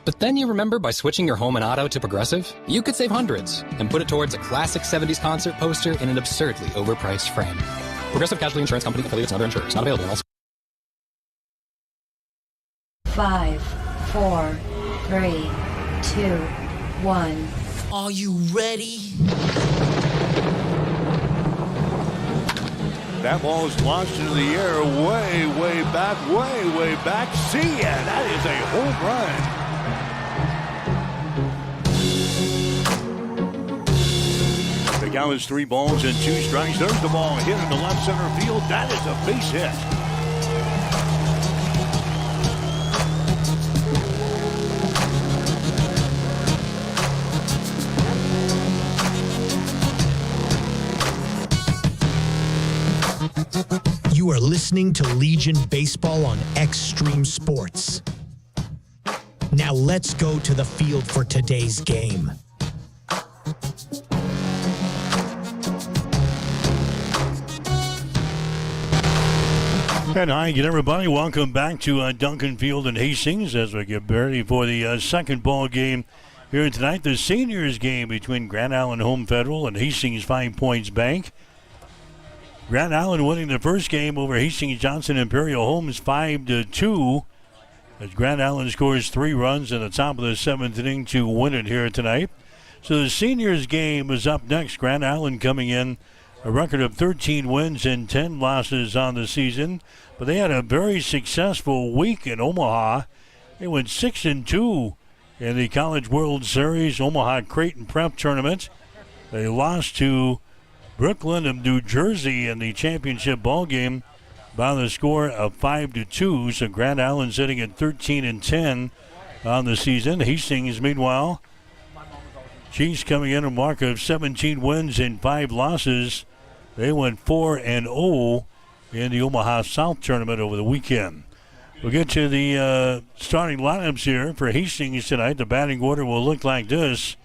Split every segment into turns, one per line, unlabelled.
But then you remember by switching your home and auto to Progressive, you could save hundreds and put it towards a classic 70s concert poster in an absurdly overpriced frame. Progressive Casualty Insurance Company, affiliates, and other insurers. Not available in all.
5, 4, 3, 2, 1.
Are you ready?
That ball is launched into the air way back. See ya! That is a home run. The count is 3 balls and 2 strikes. There's the ball hit in the left center field. That is a base hit.
You are listening to Legion Baseball on Extreme Sports. Now let's go to the field for today's game.
And hi again, everybody. Welcome back to Duncan Field in Hastings as we get ready for the second ball game here tonight. The seniors game between Grand Island Home Federal and Hastings 5 Points Bank. Grand Island winning the first game over Hastings Johnson Imperial Homes 5-2. As Grand Island scores 3 runs in the top of the 7th inning to win it here tonight. So the seniors game is up next. Grand Island coming in a record of 13 wins and 10 losses on the season. But they had a very successful week in Omaha. They went 6-2 in the College World Series Omaha Creighton Prep Tournament. They lost to Brooklyn of New Jersey in the championship ball game by the score of 5-2. So Grand Island sitting at 13-10 on the season. Hastings, meanwhile, Chiefs coming in a mark of 17 wins and 5 losses. They went 4-0 in the Omaha South tournament over the weekend. We'll get to the starting lineups here for Hastings tonight. The batting order will look like this.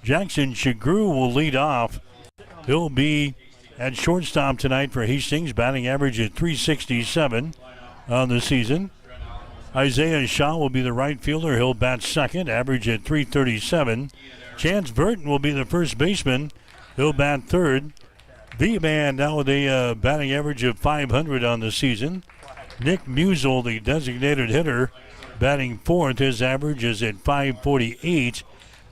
Jackson Shagru will lead off. He'll be at shortstop tonight for Hastings, batting average at .367 on the season. Isaiah Shaw will be the right fielder. He'll bat second, average at .337. Chance Burton will be the first baseman. He'll bat third. V-Man now with a batting average of .500 on the season. Nick Musel, the designated hitter, batting fourth. His average is at .548.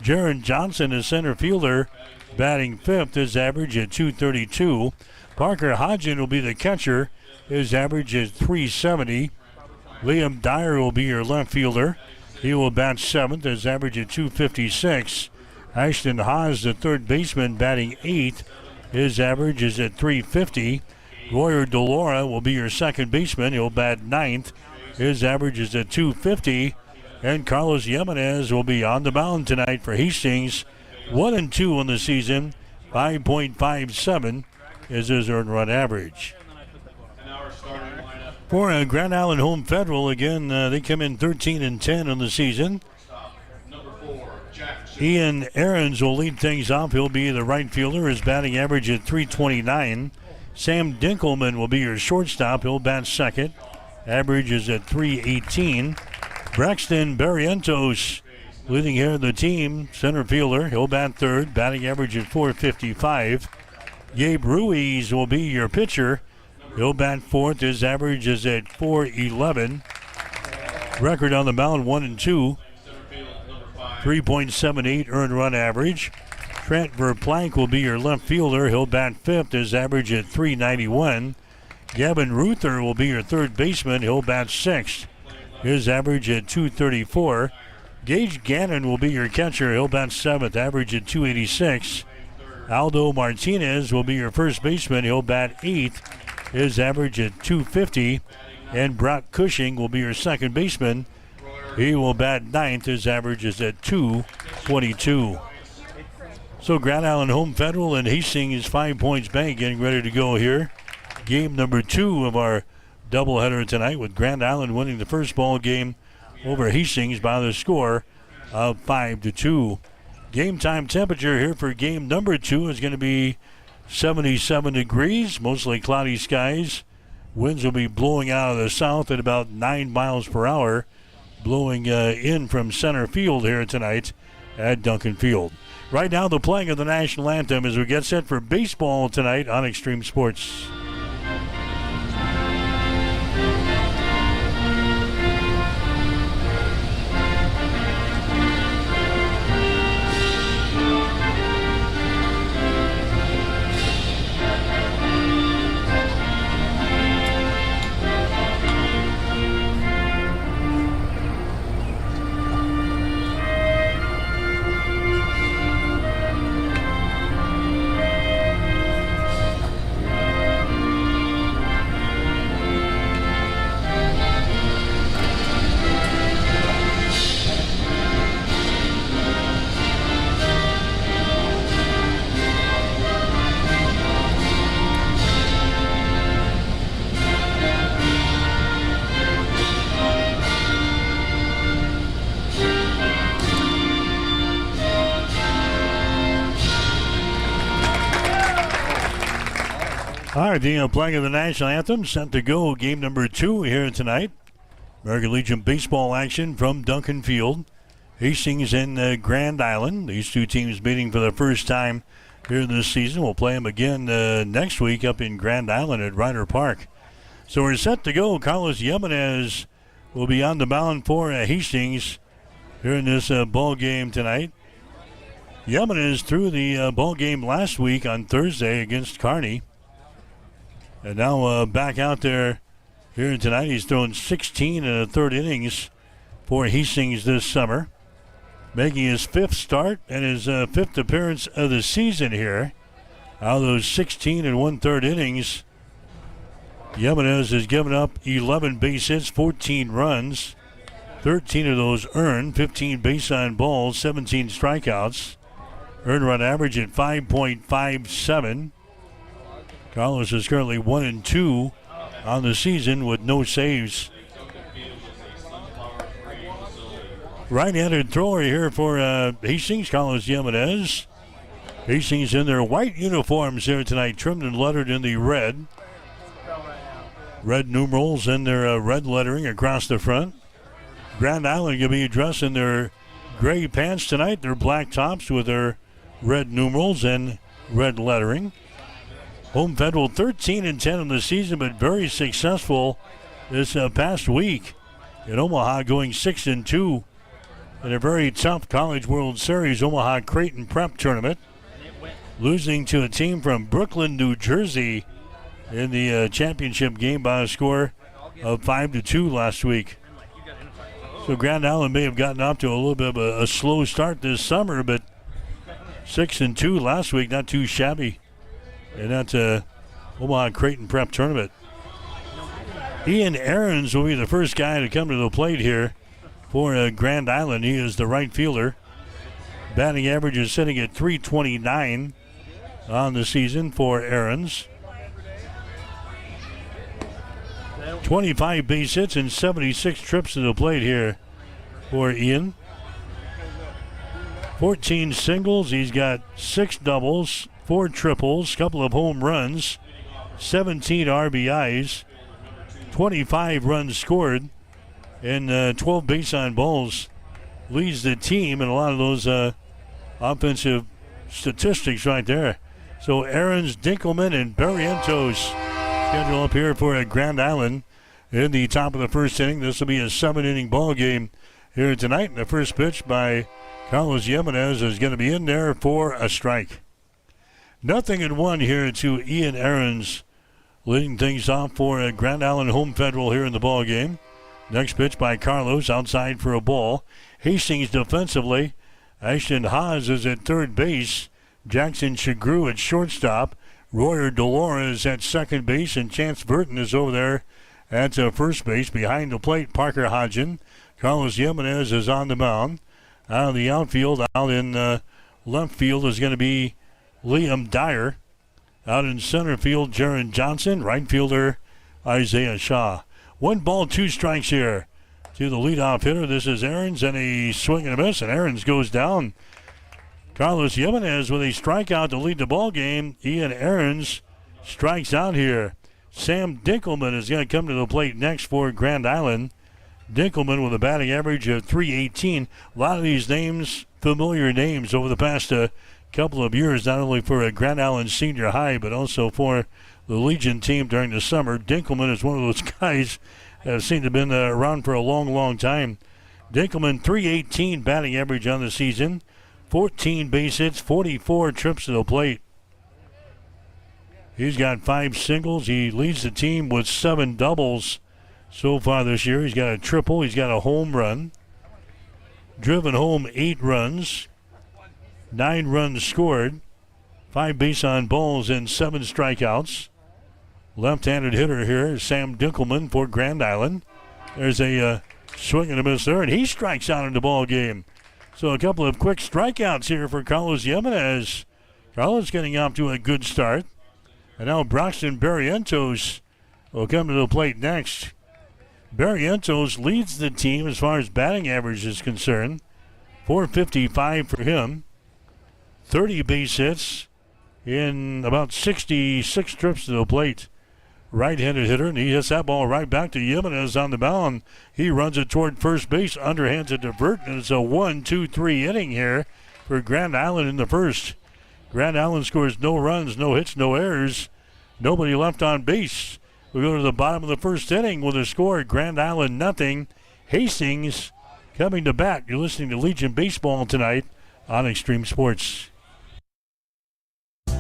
Jaron Johnson, the center fielder, batting fifth. His average at .232. Parker Hodgin will be the catcher. His average is .370. Liam Dyer will be your left fielder. He will bat seventh. His average at .256. Ashton Haas, the third baseman, batting eighth. His average is at .350. Royer DeLaura will be your second baseman. He'll bat ninth. His average is at .250. And Carlos Jimenez will be on the mound tonight for Hastings. 1-2 on the season. 5.57 is his earned run average. For Grand Island Home Federal, again, they come in 13-10 on the season. Ian Aarons will lead things off. He'll be the right fielder. His batting average at .329. Sam Dinkelman will be your shortstop. He'll bat second. Average is at .318. Braxton Barrientos leading here the team, center fielder. He'll bat third. Batting average at .455. Gabe Ruiz will be your pitcher. He'll bat fourth. His average is at .411. Record on the mound 1-2. 3.78 earned run average. Trent Verplank will be your left fielder. He'll bat fifth. His average at .391. Gavin Ruther will be your third baseman. He'll bat sixth. His average at .234. Gage Gannon will be your catcher. He'll bat seventh. Average at .286. Aldo Martinez will be your first baseman. He'll bat eighth. His average at .250. And Brock Cushing will be your second baseman. He will bat ninth. His average is at .222. So Grand Island Home Federal and Hastings 5 Points Bank getting ready to go here. Game number 2 of our doubleheader tonight, with Grand Island winning the first ball game over Hastings by the score of 5-2. Game time temperature here for game number 2 is going to be 77 degrees, mostly cloudy skies. Winds will be blowing out of the south at about 9 miles per hour. blowing in from center field here tonight at Duncan Field. Right now, the playing of the national anthem as we get set for baseball tonight on Extreme Sports. All right, the playing of the national anthem set to go. Game number 2 here tonight. American Legion baseball action from Duncan Field. Hastings and Grand Island. These two teams meeting for the first time here this season. We'll play them again next week up in Grand Island at Ryder Park. So we're set to go. Carlos Yemenez will be on the mound for Hastings here in this ball game tonight. Yemenez threw the ball game last week on Thursday against Kearney. And now back out there here tonight. He's thrown 16 and a third innings for Hastings this summer, making his 5th start and his 5th appearance of the season here. Out of those 16 and 1/3 innings, Yemenez has given up 11 base hits, 14 runs, 13 of those earned, 15 base on balls, 17 strikeouts. Earned run average at 5.57. Carlos is currently 1-2 on the season with no saves. Right-handed thrower here for Hastings, Carlos Yemenez. Hastings in their white uniforms here tonight, trimmed and lettered in the red. Red numerals and their red lettering across the front. Grand Island going to be dressed in their gray pants tonight, their black tops with their red numerals and red lettering. Home Federal 13-10 in the season, but very successful this past week in Omaha, going 6-2 in a very tough College World Series Omaha Creighton Prep Tournament, losing to a team from Brooklyn, New Jersey in the championship game by a score of 5-2 last week. So Grand Island may have gotten off to a little bit of a slow start this summer, but 6-2 last week, not too shabby. And that's Omaha Creighton Prep Tournament. Ian Aarons will be the first guy to come to the plate here for Grand Island. He is the right fielder. Batting average is sitting at .329 on the season for Aarons. 25 base hits and 76 trips to the plate here for Ian. 14 singles. He's got 6 doubles, 4 triples, couple of home runs, 17 RBIs, 25 runs scored, and 12 base on balls. Leads the team in a lot of those offensive statistics right there. So Aarons, Dinkelman, and Barrientos schedule up here for Grand Island in the top of the first inning. This will be a 7-inning ball game here tonight. And the first pitch by Carlos Yemenez is going to be in there for a strike. 0-1 here to Ian Aarons, leading things off for Grand Island Home Federal here in the ball game. Next pitch by Carlos, outside for a ball. Hastings defensively. Ashton Haas is at third base. Jackson Chagru at shortstop. Royer Dolores at second base, and Chance Burton is over there at first base. Behind the plate, Parker Hodgen. Carlos Yemenez is on the mound. Out of the outfield, out in left field is going to be Liam Dyer. Out in center field, Jaron Johnson. Right fielder, Isaiah Shaw. 1 ball, 2 strikes here to the leadoff hitter. This is Aarons, and a swing and a miss, and Aarons goes down. Carlos Yemenez with a strikeout to lead the ball game. Ian Aarons strikes out here. Sam Dinkelman is going to come to the plate next for Grand Island. Dinkelman with a batting average of .318. A lot of these names, familiar names over the past couple of years, not only for Grand Island Senior High, but also for the Legion team during the summer. Dinkelman is one of those guys that seem to have been around for a long, long time. Dinkelman, .318 batting average on the season, 14 base hits, 44 trips to the plate. He's got 5 singles. He leads the team with 7 doubles so far this year. He's got a triple. He's got a home run. Driven home 8 runs. 9 runs scored. 5 base on balls and 7 strikeouts. Left-handed hitter here is Sam Dinkelman for Grand Island. There's a swing and a miss there, and he strikes out in the ball game. So a couple of quick strikeouts here for Carlos Jimenez. Carlos getting off to a good start. And now Braxton Barrientos will come to the plate next. Barrientos leads the team as far as batting average is concerned. .455 for him. 30 base hits in about 66 trips to the plate. Right-handed hitter, and he hits that ball right back to Jimenez on the mound. He runs it toward first base, underhands it to Vert, and it's a 1-2-3 inning here for Grand Island in the first. Grand Island scores no runs, no hits, no errors. Nobody left on base. We go to the bottom of the first inning with a score. Grand Island nothing. Hastings coming to bat. You're listening to Legion Baseball tonight on Extreme Sports.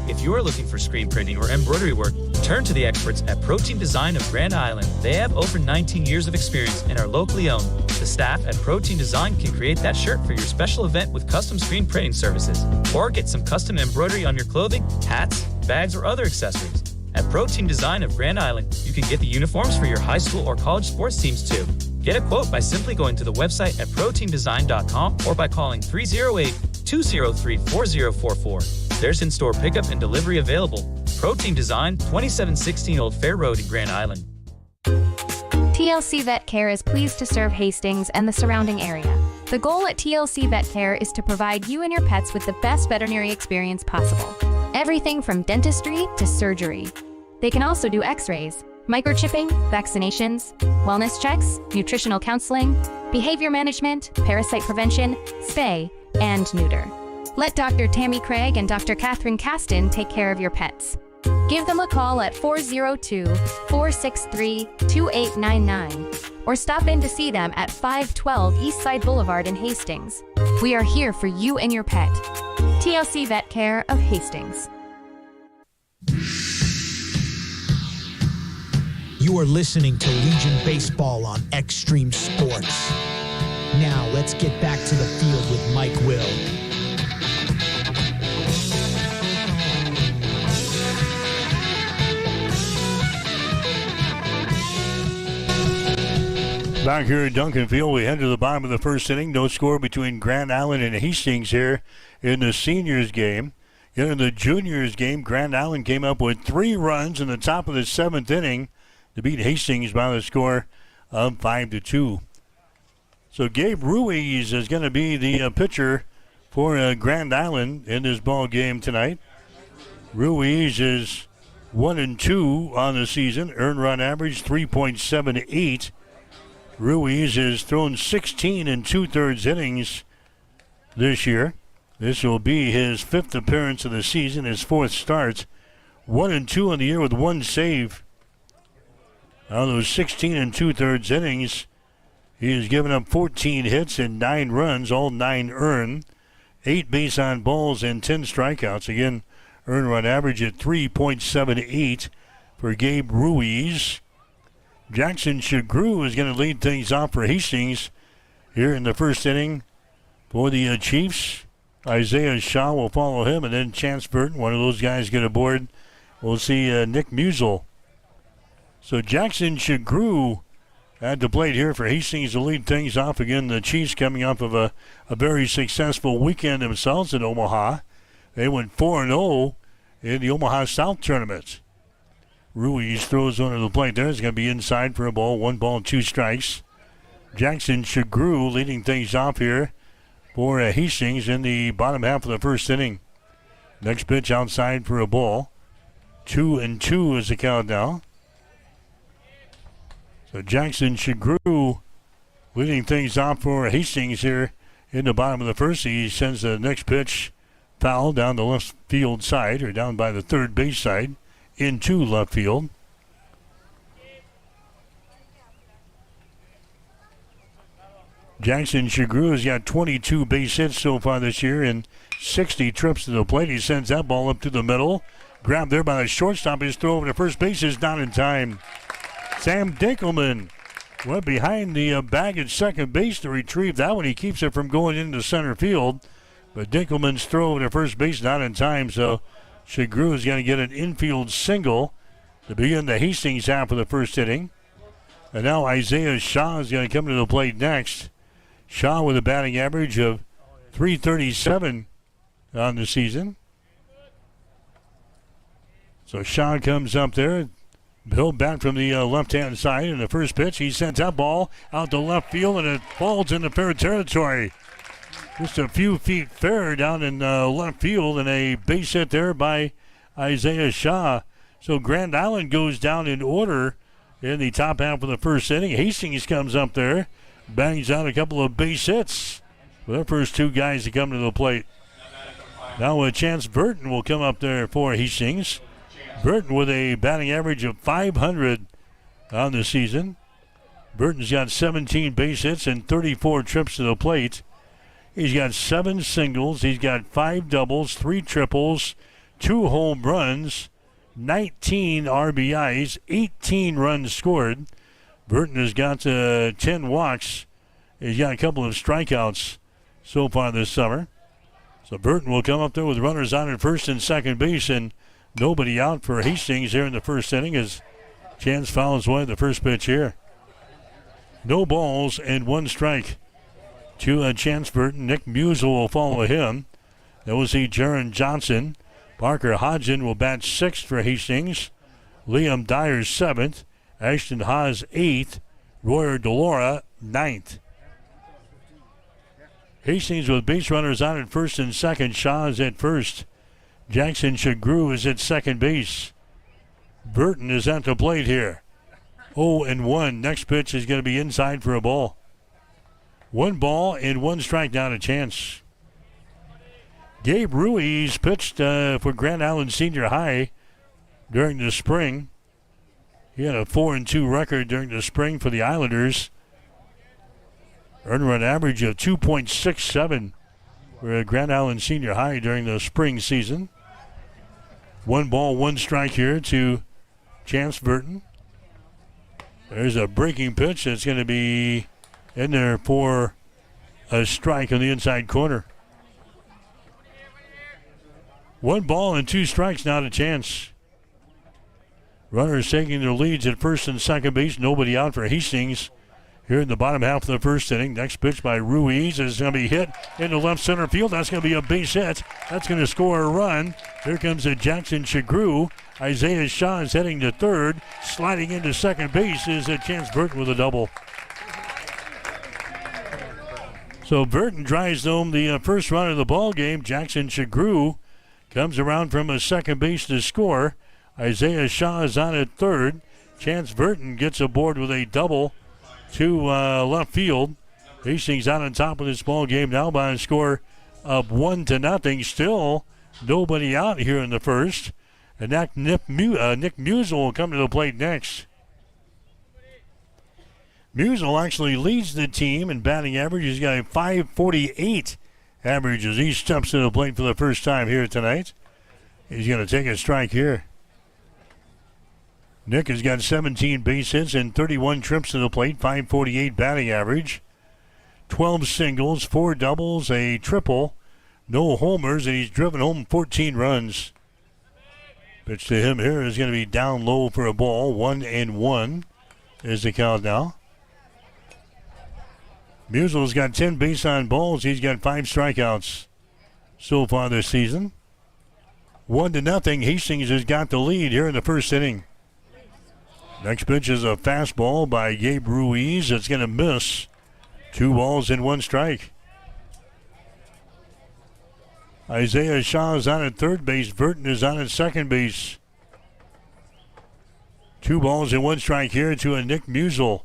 If you are looking for screen printing or embroidery work, turn to the experts at Pro Team Design of Grand Island. They have over 19 years of experience and are locally owned. The staff at Pro Team Design can create that shirt for your special event with custom screen printing services. Or get some custom embroidery on your clothing, hats, bags, or other accessories. At Pro Team Design of Grand Island, you can get the uniforms for your high school or college sports teams too. Get a quote by simply going to the website at proteamdesign.com or by calling 308-203-4044. There's in-store pickup and delivery available. Pro Team Design, 2716 Old Fair Road in Grand Island.
TLC Vet Care is pleased to serve Hastings and the surrounding area. The goal at TLC Vet Care is to provide you and your pets with the best veterinary experience possible. Everything from dentistry to surgery. They can also do x-rays, microchipping, vaccinations, wellness checks, nutritional counseling, behavior management, parasite prevention, spay, and neuter. Let Dr. Tammy Craig and Dr. Catherine Caston take care of your pets. Give them a call at 402-463-2899 or stop in to see them at 512 Eastside Boulevard in Hastings. We are here for you and your pet. TLC Vet Care of Hastings.
You are listening to Legion Baseball on Extreme Sports. Now let's get back to the field with Mike Will.
Back here at Duncan Field, we head to the bottom of the first inning. No score between Grand Island and Hastings here in the seniors game. In the juniors game, Grand Island came up with 3 runs in the top of the 7th inning to beat Hastings by the score of 5-2. So Gabe Ruiz is going to be the pitcher for Grand Island in this ball game tonight. Ruiz is 1-2 on the season. Earned run average 3.78. Ruiz has thrown 16 2/3 innings this year. This will be his 5th appearance of the season, his 4th start. 1-2 on the year with 1 save. Out of those 16 2/3 innings, he has given up 14 hits and 9 runs, all 9 earned. 8 base on balls and 10 strikeouts. Again, earned run average at 3.78 for Gabe Ruiz. Jackson Shagru is going to lead things off for Hastings here in the first inning for the Chiefs. Isaiah Shaw will follow him, and then Chance Burton, one of those guys, get aboard. We'll see Nick Musel. So Jackson Shagru at the plate here for Hastings to lead things off. Again, the Chiefs coming off of a very successful weekend themselves in Omaha. They went 4-0 in the Omaha South tournament. Ruiz throws one to the plate there. It's going to be inside for a ball. 1 ball, 2 strikes. Jackson Shagru leading things off here for Hastings in the bottom half of the first inning. Next pitch outside for a ball. 2-2 is the count now. So Jackson Shagru Leading things off for Hastings here in the bottom of the first. He sends the next pitch foul down the left field side, or down by the third base side, into left field. Jackson Shagru has got 22 base hits so far this year and 60 trips to the plate. He sends that ball up to the middle. Grabbed there by the shortstop. His throw over to first base is not in time. Sam Dinkelman went behind the bag at second base to retrieve that one. He keeps it from going into center field. But Dinkelman's throw over to first base not in time. So Shagru is going to get an infield single to begin the Hastings half of the first inning. And now Isaiah Shaw is going to come to the plate next. Shaw with a batting average of .337 on the season. So Shaw comes up there. Bill back from the left-hand side in the first pitch. He sends that ball out to left field, and it falls into fair territory. Just a few feet fair down in left field, and a base hit there by Isaiah Shaw. So Grand Island goes down in order in the top half of the first inning. Hastings comes up there, bangs out a couple of base hits for the first two guys to come to the plate. Now Chance Burton will come up there for Hastings. Burton with a batting average of .500 on the season. Burton's got 17 base hits and 34 trips to the plate. He's got 7 singles. He's got 5 doubles, 3 triples, 2 home runs, 19 RBIs, 18 runs scored. Burton has got 10 walks. He's got a couple of strikeouts so far this summer. So Burton will come up there with runners on at first and second base, and nobody out for Hastings here in the first inning as Chance fouls away the first pitch here. No balls and 1 strike to Chance Burton. Nick Musel will follow him. That will see Jaron Johnson. Parker Hodgson will bat 6th for Hastings. Liam Dyer 7th. Ashton Haas 8th. Royer DeLaura 9th. Hastings with base runners on at first and second. Shaw is at first. Jackson Shagru is at second base. Burton is at the plate here. 0-1. Next pitch is going to be inside for a ball. 1 ball and 1 strike down to Chance. Gabe Ruiz pitched for Grand Island Senior High during the spring. He had a 4-2 record during the spring for the Islanders. Earned an average of 2.67 for Grand Island Senior High during the spring season. 1 ball, 1 strike here to Chance Burton. There's a breaking pitch that's going to be in there for a strike on the inside corner. 1 ball and 2 strikes now to Chance. Runners taking their leads at first and second base. Nobody out for Hastings here in the bottom half of the first inning. Next pitch by Ruiz is going to be hit into left center field. That's going to be a base hit. That's going to score a run. Here comes a Jackson Shagru. Isaiah Shaw is heading to third. Sliding into second base is a Chance Burton with a double. So Burton drives home the first run of the ball game. Jackson Shagru comes around from a second base to score. Isaiah Shaw is on at third. Chance Burton gets aboard with a double to left field. Hastings out on top of this ball game now by a score of 1-0. Still nobody out here in the first. And that Nick Musel will come to the plate next. Musel actually leads the team in batting average. He's got a .548 average as he steps to the plate for the first time here tonight. He's going to take a strike here. Nick has got 17 base hits and 31 trips to the plate, .548 batting average. 12 singles, 4 doubles, a triple, no homers, and he's driven home 14 runs. Pitch to him here is going to be down low for a ball. 1-1 is the count now. Musel's got 10 base on balls. He's got 5 strikeouts so far this season. 1-0. Hastings has got the lead here in the first inning. Next pitch is a fastball by Gabe Ruiz. It's going to miss. 2 balls and 1 strike. Isaiah Shaw is on at third base. Burton is on at second base. 2 balls and 1 strike here to a Nick Musel.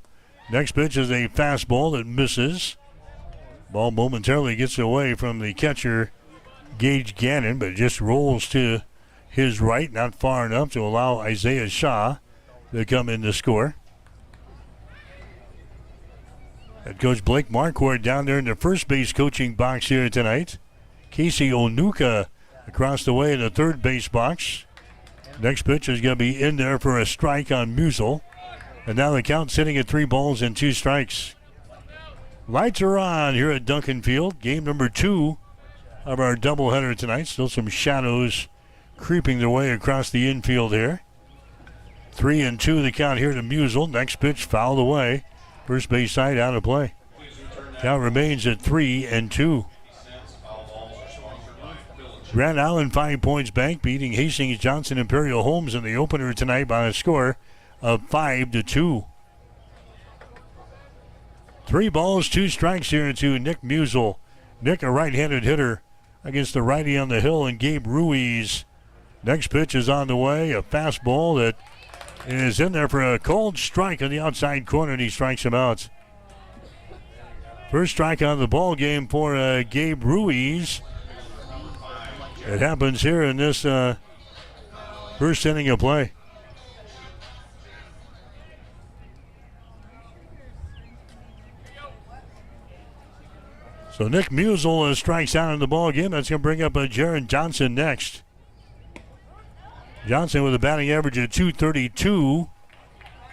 Next pitch is a fastball that misses. Ball momentarily gets away from the catcher, Gage Gannon, but just rolls to his right, not far enough to allow Isaiah Shaw to come in to score. Head coach Blake Marquardt down there in the first base coaching box here tonight. Casey Onuka across the way in the third base box. Next pitch is going to be in there for a strike on Musel. And now the count sitting at 3 balls and 2 strikes. Lights are on here at Duncan Field. Game number 2 of our doubleheader tonight. Still some shadows creeping their way across the infield here. 3-2 the count here to Musel. Next pitch fouled away. First base side out of play. Count remains at 3-2. Grand Island 5 Points Bank beating Hastings Johnson Imperial Homes in the opener tonight by a score of 5-2. 3 balls, 2 strikes here to Nick Musel. Nick, a right-handed hitter against the righty on the hill, and Gabe Ruiz. Next pitch is on the way, a fastball that is in there for a cold strike on the outside corner, and he strikes him out. First strike on the ball game for Gabe Ruiz. It happens here in this first inning of play. So Nick Musel strikes out in the ball game. That's going to bring up Jaron Johnson next. Johnson with a batting average of .232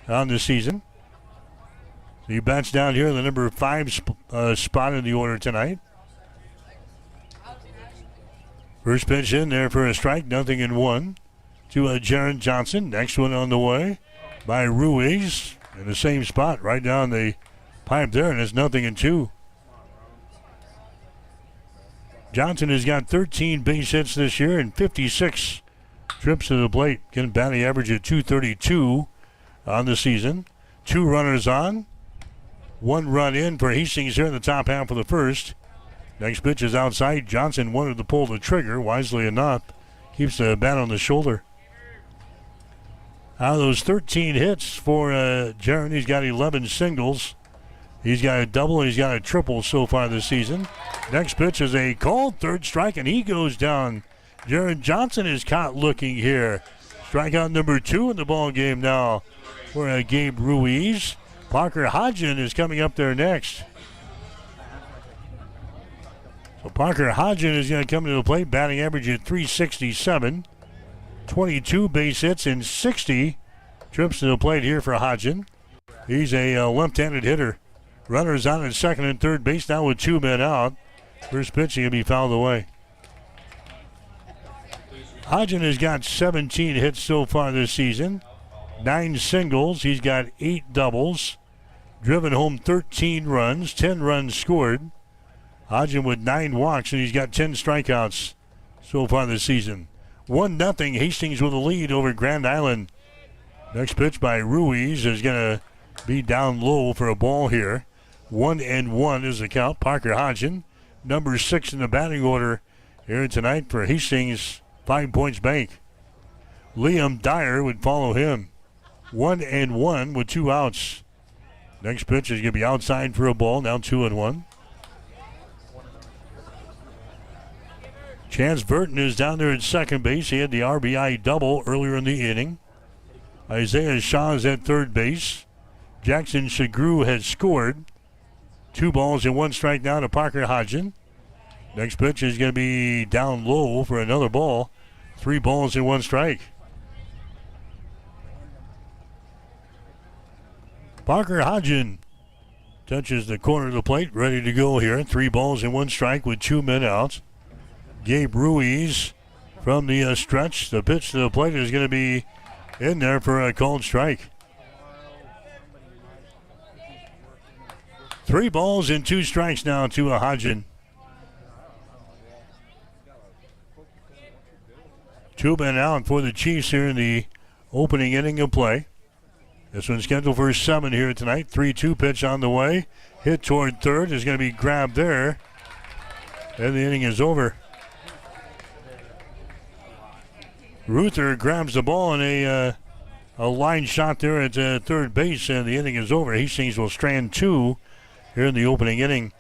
on the season. He bats down here in the number 5 spot in the order tonight. First pitch in there for a strike, 0-1 to Jaron Johnson. Next one on the way by Ruiz in the same spot, right down the pipe there, and it's 0-2. Johnson has got 13 base hits this year and 56 trips to the plate. Getting batting average at .232 on the season. 2 runners on. 1 run in for Hastings here in the top half of the first. Next pitch is outside. Johnson wanted to pull the trigger. Wisely enough, keeps the bat on the shoulder. Out of those 13 hits for Jaron, he's got 11 singles. He's got a double and he's got a triple so far this season. Next pitch is a called third strike, and he goes down. Jaron Johnson is caught looking here. Strikeout number 2 in the ball game now for Gabe Ruiz. Parker Hodgin is coming up there next. So Parker Hodgin is going to come to the plate, batting average at .367. 22 base hits and 60 trips to the plate here for Hodgin. He's a left-handed hitter. Runners on at second and third base now with 2 men out. First pitch going to be fouled away. Hodgin has got 17 hits so far this season. 9 singles. He's got 8 doubles. Driven home 13 runs. 10 runs scored. Hodgin with 9 walks, and he's got 10 strikeouts so far this season. 1-0 Hastings with a lead over Grand Island. Next pitch by Ruiz is going to be down low for a ball here. 1-1 is the count. Parker Hodgin, number 6 in the batting order here tonight for Hastings 5 Points Bank. Liam Dyer would follow him. 1-1 with 2 outs. Next pitch is going to be outside for a ball. Now 2-1. Chance Burton is down there at second base. He had the RBI double earlier in the inning. Isaiah Shaw is at third base. Jackson Shagru has scored. 2 balls and 1 strike now to Parker Hodgin. Next pitch is going to be down low for another ball. 3 balls and 1 strike. Parker Hodgin touches the corner of the plate, ready to go here. 3 balls and 1 strike with 2 men out. Gabe Ruiz from the stretch. The pitch to the plate is going to be in there for a called strike. 3 balls and 2 strikes now to Hodgin. 2 men out for the Chiefs here in the opening inning of play. This one's scheduled for 7 here tonight. 3-2 pitch on the way. Hit toward third is going to be grabbed there. And the inning is over. Ruther grabs the ball in a a line shot there at third base, and the inning is over. Hastings will strand 2 here in the opening inning.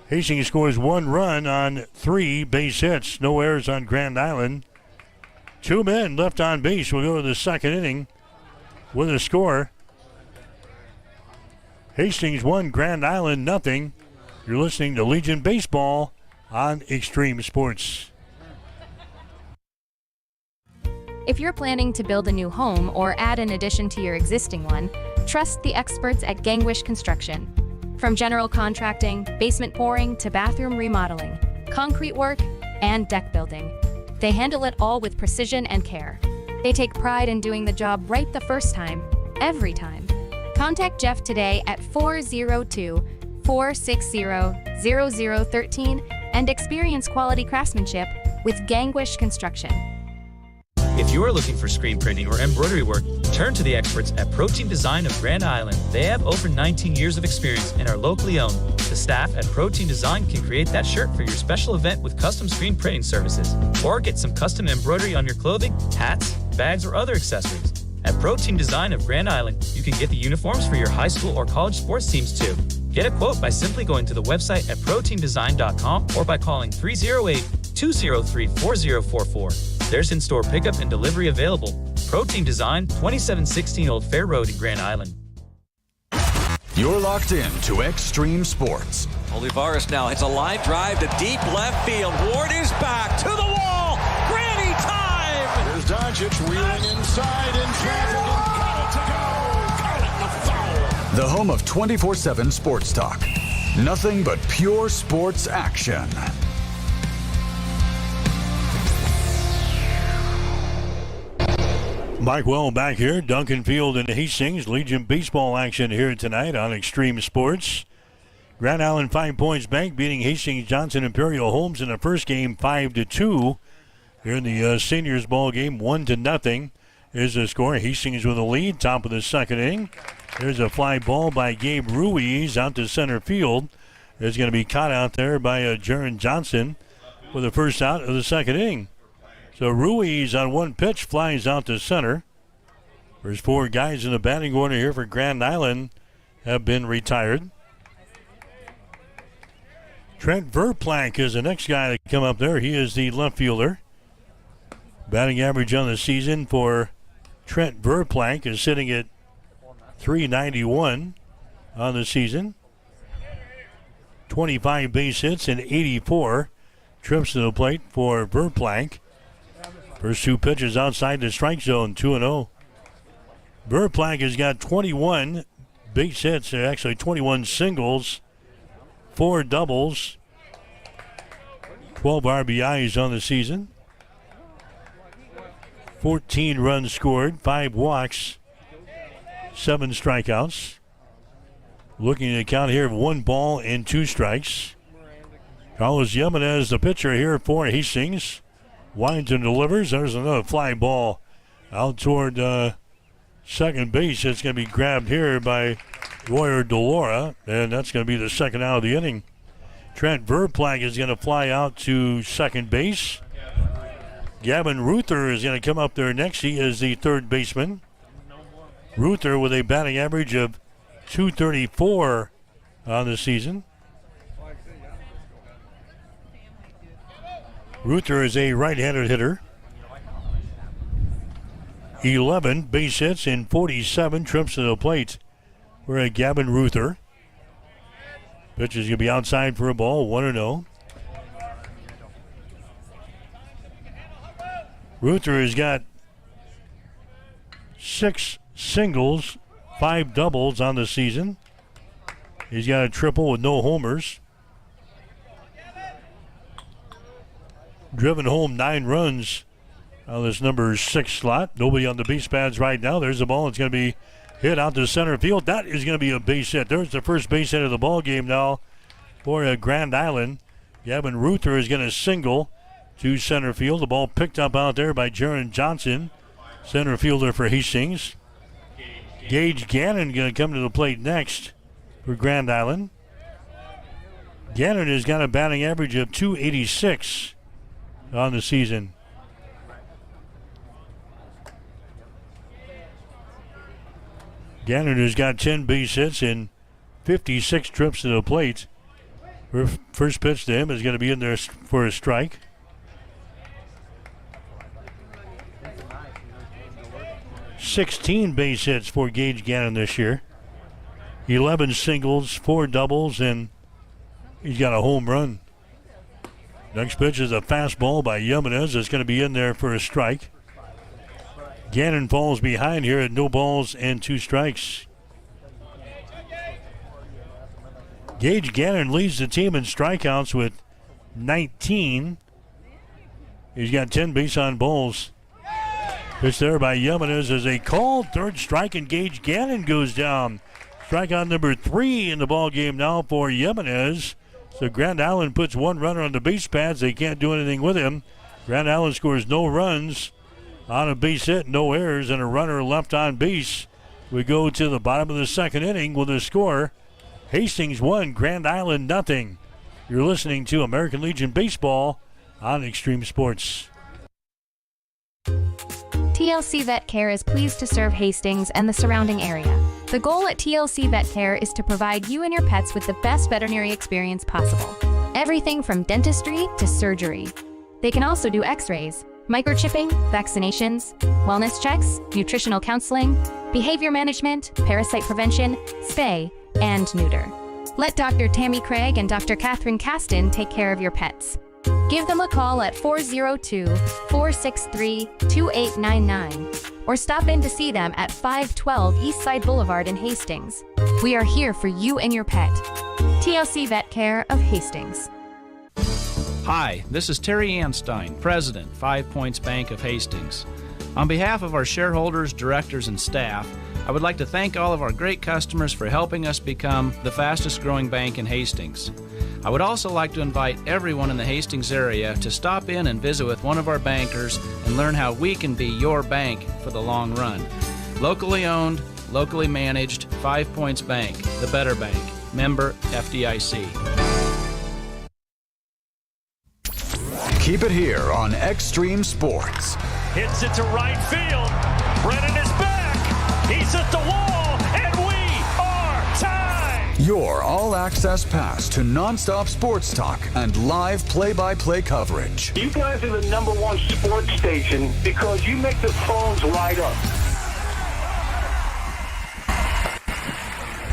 Hastings scores 1 run on 3 base hits. No errors on Grand Island. 2 men left on base. We'll go to the second inning with a score. Hastings 1, Grand Island nothing. You're listening to Legion Baseball on Extreme Sports.
If you're planning to build a new home or add an addition to your existing one, trust the experts at Gangwish Construction. From general contracting, basement pouring, to bathroom remodeling, concrete work, and deck building, they handle it all with precision and care. They take pride in doing the job right the first time, every time. Contact Jeff today at 402-460-0013 and experience quality craftsmanship with Gangwish Construction.
If you are looking for screen printing or embroidery work, turn to the experts at Protein Design of Grand Island. They have over 19 years of experience and are locally owned. The staff at Protein Design can create that shirt for your special event with custom screen printing services. Or get some custom embroidery on your clothing, hats, bags, or other accessories. At Protein Design of Grand Island, you can get the uniforms for your high school or college sports teams too. Get a quote by simply going to the website at proteindesign.com or by calling 308-203-4044. There's in-store pickup and delivery available. Protein Design, 2716 Old Fair Road in Grand Island.
You're locked in to Extreme Sports.
Olivares now hits a line drive to deep left field. Ward is back to the wall. Granny time!
Here's Doncic wheeling inside in traffic and got it to go. Call it the foul.
The home of 24/7 Sports Talk. Nothing but pure sports action.
Mike Well back here, Duncan Field and Hastings. Legion baseball action here tonight on Extreme Sports. Grand Island 5 points bank beating Hastings Johnson Imperial Homes in the first game 5-2. Here in the seniors ball game 1-0 is the score. Hastings with a lead, top of the second inning. There's a fly ball by Gabe Ruiz out to center field. It's going to be caught out there by Jaron Johnson for the first out of the second inning. So Ruiz on one pitch flies out to center. There's 4 guys in the batting order here for Grand Island have been retired. Trent Verplank is the next guy to come up there. He is the left fielder. Batting average on the season for Trent Verplank is sitting at .391 on the season. 25 base hits and 84 trips to the plate for Verplank. First 2 pitches outside the strike zone, 2-0. Verplank has got 21 base hits, actually 21 singles, 4 doubles, 12 RBIs on the season, 14 runs scored, 5 walks, 7 strikeouts. Looking at the count here of 1 ball and 2 strikes. Carlos Jimenez, the pitcher here for Hastings. Winds and delivers. There's another fly ball out toward second base. It's going to be grabbed here by Royer DeLaura, and that's going to be the second out of the inning. Trent Verplank is going to fly out to second base. Gavin Ruther is going to come up there next. He is the third baseman. Ruther with a batting average of .234 on the season. Ruther is a right-handed hitter. 11 base hits and 47 trips to the plate for Gavin Ruther. Pitch is going to be outside for a ball, 1-0. Ruther has got 6 singles, 5 doubles on the season. He's got a triple with no homers. Driven home 9 runs on this number 6 slot. Nobody on the base pads right now. There's the ball. It's going to be hit out to center field. That is going to be a base hit. There's the first base hit of the ball game now for Grand Island. Gavin Ruther is going to single to center field. The ball picked up out there by Jaron Johnson, center fielder for Hastings. Gage Gannon going to come to the plate next for Grand Island. Gannon has got a batting average of .286 on the season. Gannon has got 10 base hits and 56 trips to the plate. First pitch to him is going to be in there for a strike. $16 base hits for Gage Gannon this year. 11 singles, 4 doubles, and he's got a home run. Next pitch is a fastball by Jimenez. It's going to be in there for a strike. Gannon falls behind here at no balls and 2 strikes. Gage Gannon leads the team in strikeouts with 19. He's got 10 base on balls. Pitch there by Jimenez as a called third strike, and Gage Gannon goes down. Strikeout number 3 in the ball game now for Jimenez. So Grand Island puts 1 runner on the base pads. They can't do anything with him. Grand Island scores no runs on a base hit, no errors, and a runner left on base. We go to the bottom of the second inning with a score. Hastings 1, Grand Island nothing. You're listening to American Legion Baseball on Extreme Sports.
TLC Vet Care is pleased to serve Hastings and the surrounding area. The goal at TLC Vet Care is to provide you and your pets with the best veterinary experience possible. Everything from dentistry to surgery. They can also do x-rays, microchipping, vaccinations, wellness checks, nutritional counseling, behavior management, parasite prevention, spay, and neuter. Let Dr. Tammy Craig and Dr. Catherine Caston take care of your pets. Give them a call at 402-463-2899 or stop in to see them at 512 Eastside Boulevard in Hastings. We are here for you and your pet. TLC Vet Care of Hastings.
Hi, this is Terry Anstein, President, 5 Points Bank of Hastings. On behalf of our shareholders, directors, and staff, I would like to thank all of our great customers for helping us become the fastest growing bank in Hastings. I would also like to invite everyone in the Hastings area to stop in and visit with one of our bankers and learn how we can be your bank for the long run. Locally owned, locally managed, 5 Points Bank, the better bank. Member FDIC.
Keep it here on Extreme Sports.
Hits it to right field. Brennan is back. He's at the wall, and we are tied.
Your all-access pass to nonstop sports talk and live play-by-play coverage.
You guys are the #1 sports station because you make the phones light up.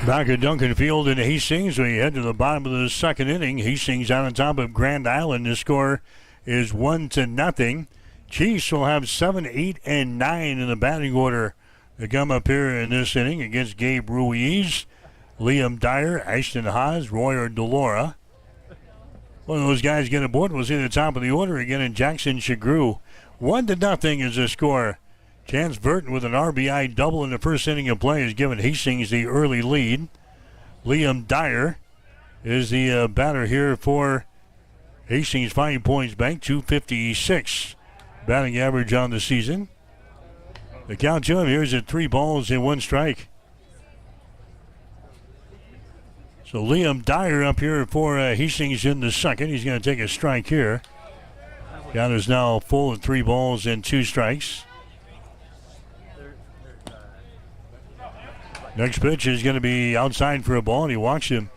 Back at Duncan Field in Hastings, we head to the bottom of the second inning. Hastings out on top of Grand Island. The score is 1-0. Chiefs will have 7, 8, and 9 in the batting order to come up here in this inning against Gabe Ruiz, Liam Dyer, Ashton Haas, Royer Delora. One of those guys get aboard. We'll see the top of the order again in Jackson Shagru. 1-0 is the score. Chance Burton with an RBI double in the first inning of play has given Hastings the early lead. Liam Dyer is the batter here for Hastings 5 Points Bank, 256 batting average on the season. The count to him here is at 3 balls and 1 strike. So Liam Dyer up here for Hastings in the second. He's going to take a strike here. Count is now full at 3 balls and 2 strikes. Next pitch is going to be outside for a ball, and he walks him.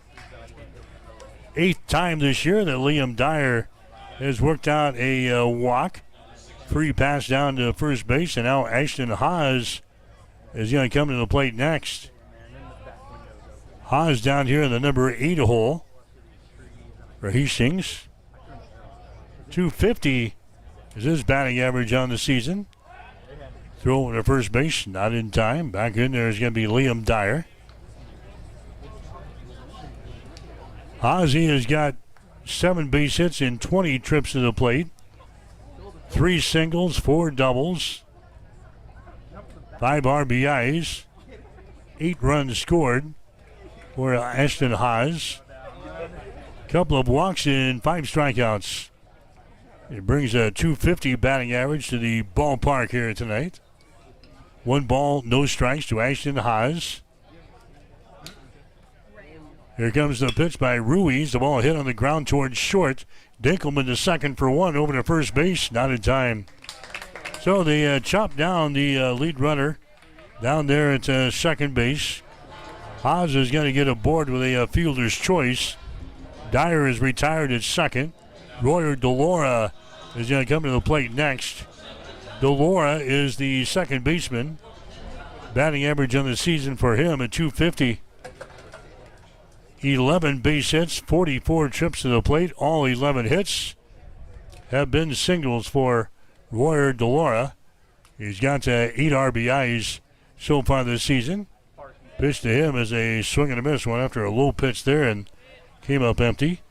8th time this year that Liam Dyer has worked out a walk. Free pass down to first base, and now Ashton Haas is going to come to the plate next. Haas down here in the number 8 hole for Hastings. 250 is his batting average on the season. Throw to first base, not in time. Back in there is going to be Liam Dyer. Ozzie has got 7 base hits and 20 trips to the plate. 3 singles, 4 doubles, 5 RBIs, 8 runs scored for Ashton Haas. Couple of walks and 5 strikeouts. It brings a 250 batting average to the ballpark here tonight. 1 ball, no strikes to Ashton Haas. Here comes the pitch by Ruiz. The ball hit on the ground towards short. Dinkelman to second for 1 over to first base. Not in time. So they chop down the lead runner down there at second base. Haas is going to get aboard with a fielder's choice. Dyer is retired at second. Royer DeLaura is going to come to the plate next. DeLaura is the second baseman. Batting average on the season for him at .250. 11 base hits, 44 trips to the plate. All 11 hits have been singles for Royer DeLaura. He's got 8 RBIs so far this season. Pitch to him is a swing and a miss one after a low pitch there and came up empty.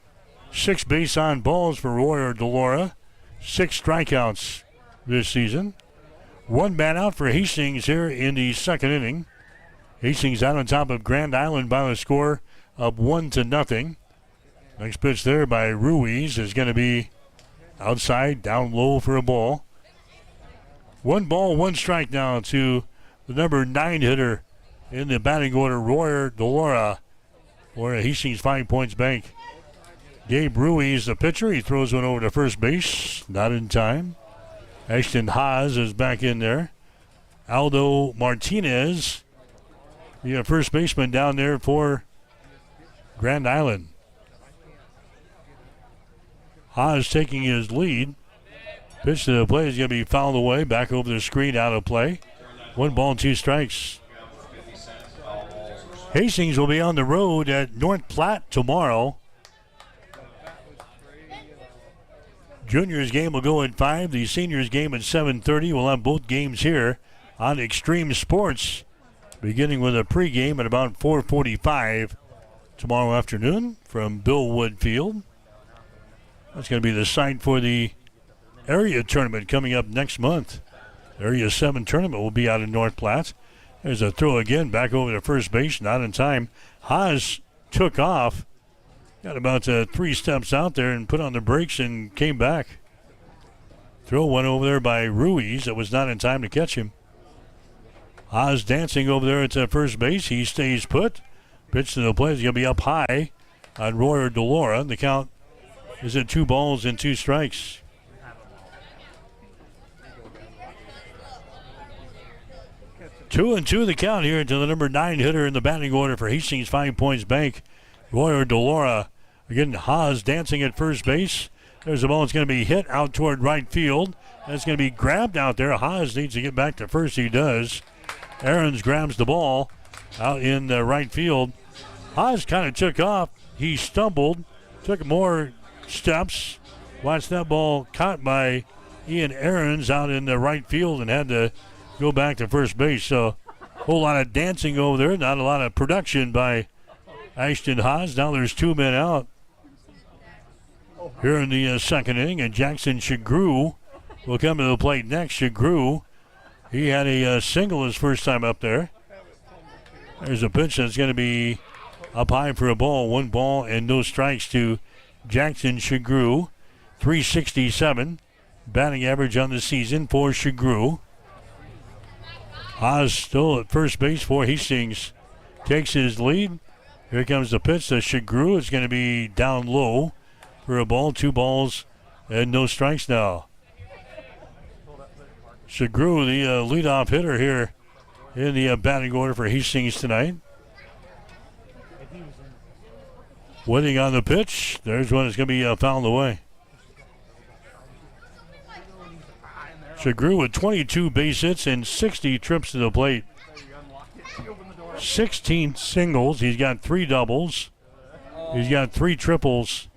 6 base on balls for Royer DeLaura. 6 strikeouts this season. 1 man out for Hastings here in the second inning. Hastings out on top of Grand Island by the score of 1-0. Next pitch there by Ruiz is going to be outside, down low for a ball. 1 ball, 1 strike now to the number 9 hitter in the batting order, Royer DeLaura, for Hastings 5 Points Bank. Gabe Ruiz, the pitcher. He throws one over to first base. Not in time. Ashton Haas is back in there. Aldo Martinez, the first baseman down there for Grand Island. Haas taking his lead. Pitch to the plate is going to be fouled away. Back over the screen, out of play. 1 ball, 2 strikes. Hastings will be on the road at North Platte tomorrow. Juniors game will go at 5. The seniors game at 7:30. We'll have both games here on Extreme Sports, beginning with a pregame at about 4:45 tomorrow afternoon from Bill Wood Field. That's going to be the site for the area tournament coming up next month. Area 7 tournament will be out in North Platte. There's a throw again, back over to first base, not in time. Haas took off, got about 3 steps out there and put on the brakes and came back. Throw went over there by Ruiz. That was not in time to catch him. Haas dancing over there at first base. He stays put. Pitch to the plate is going to be up high on Royer DeLaura. The count is at 2 balls and 2 strikes. Two and 2 the count here to the number 9 hitter in the batting order for Hastings 5 Points Bank, Royer DeLaura. Again, Haas dancing at first base. There's a ball that's going to be hit out toward right field. That's going to be grabbed out there. Haas needs to get back to first. He does. Aarons grabs the ball out in right field. Haas kind of took off. He stumbled, took more steps. Watched that ball caught by Ian Aarons out in the right field and had to go back to first base. So a whole lot of dancing over there. Not a lot of production by Ashton Haas. Now there's 2 men out here in the second inning. And Jackson Shagru will come to the plate next. Shagru, he had a single his first time up there. There's a pitch that's going to be up high for a ball. 1 ball and no strikes to Jackson Shagru. 367 batting average on the season for Shagru. Haas still at first base for Hastings. Takes his lead. Here comes the pitch to Shagru. It's going to be down low for a ball. 2 balls and no strikes now. Shagru, the leadoff hitter here in the batting order for Hastings tonight. Waiting on the pitch. There's one that's going to be fouled away. Shagru with 22 base hits and 60 trips to the plate. 16 singles. He's got 3 doubles. He's got 3 triples.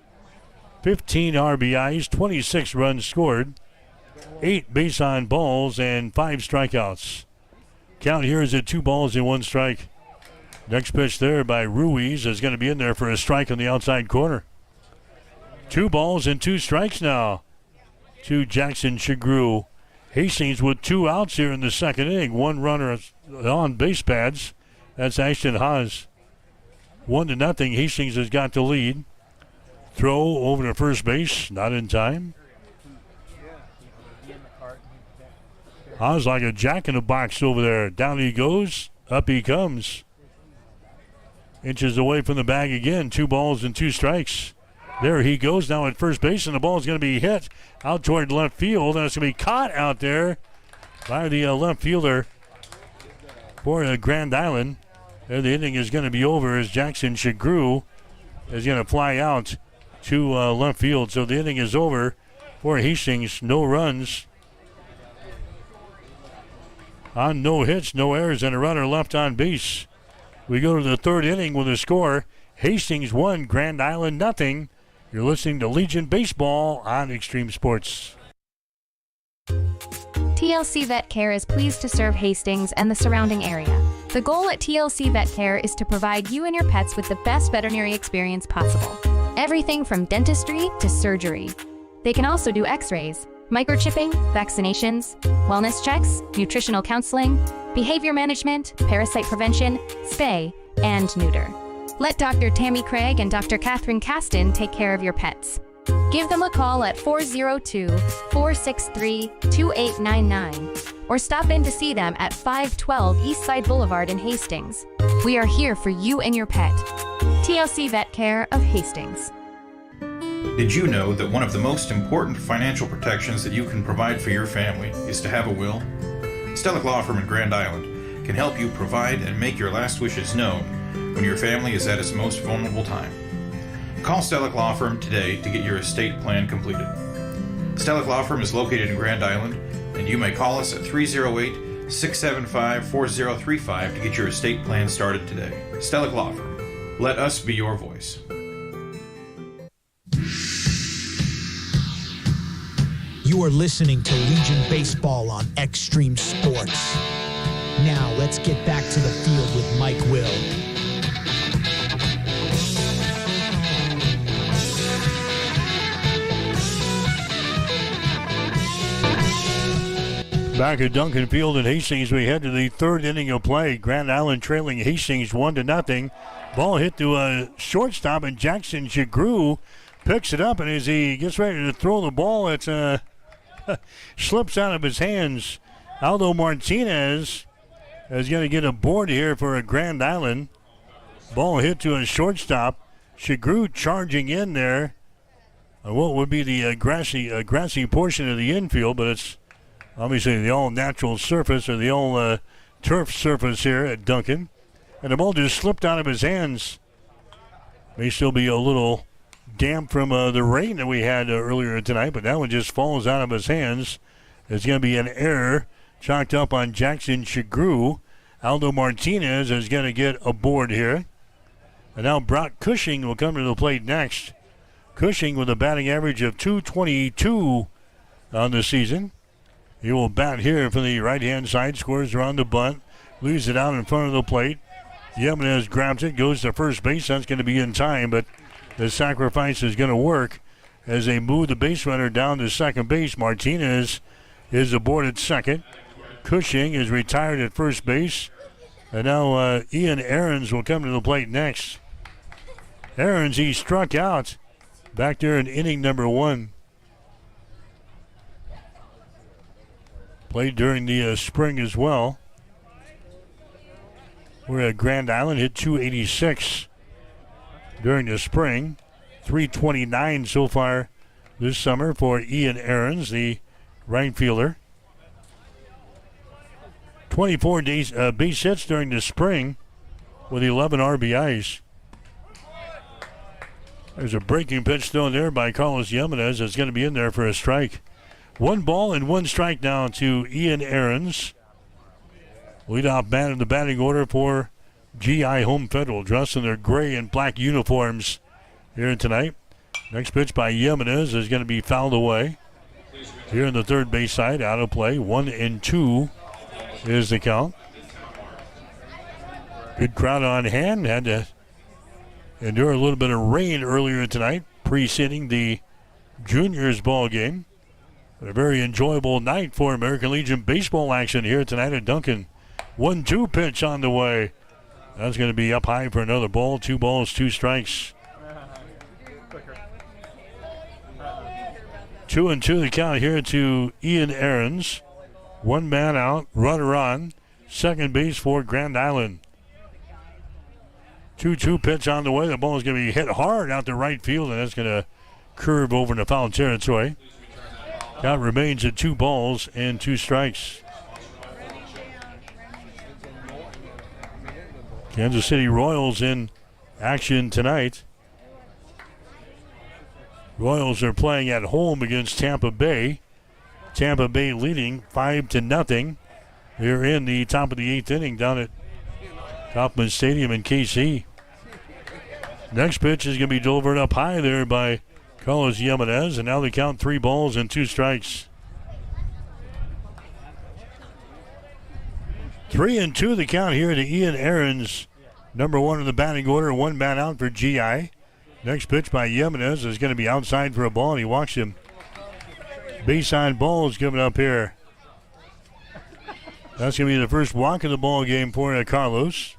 15 RBIs, 26 runs scored. 8 base on balls and 5 strikeouts. Count here is at 2 balls and 1 strike. Next pitch there by Ruiz is going to be in there for a strike on the outside corner. 2 balls and 2 strikes now to Jackson Shagru. Hastings with 2 outs here in the second inning. 1 runner on base pads. That's Ashton Haas. 1-0. Hastings has got the lead. Throw over to first base. Not in time. Haas like a jack in the box over there. Down he goes. Up he comes. Inches away from the bag again. 2 balls and 2 strikes. There he goes now at first base, and the ball is going to be hit out toward left field, and it's going to be caught out there by the left fielder for Grand Island. And the inning is going to be over as Jackson Shagru is going to fly out to left field. So the inning is over for Hastings. No runs on no hits, no errors, and a runner left on base. We go to the third inning with a score. Hastings 1, Grand Island nothing. You're listening to Legion Baseball on Extreme Sports.
TLC Vet Care is pleased to serve Hastings and the surrounding area. The goal at TLC Vet Care is to provide you and your pets with the best veterinary experience possible. Everything from dentistry to surgery. They can also do x-rays, microchipping, vaccinations, wellness checks, nutritional counseling, behavior management, parasite prevention, spay, and neuter. Let Dr. Tammy Craig and Dr. Catherine Caston take care of your pets. Give them a call at 402-463-2899 or stop in to see them at 512 Eastside Boulevard in Hastings. We are here for you and your pet. TLC Vet Care of Hastings.
Did you know that one of the most important financial protections that you can provide for your family is to have a will? Stellick Law Firm in Grand Island can help you provide and make your last wishes known when your family is at its most vulnerable time. Call Stellick Law Firm today to get your estate plan completed. Stellick Law Firm is located in Grand Island, and you may call us at 308-675-4035 to get your estate plan started today. Stellick Law Firm. Let us be your voice.
You are listening to Legion Baseball on Extreme Sports. Now let's get back to the field with Mike Will.
Back at Duncan Field in Hastings, we head to the third inning of play. Grand Island trailing Hastings 1-0. Ball hit to a shortstop, and Jackson Shagru picks it up, and as he gets ready to throw the ball, it slips out of his hands. Aldo Martinez is going to get a board here for a Grand Island. Ball hit to a shortstop. Shagru charging in there on what would be the grassy portion of the infield, but it's obviously the all-natural surface or the all-turf surface here at Duncan. And the ball just slipped out of his hands. May still be a little damp from the rain that we had earlier tonight, but that one just falls out of his hands. It's going to be an error chalked up on Jackson Shagru. Aldo Martinez is going to get a board here. And now Brock Cushing will come to the plate next. Cushing with a batting average of .222 on the season. He will bat here from the right-hand side, scores around the bunt, leaves it out in front of the plate. Jimenez grabs it, goes to first base. That's going to be in time, but the sacrifice is going to work as they move the base runner down to second base. Martinez is aboard at second. Cushing is retired at first base. And now Ian Aarons will come to the plate next. Aarons, he struck out back there in inning number 1. Played during the spring as well. We're at Grand Island, hit .286 during the spring. .329 so far this summer for Ian Aarons, the right fielder. 24 base hits during the spring with 11 RBIs. There's a breaking pitch thrown there by Carlos Jimenez. It's going to be in there for a strike. 1 ball and 1 strike now to Ian Aarons. Leadoff man in the batting order for GI Home Federal, dressed in their gray and black uniforms here tonight. Next pitch by Jimenez is going to be fouled away. Here in the third base side, out of play. 1-2 is the count. Good crowd on hand. Had to endure a little bit of rain earlier tonight, preceding the juniors ball game. A very enjoyable night for American Legion baseball action here tonight at Duncan. 1-2 pitch on the way. That's going to be up high for another ball. 2 balls, 2 strikes. 2-2 the count here to Ian Aarons. 1 man out, runner on. Second base for Grand Island. 2-2 pitch on the way. The ball is going to be hit hard out to right field, and that's going to curve over into foul territory. Count remains at 2 balls and 2 strikes. Kansas City Royals in action tonight. Royals are playing at home against Tampa Bay. Tampa Bay leading 5-0. They're in the top of the 8th inning down at Kauffman Stadium in KC. Next pitch is going to be delivered up high there by Carlos Jimenez, and now they count 3 balls and 2 strikes. 3-2 the count here to Ian Aarons, number 1 in the batting order. 1 man out for GI. Next pitch by Jimenez is going to be outside for a ball, and he walks him. Base on ball is given up here. That's going to be the first walk of the ball game for Carlos.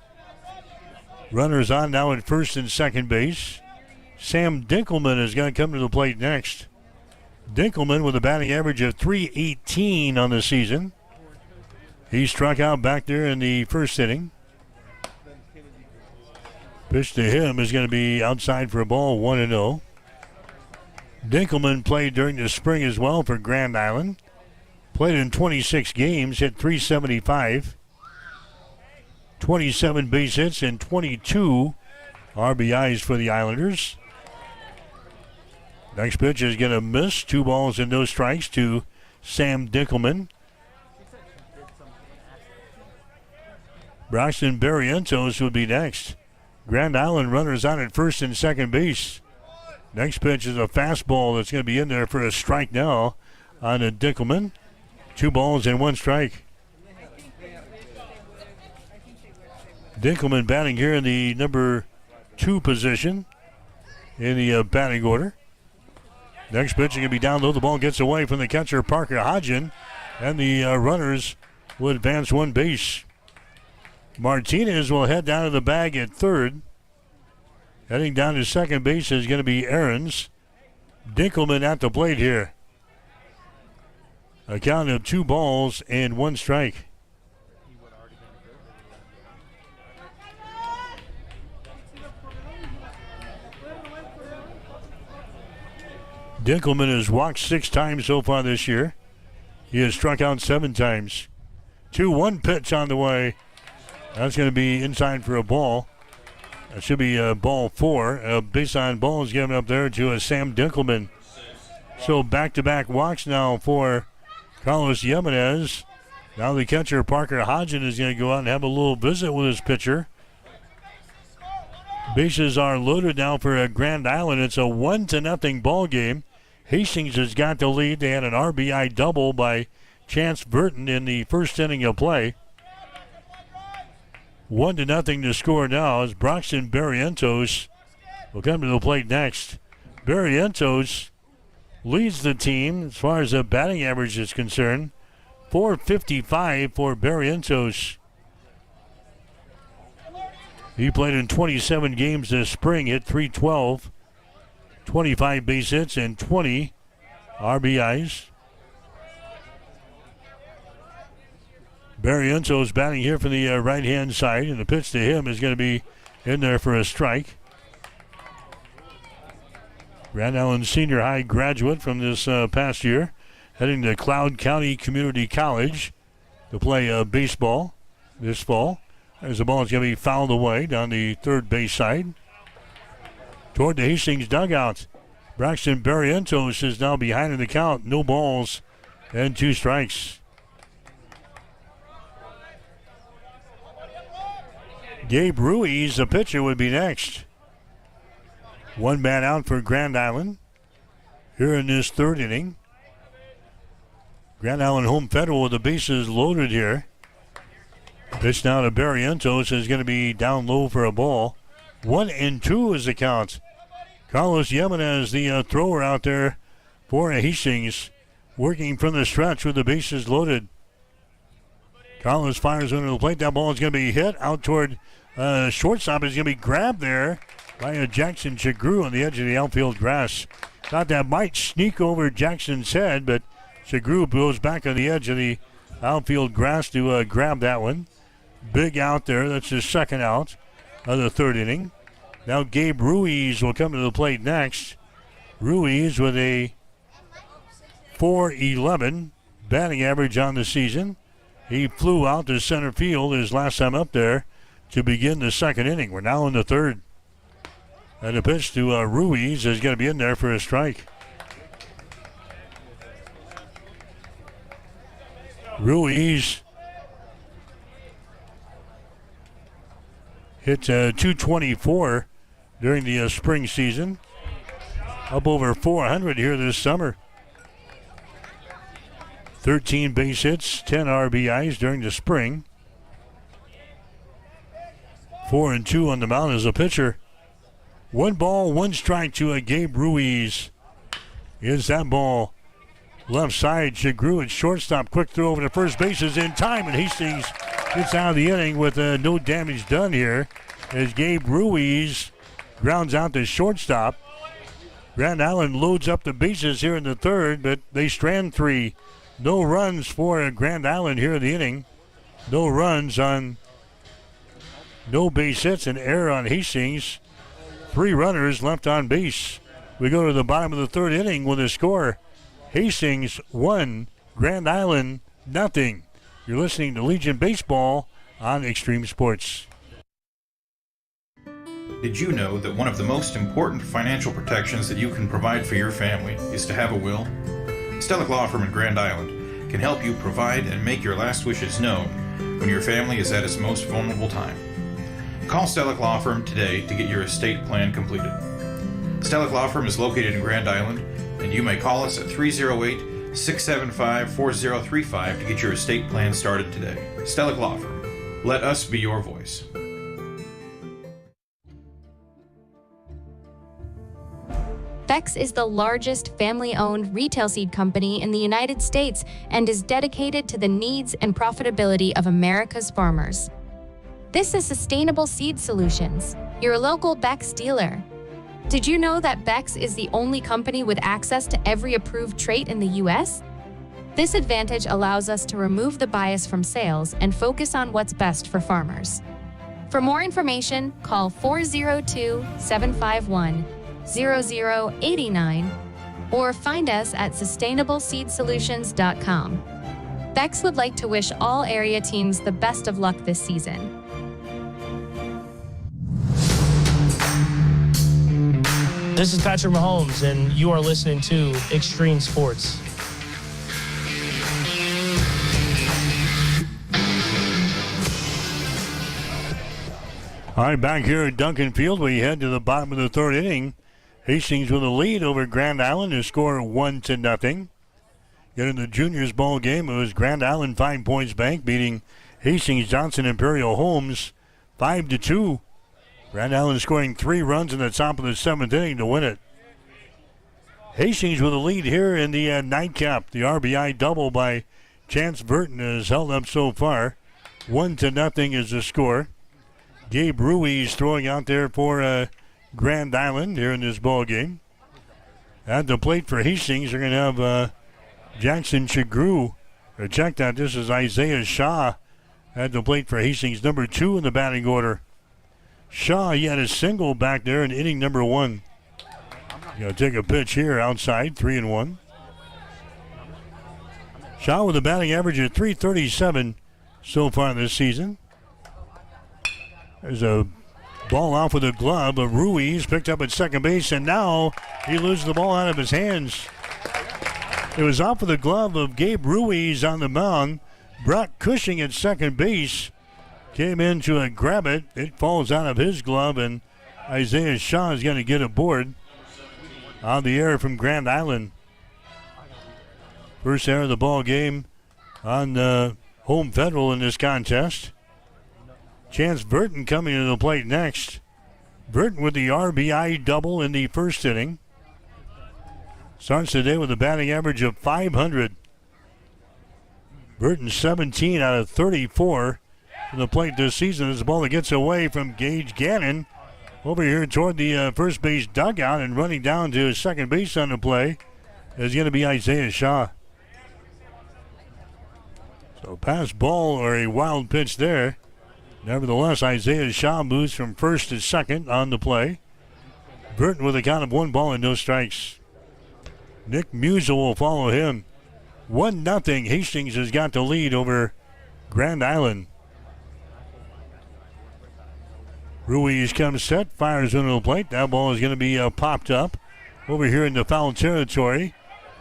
Runners on now at first and second base. Sam Dinkelman is going to come to the plate next. Dinkelman with a batting average of .318 on the season. He struck out back there in the first inning. Pitch to him is going to be outside for a ball, 1-0. Dinkelman played during the spring as well for Grand Island. Played in 26 games, hit .375. 27 base hits and 22 RBIs for the Islanders. Next pitch is going to miss. 2 balls and no strikes to Sam Dinkelman. Braxton Barrientos would be next. Grand Island runners on at first and second base. Next pitch is a fastball that's going to be in there for a strike now on a Dinkelman. 2 balls and 1 strike. Dinkelman batting here in the number 2 position in the batting order. Next pitch is going to be down low. The ball gets away from the catcher, Parker Hodgen, and the runners will advance 1 base. Martinez will head down to the bag at third. Heading down to second base is going to be Aarons. Dinkelman at the plate here. A count of 2 balls and 1 strike. Dinkelman has walked 6 times so far this year. He has struck out 7 times. 2-1 pitch on the way. That's going to be inside for a ball. That should be ball 4. A base on ball is given up there to Sam Dinkelman. So back-to-back walks now for Carlos Jimenez. Now the catcher, Parker Hodgen, is going to go out and have a little visit with his pitcher. Bases are loaded now for Grand Island. It's a 1-0 ball game. Hastings has got the lead. They had an RBI double by Chance Burton in the first inning of play. 1-0 to score now as Braxton Barrientos will come to the plate next. Barrientos leads the team as far as the batting average is concerned. .455 for Barrientos. He played in 27 games this spring, hit .312, 25 base hits, and 20 RBIs. Barrientos batting here from the right-hand side, and the pitch to him is going to be in there for a strike. Grand Island Senior High graduate from this past year, heading to Cloud County Community College to play baseball this fall. As the ball is going to be fouled away down the third base side. Toward the Hastings dugout. Braxton Barrientos is now behind in the count. No balls and 2 strikes. Gabe Ruiz, the pitcher, would be next. 1 man out for Grand Island here in this third inning. Grand Island Home Federal with the bases loaded here. Pitch now to Barrientos is going to be down low for a ball. 1-2 is the count. Carlos Jimenez, the thrower out there for Hastings, working from the stretch with the bases loaded. Carlos fires under the plate. That ball is going to be hit out toward shortstop. Is going to be grabbed there by Jackson Chagru on the edge of the outfield grass. Thought that might sneak over Jackson's head, but Chagru goes back on the edge of the outfield grass to grab that one. Big out there. That's his second out of the third inning. Now Gabe Ruiz will come to the plate next. Ruiz with a .411 batting average on the season. He flew out to center field his last time up there to begin the second inning. We're now in the third. And the pitch to Ruiz is going to be in there for a strike. Ruiz hit 224 during the spring season. Up over 400 here this summer. 13 base hits, 10 RBIs during the spring. 4-2 on the mound as a pitcher. 1 ball, 1 strike to Gabe Ruiz. Is that ball left side? Shagru at shortstop. Quick throw over to first base is in time, and Hastings gets out of the inning with no damage done here as Gabe Ruiz grounds out the shortstop. Grand Island loads up the bases here in the third, but they strand 3. No runs for Grand Island here in the inning. No runs on no base hits, an error on Hastings. 3 runners left on base. We go to the bottom of the third inning with a score. Hastings 1, Grand Island 0. You're listening to Legion Baseball on Extreme Sports.
Did you know that one of the most important financial protections that you can provide for your family is to have a will? Stellick Law Firm in Grand Island can help you provide and make your last wishes known when your family is at its most vulnerable time. Call Stellick Law Firm today to get your estate plan completed. Stellick Law Firm is located in Grand Island, and you may call us at 308-675-4035 to get your estate plan started today. Stellick Law Firm. Let us be your voice.
Beck's is the largest family-owned retail seed company in the United States and is dedicated to the needs and profitability of America's farmers. This is Sustainable Seed Solutions, your local Beck's dealer. Did you know that Beck's is the only company with access to every approved trait in the U.S.? This advantage allows us to remove the bias from sales and focus on what's best for farmers. For more information, call 402-751-0089 or find us at sustainableseedsolutions.com. Beck's would like to wish all area teams the best of luck this season.
This is Patrick Mahomes, and you are listening to Extreme Sports.
All right, back here at Duncan Field, we head to the bottom of the third inning. Hastings with a lead over Grand Island to score 1-0. Yet in the juniors ball game, it was Grand Island 5 Points Bank beating Hastings Johnson Imperial Homes 5-2. Grand Island scoring 3 runs in the top of the 7th inning to win it. Hastings with a lead here in the nightcap. The RBI double by Chance Burton has held up so far. 1-0 is the score. Gabe Ruiz throwing out there for Grand Island here in this ball game. At the plate for Hastings, they're going to have Jackson Chagru. Check that. This is Isaiah Shaw at the plate for Hastings, number 2 in the batting order. Shaw, he had a single back there in inning number 1. Going to take a pitch here outside, 3-1. Shaw with a batting average of .337 so far this season. There's a ball off with a glove of Ruiz, picked up at second base, and now he loses the ball out of his hands. It was off with a glove of Gabe Ruiz on the mound. Brock Cushing at second base came in to grab it. It falls out of his glove, and Isaiah Shaw is going to get aboard on the air from Grand Island. First error of the ball game on Home Federal in this contest. Chance Burton coming to the plate next. Burton with the RBI double in the first inning. Starts the day with a batting average of .500. Burton 17 out of 34 from the plate this season. As the ball that gets away from Gage Gannon over here toward the first base dugout, and running down to second base on the play is going to be Isaiah Shaw. So pass ball or a wild pitch there. Nevertheless, Isaiah Shaw moves from first to second on the play. Burton with a count of 1 ball and no strikes. Nick Musial will follow him. 1-0. Hastings has got the lead over Grand Island. Ruiz comes set, fires into the plate. That ball is going to be popped up over here in the foul territory.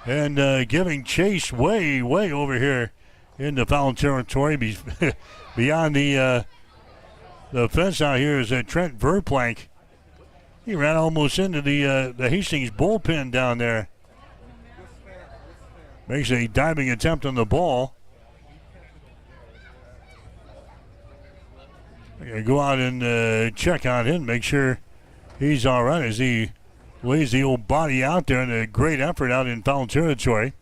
And giving chase way over here in the foul territory. Beyond the fence out here is Trent Verplank. He ran almost into the Hastings bullpen down there. Makes a diving attempt on the ball. I'm going to go out and check on him, make sure he's all right as he lays the old body out there in a great effort out in foul territory.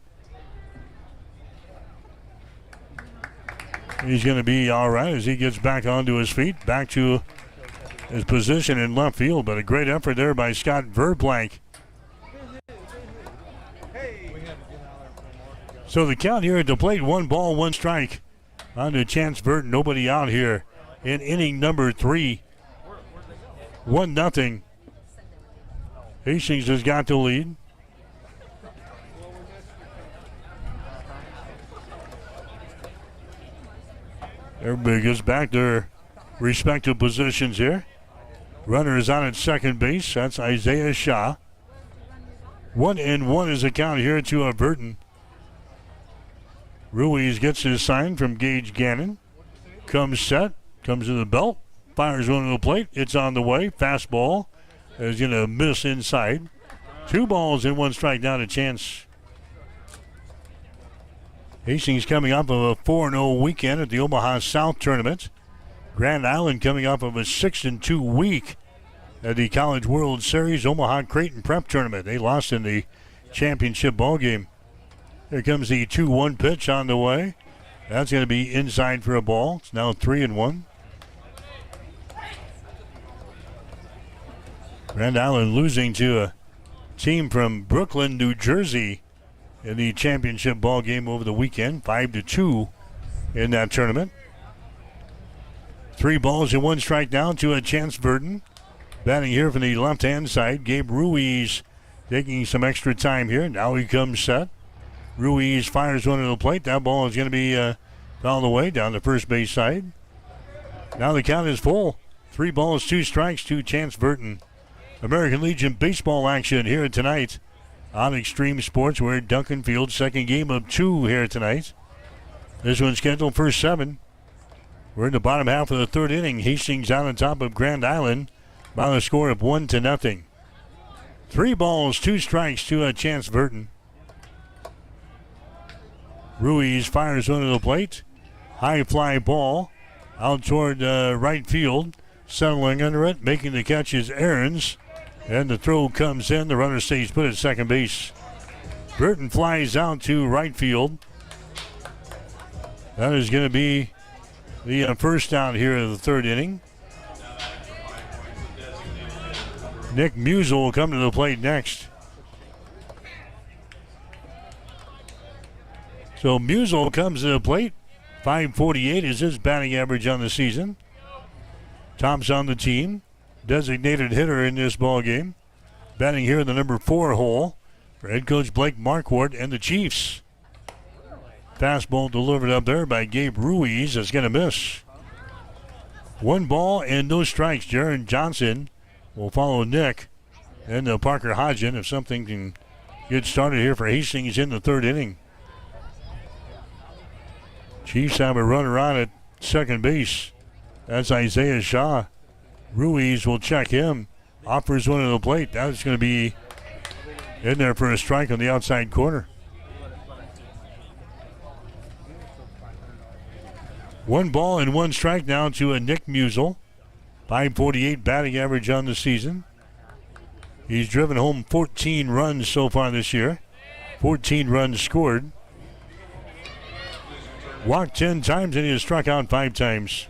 He's going to be all right as he gets back onto his feet, back to his position in left field. But a great effort there by Scott Verplank. So the count here at the plate, 1 ball, 1 strike. On to Chance Burton, nobody out here in inning number 3. 1-0. Hastings has got the lead. Everybody gets back their respective positions here. Runner is on at second base. That's Isaiah Shaw. 1-1 is the count here to Burton. Ruiz gets his sign from Gage Gannon. Comes set. Comes to the belt. Fires one to the plate. It's on the way. Fastball is going to miss inside. 2 balls and 1 strike down to Chance. Hastings coming off of a 4-0 weekend at the Omaha South Tournament. Grand Island coming off of a 6-2 week at the College World Series Omaha Creighton Prep Tournament. They lost in the championship ball game. Here comes the 2-1 pitch on the way. That's going to be inside for a ball. It's now 3-1. Grand Island losing to a team from Brooklyn, New Jersey in the championship ball game over the weekend, 5-2 in that tournament. 3 balls and 1 strike down to a Chance Burton. Batting here from the left-hand side, Gabe Ruiz taking some extra time here. Now he comes set. Ruiz fires one to the plate. That ball is going to be all the way down the first base side. Now the count is full. 3 balls, 2 strikes to Chance Burton. American Legion baseball action here tonight on Extreme Sports. We're at Duncan Field, second game of 2 here tonight. This one's scheduled for 7. We're in the bottom half of the 3rd inning. Hastings out on top of Grand Island by the score of 1-0. 3 balls, 2 strikes to Chance Burton. Ruiz fires one to the plate. High fly ball out toward right field. Settling under it, making the catch is Aarons. And the throw comes in. The runner stays put at second base. Burton flies out to right field. That is going to be the first down here of the 3rd inning. Nick Musel will come to the plate next. So Musel comes to the plate. .548 is his batting average on the season. Tops on the team. Designated hitter in this ball game. Batting here in the number 4 hole for head coach Blake Marquardt and the Chiefs. Fastball delivered up there by Gabe Ruiz is going to miss. 1 ball and no strikes. Jaron Johnson will follow Nick and Parker Hodgen if something can get started here for Hastings in the 3rd inning. Chiefs have a runner on at second base. That's Isaiah Shaw. Ruiz will check him. Offers one to the plate. That's going to be in there for a strike on the outside corner. 1 ball and 1 strike now to Nick Musel. .548 batting average on the season. He's driven home 14 runs so far this year. 14 runs scored. Walked 10 times and he has struck out 5 times.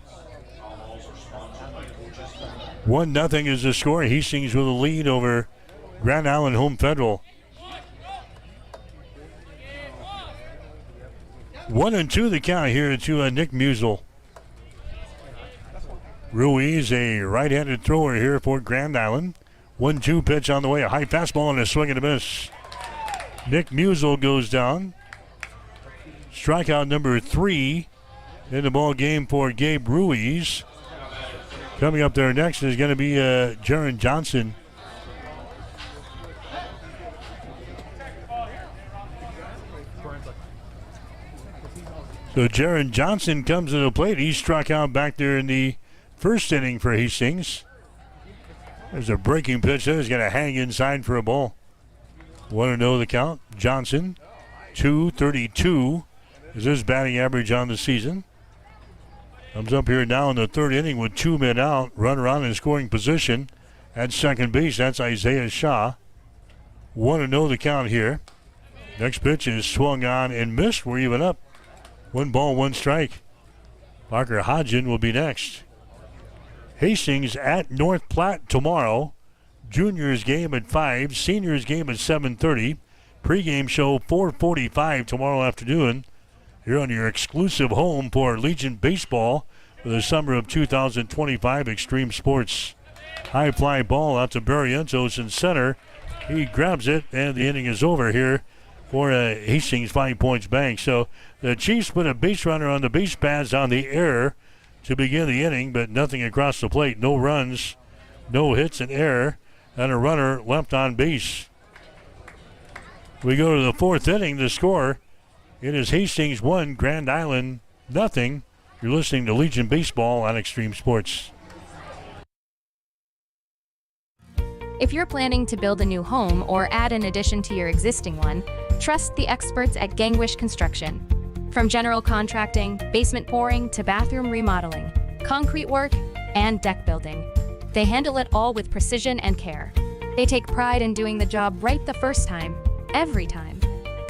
1-0 is the score. Hastings with a lead over Grand Island Home Federal. 1-2 the count here to Nick Musel. Ruiz, a right-handed thrower here for Grand Island. 1-2 pitch on the way. A high fastball and a swing and a miss. Nick Musel goes down. Strikeout number 3 in the ball game for Gabe Ruiz. Coming up there next is going to be Jaron Johnson. So Jaron Johnson comes to the plate. He struck out back there in the first inning for Hastings. There's a breaking pitch there. He's going to hang inside for a ball. 1-0 the count. Johnson, 232 is his batting average on the season. Comes up here now in the third inning with 2 men out. Runner on in scoring position at second base. That's Isaiah Shaw. 1-0 the count here. Next pitch is swung on and missed. We're even up. 1 ball, 1 strike. Parker Hodgin will be next. Hastings at North Platte tomorrow. Juniors game at 5. Seniors game at 7:30. Pre-game show 4:45 tomorrow afternoon. Here on your exclusive home for Legion Baseball for the summer of 2025 Extreme Sports. High fly ball out to Barrientos in center. He grabs it, and the inning is over here for Hastings 5 Points Bank. So the Chiefs put a base runner on the base paths on the air to begin the inning, but nothing across the plate. No runs, no hits in air, and a runner left on base. We go to the fourth inning. The score, it is Hastings 1, Grand Island nothing. You're listening to Legion Baseball on Extreme Sports.
If you're planning to build a new home or add an addition to your existing one, trust the experts at Gangwish Construction. From general contracting, basement pouring, to bathroom remodeling, concrete work, and deck building, they handle it all with precision and care. They take pride in doing the job right the first time, every time.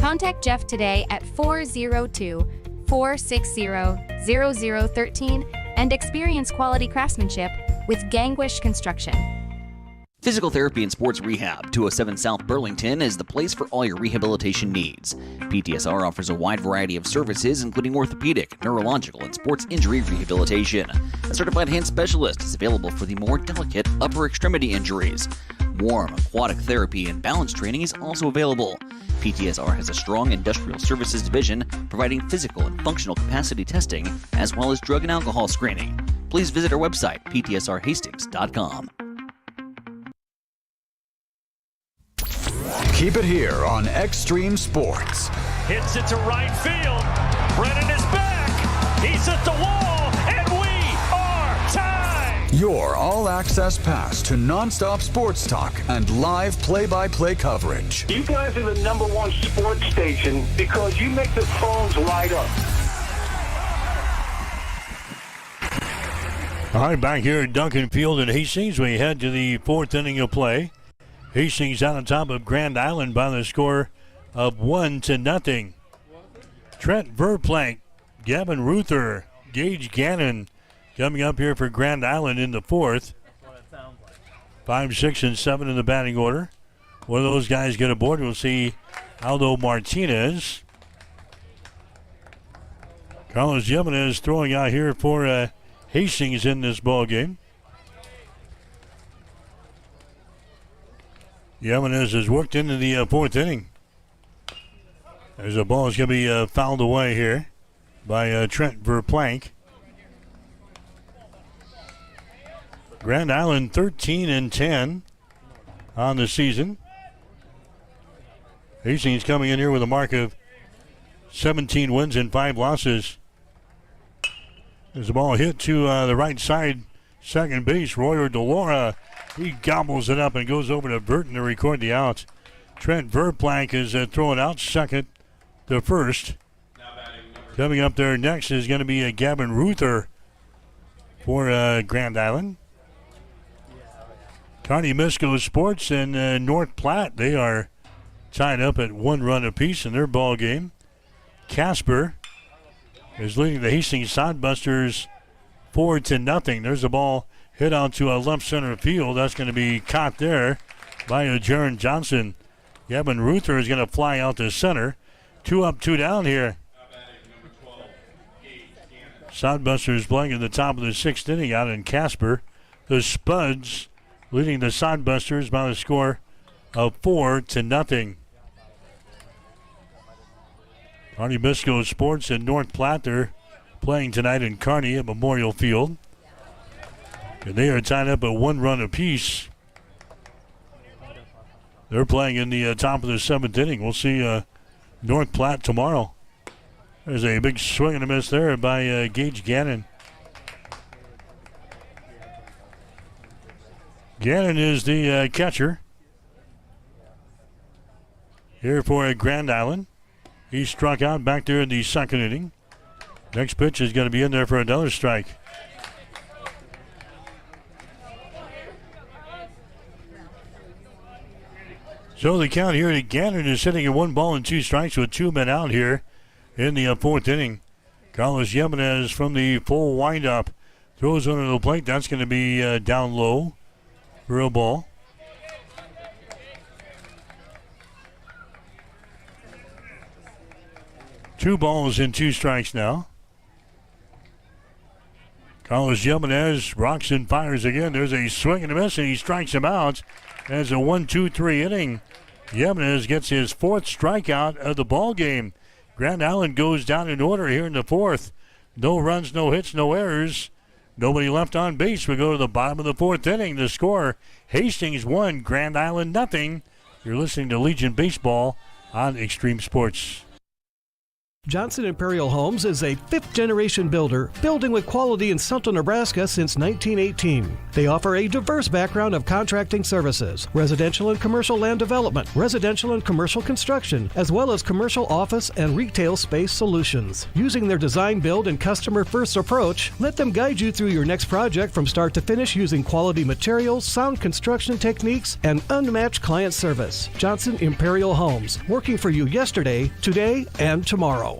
Contact Jeff today at 402-460-0013 and experience quality craftsmanship with Gangwish Construction.
Physical Therapy and Sports Rehab, 207 South Burlington, is the place for all your rehabilitation needs. PTSR offers a wide variety of services, including orthopedic, neurological, and sports injury rehabilitation. A certified hand specialist is available for the more delicate upper extremity injuries. Warm, aquatic therapy, and balance training is also available. PTSR has a strong industrial services division providing physical and functional capacity testing, as well as drug and alcohol screening. Please visit our website, ptsrhastings.com.
Keep it here on Extreme Sports.
Hits it to right field. Brennan is back. He's at the wall, and we are tied.
Your all-access pass to nonstop sports talk and live play-by-play coverage.
You guys are the #1 sports station because you make the phones light up.
All right, back here at Duncan Field in Hastings, we head to the fourth inning of play. Hastings out on top of Grand Island by the score of 1-0. Trent Verplank, Gavin Ruther, Gage Gannon coming up here for Grand Island in the fourth. 5, 6, and 7 in the batting order. One of those guys get aboard. We'll see Aldo Martinez. Carlos Jimenez throwing out here for Hastings in this ball game. Jimenez has worked into the fourth inning. There's a ball that's going to be fouled away here by Trent Verplank. Grand Island 13-10 on the season. Hastings coming in here with a mark of 17 wins and 5 losses. There's a ball hit to the right side, second base. Royer DeLaura, he gobbles it up and goes over to Burton to record the out. Trent Verplank is throwing out second to first. Coming up there next is going to be Gavin Ruther for Grand Island. Kearney Misco Sports and North Platte, they are tied up at 1 run apiece in their ball game. Casper is leading the Hastings Sodbusters 4-0. There's a ball hit out to a left center field. That's going to be caught there by Jaron Johnson. Gavin Ruther is going to fly out to center. 2 up, 2 down here. Sodbusters playing in the top of the 6th inning out in Casper. The Spuds leading the Sodbusters by the score of 4-0. Kearney Misco Sports and North Platte, they're playing tonight in Kearney at Memorial Field. And they are tied up at 1 run apiece. They're playing in the top of the 7th inning. We'll see North Platte tomorrow. There's a big swing and a miss there by Gage Gannon. Gannon is the catcher here for Grand Island. He struck out back there in the 2nd inning. Next pitch is going to be in there for another strike. So the count here at Gannon is sitting at 1 ball and 2 strikes with 2 men out here in the 4th inning. Carlos Jimenez from the full windup throws under the plate. That's going to be down low for a ball. Two balls and 2 strikes now. Carlos Jimenez rocks and fires again. There's a swing and a miss, and he strikes him out. As a 1-2-3 inning, Jimenez gets his 4th strikeout of the ball game. Grand Island goes down in order here in the 4th. No runs, no hits, no errors. Nobody left on base. We go to the bottom of the 4th inning. The score, Hastings 1, Grand Island nothing. You're listening to Legion Baseball on Extreme Sports.
Johnson Imperial Homes is a 5th-generation builder, building with quality in Central Nebraska since 1918. They offer a diverse background of contracting services, residential and commercial land development, residential and commercial construction, as well as commercial office and retail space solutions. Using their design, build, and customer-first approach, let them guide you through your next project from start to finish using quality materials, sound construction techniques, and unmatched client service. Johnson Imperial Homes, working for you yesterday, today, and tomorrow.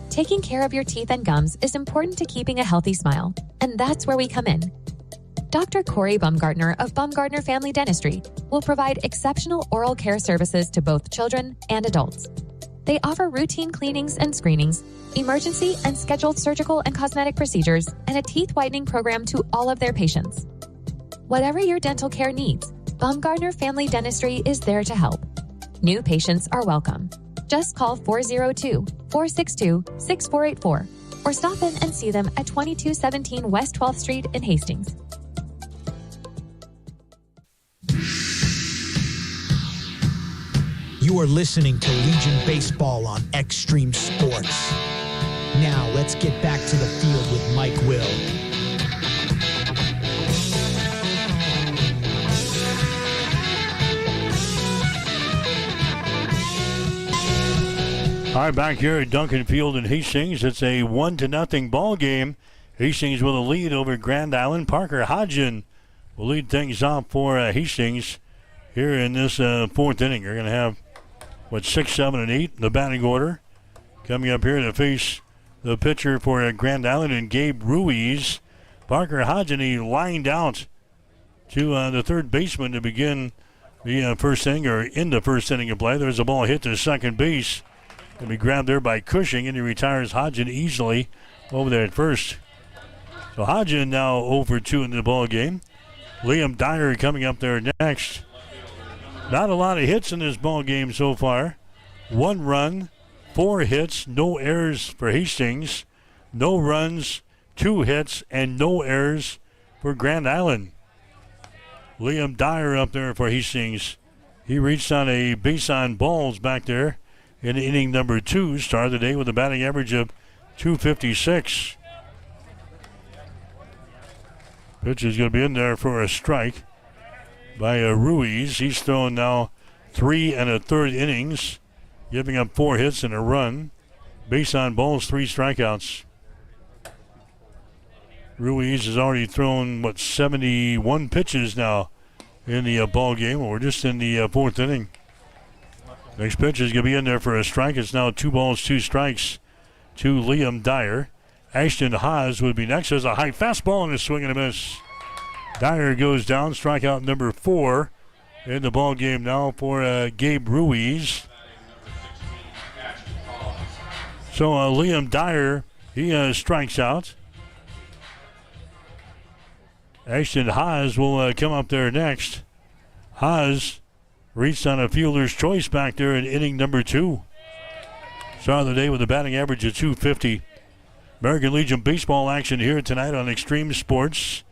Taking care of your teeth and gums is important to keeping a healthy smile, and that's where we come in. Dr. Corey Bumgardner of Bumgardner Family Dentistry will provide exceptional oral care services to both children and adults. They offer routine cleanings and screenings, emergency and scheduled surgical and cosmetic procedures, and a teeth whitening program to all of their patients. Whatever your dental care needs, Bumgardner Family Dentistry is there to help. New patients are welcome. Just call 402-462-6484 or stop in and see them at 2217 West 12th Street in Hastings.
You are listening to Legion Baseball on Extreme Sports. Now let's get back to the field with Mike Will.
All right, back here at Duncan Field in Hastings, it's a 1-0 ball game. Hastings with a lead over Grand Island. Parker Hodgen will lead things off for Hastings here in this 4th inning. They're going to have, 6, 7, and 8 in the batting order. Coming up here to face the pitcher for Grand Island and Gabe Ruiz. Parker Hodgen, he lined out to the 3rd baseman to begin the first inning, or in the first inning of play. There's a ball hit to 2nd base. Going to be grabbed there by Cushing, and he retires Hodgen easily over there at first. So Hodgen now 0-for-2 in the ball game. Liam Dyer coming up there next. Not a lot of hits in this ball game so far. 1 run, 4 hits, no errors for Hastings. No runs, 2 hits, and no errors for Grand Island. Liam Dyer up there for Hastings. He reached on a base on balls back there in inning number 2, started the day with a batting average of .256. Pitch is going to be in there for a strike by Ruiz. He's thrown now 3 1/3 innings, giving up 4 hits and a run. Base on balls, 3 strikeouts. Ruiz has already thrown, 71 pitches now in the ball game. We're just in the 4th inning. Next pitch is going to be in there for a strike. It's now 2 balls, 2 strikes to Liam Dyer. Ashton Haas would be next. There's a high fastball and a swing and a miss. Dyer goes down, strikeout number 4 in the ball game now for Gabe Ruiz. So Liam Dyer, he strikes out. Ashton Haas will come up there next. Haas reached on a fielder's choice back there in inning number 2. Started the day with a batting average of .250. American Legion baseball action here tonight on Extreme Sports.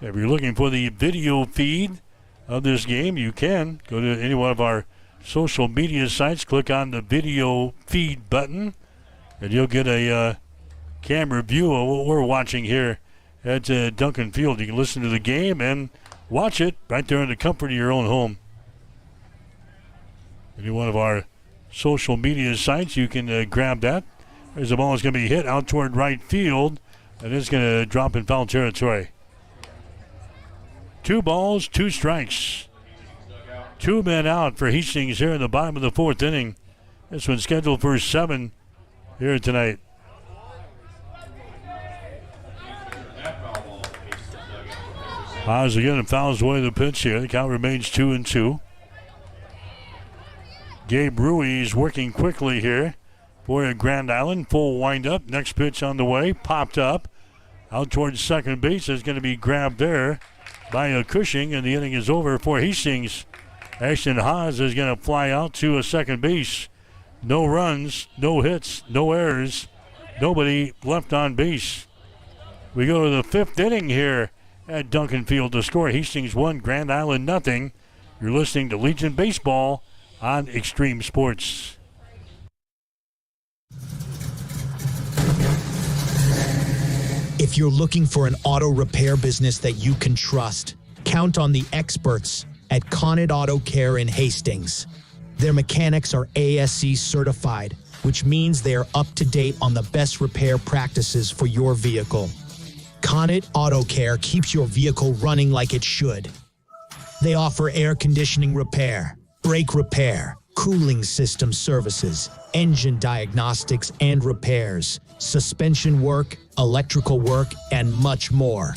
If you're looking for the video feed of this game, you can go to any one of our social media sites, click on the video feed button, and you'll get a camera view of what we're watching here at Duncan Field. You can listen to the game and watch it right there in the comfort of your own home. Any one of our social media sites, you can grab that. There's the ball that's going to be hit out toward right field, and it's going to drop in foul territory. 2 balls, 2 strikes. 2 men out for Hastings here in the bottom of the 4th inning. This one's scheduled for 7 here tonight. Haas again fouls away the pitch here. The count remains 2-2. Gabe Ruiz working quickly here for Grand Island. Full windup. Next pitch on the way. Popped up. Out towards second base. Is going to be grabbed there by Cushing, and the inning is over for Hastings. Ashton Haas is going to fly out to a second base. No runs, no hits, no errors. Nobody left on base. We go to the 5th inning here at Duncan Field. The score, Hastings 1, Grand Island nothing. You're listening to Legion Baseball on Extreme Sports.
If you're looking for an auto repair business that you can trust, count on the experts at Connet Auto Care in Hastings. Their mechanics are ASE certified, which means they are up to date on the best repair practices for your vehicle. Connet Auto Care keeps your vehicle running like it should. They offer air conditioning repair, brake repair, cooling system services, engine diagnostics and repairs, suspension work, electrical work, and much more.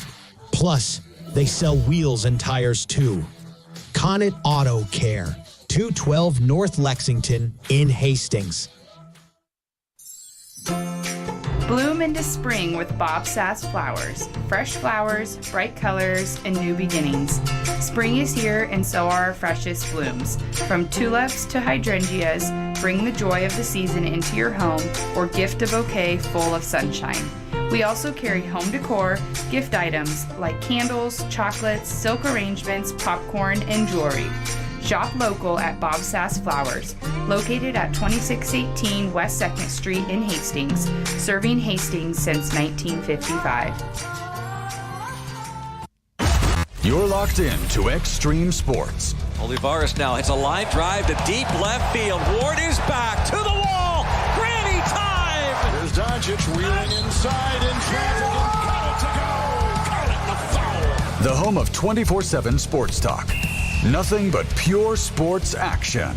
Plus, they sell wheels and tires too. Connet Auto Care, 212 North Lexington in Hastings.
Bloom into spring with Bob Sass flowers. Fresh flowers, bright colors, and new beginnings. Spring is here, and so are our freshest blooms. From tulips to hydrangeas, bring the joy of the season into your home or gift a bouquet full of sunshine. We also carry home decor, gift items like candles, chocolates, silk arrangements, popcorn, and jewelry. Shop local at Bob Sass Flowers, located at 2618 West 2nd Street in Hastings, serving Hastings since 1955.
You're locked in to Extreme Sports.
Olivares now hits a line drive to deep left field. Ward is back to the wall. Granny time!
Here's Doncic wheeling inside in traffic and got it to go. Got it in the foul.
The home of 24/7 Sports Talk. Nothing but pure sports action.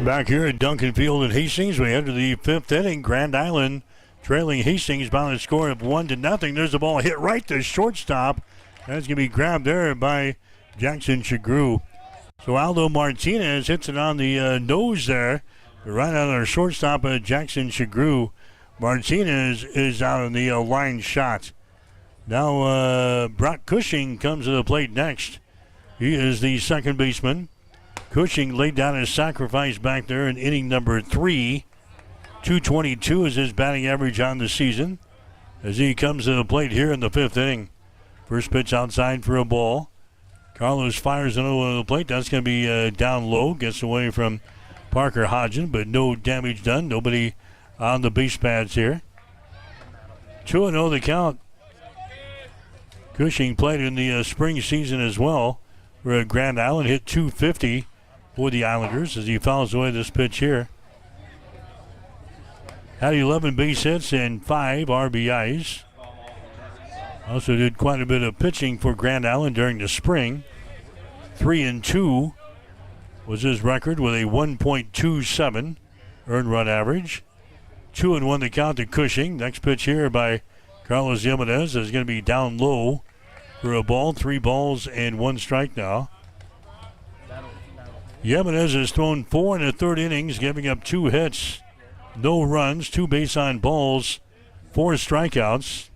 Back here at Duncan Field in Hastings, we enter the 5th inning. Grand Island trailing Hastings by a score of 1-0. There's the ball hit right to shortstop. That's going to be grabbed there by Jackson Chagru. So Aldo Martinez hits it on the nose there. Right on our shortstop, Jackson Chagru. Martinez is out on the line shot. Now Brock Cushing comes to the plate next. He is the second baseman. Cushing laid down his sacrifice back there in inning number 3. 222 is his batting average on the season as he comes to the plate here in the 5th inning. First pitch outside for a ball. Carlos fires another one to the plate. That's going to be down low. Gets away from Parker Hodgen, but no damage done. Nobody on the base pads here. 2-0 the count. Cushing played in the spring season as well for Grand Island. Hit .250 for the Islanders as he fouls away this pitch here. Had 11 base hits and 5 RBIs. Also did quite a bit of pitching for Grand Island during the spring. 3-2 was his record with a 1.27 earned run average. 2-1 the count to Cushing. Next pitch here by Carlos Jimenez is going to be down low for a ball. 3 balls and 1 strike now. Jimenez has thrown 4 in the 3rd innings, giving up 2 hits, no runs, 2 base on balls, 4 strikeouts.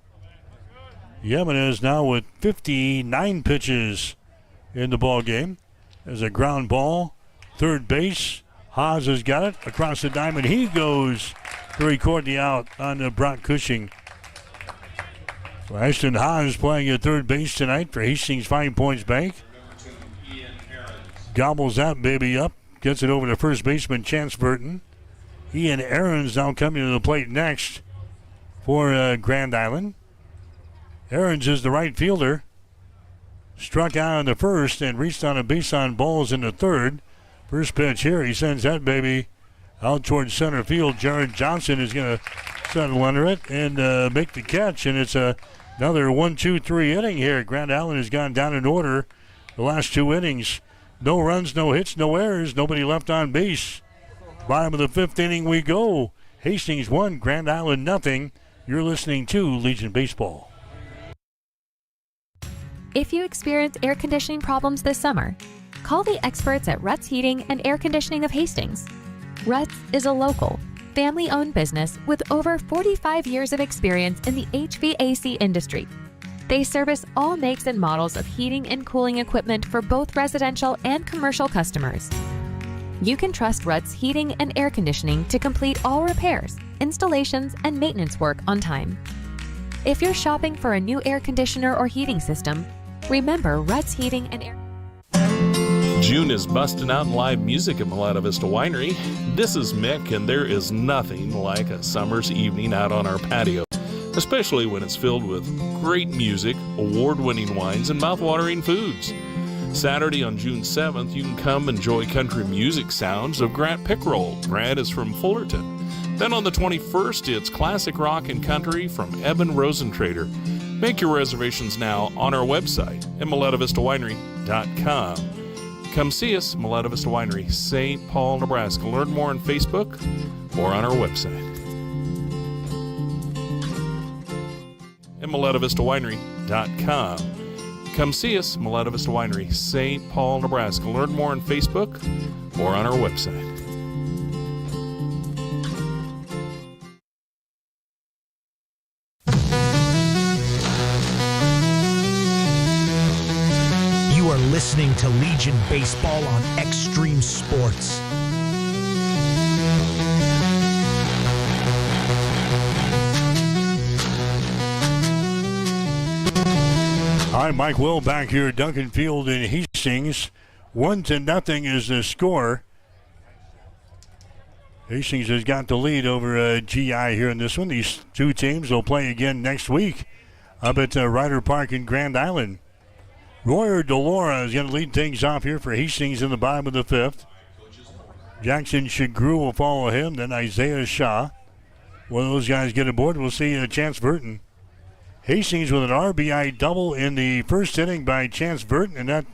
Jimenez now with 59 pitches in the ball game. There's a ground ball, third base, Haas has got it across the diamond. He goes to record the out on Brock Cushing. So Ashton Haas playing at third base tonight for Hastings 5 Points Bank. Gobbles that baby up. Gets it over to first baseman Chance Burton. Ian Aarons now coming to the plate next for Grand Island. Aarons is the right fielder. Struck out in the first and reached on a base on balls in the third. First pitch here, he sends that baby out towards center field. Jared Johnson is going to settle under it and make the catch, and it's another 1-2-3 inning here. Grand Island has gone down in order the last 2 innings. No runs, no hits, no errors, nobody left on base. Bottom of the 5th inning we go. Hastings 1, Grand Island nothing. You're listening to Legion Baseball.
If you experience air conditioning problems this summer, call the experts at Ruts Heating and Air Conditioning of Hastings. Ruts is a local, family-owned business with over 45 years of experience in the HVAC industry. They service all makes and models of heating and cooling equipment for both residential and commercial customers. You can trust Ruts Heating and Air Conditioning to complete all repairs, installations, and maintenance work on time. If you're shopping for a new air conditioner or heating system, remember Ruts Heating and Air.
June is busting out in live music at Maleta Vista Winery. This is Mick, and there is nothing like a summer's evening out on our patio, especially when it's filled with great music, award-winning wines, and mouth-watering foods. Saturday on June 7th, you can come enjoy country music sounds of Grant Pickrell. Grant is from Fullerton. Then on the 21st, it's classic rock and country from Eben Rosentrader. Make your reservations now on our website at MaletaVistaWinery.com. Come see us, Maleta Vista Winery, St. Paul, Nebraska. Learn more on Facebook or on our website. At MaletaVistaWinery.com. Come see us, Maleta Vista Winery, St. Paul, Nebraska. Learn more on Facebook or on our website.
You are listening to Legion Baseball on Extreme Sports.
Hi, Mike Will back here at Duncan Field in Hastings. 1-0 is the score. Hastings has got the lead over GI here in this one. These two teams will play again next week up at Ryder Park in Grand Island. Royer DeLora is going to lead things off here for Hastings in the bottom of the 5th. Jackson Shagru will follow him, then Isaiah Shaw. One of those guys get aboard, we'll see Chance Burton. Hastings with an RBI double in the first inning by Chance Burton, and that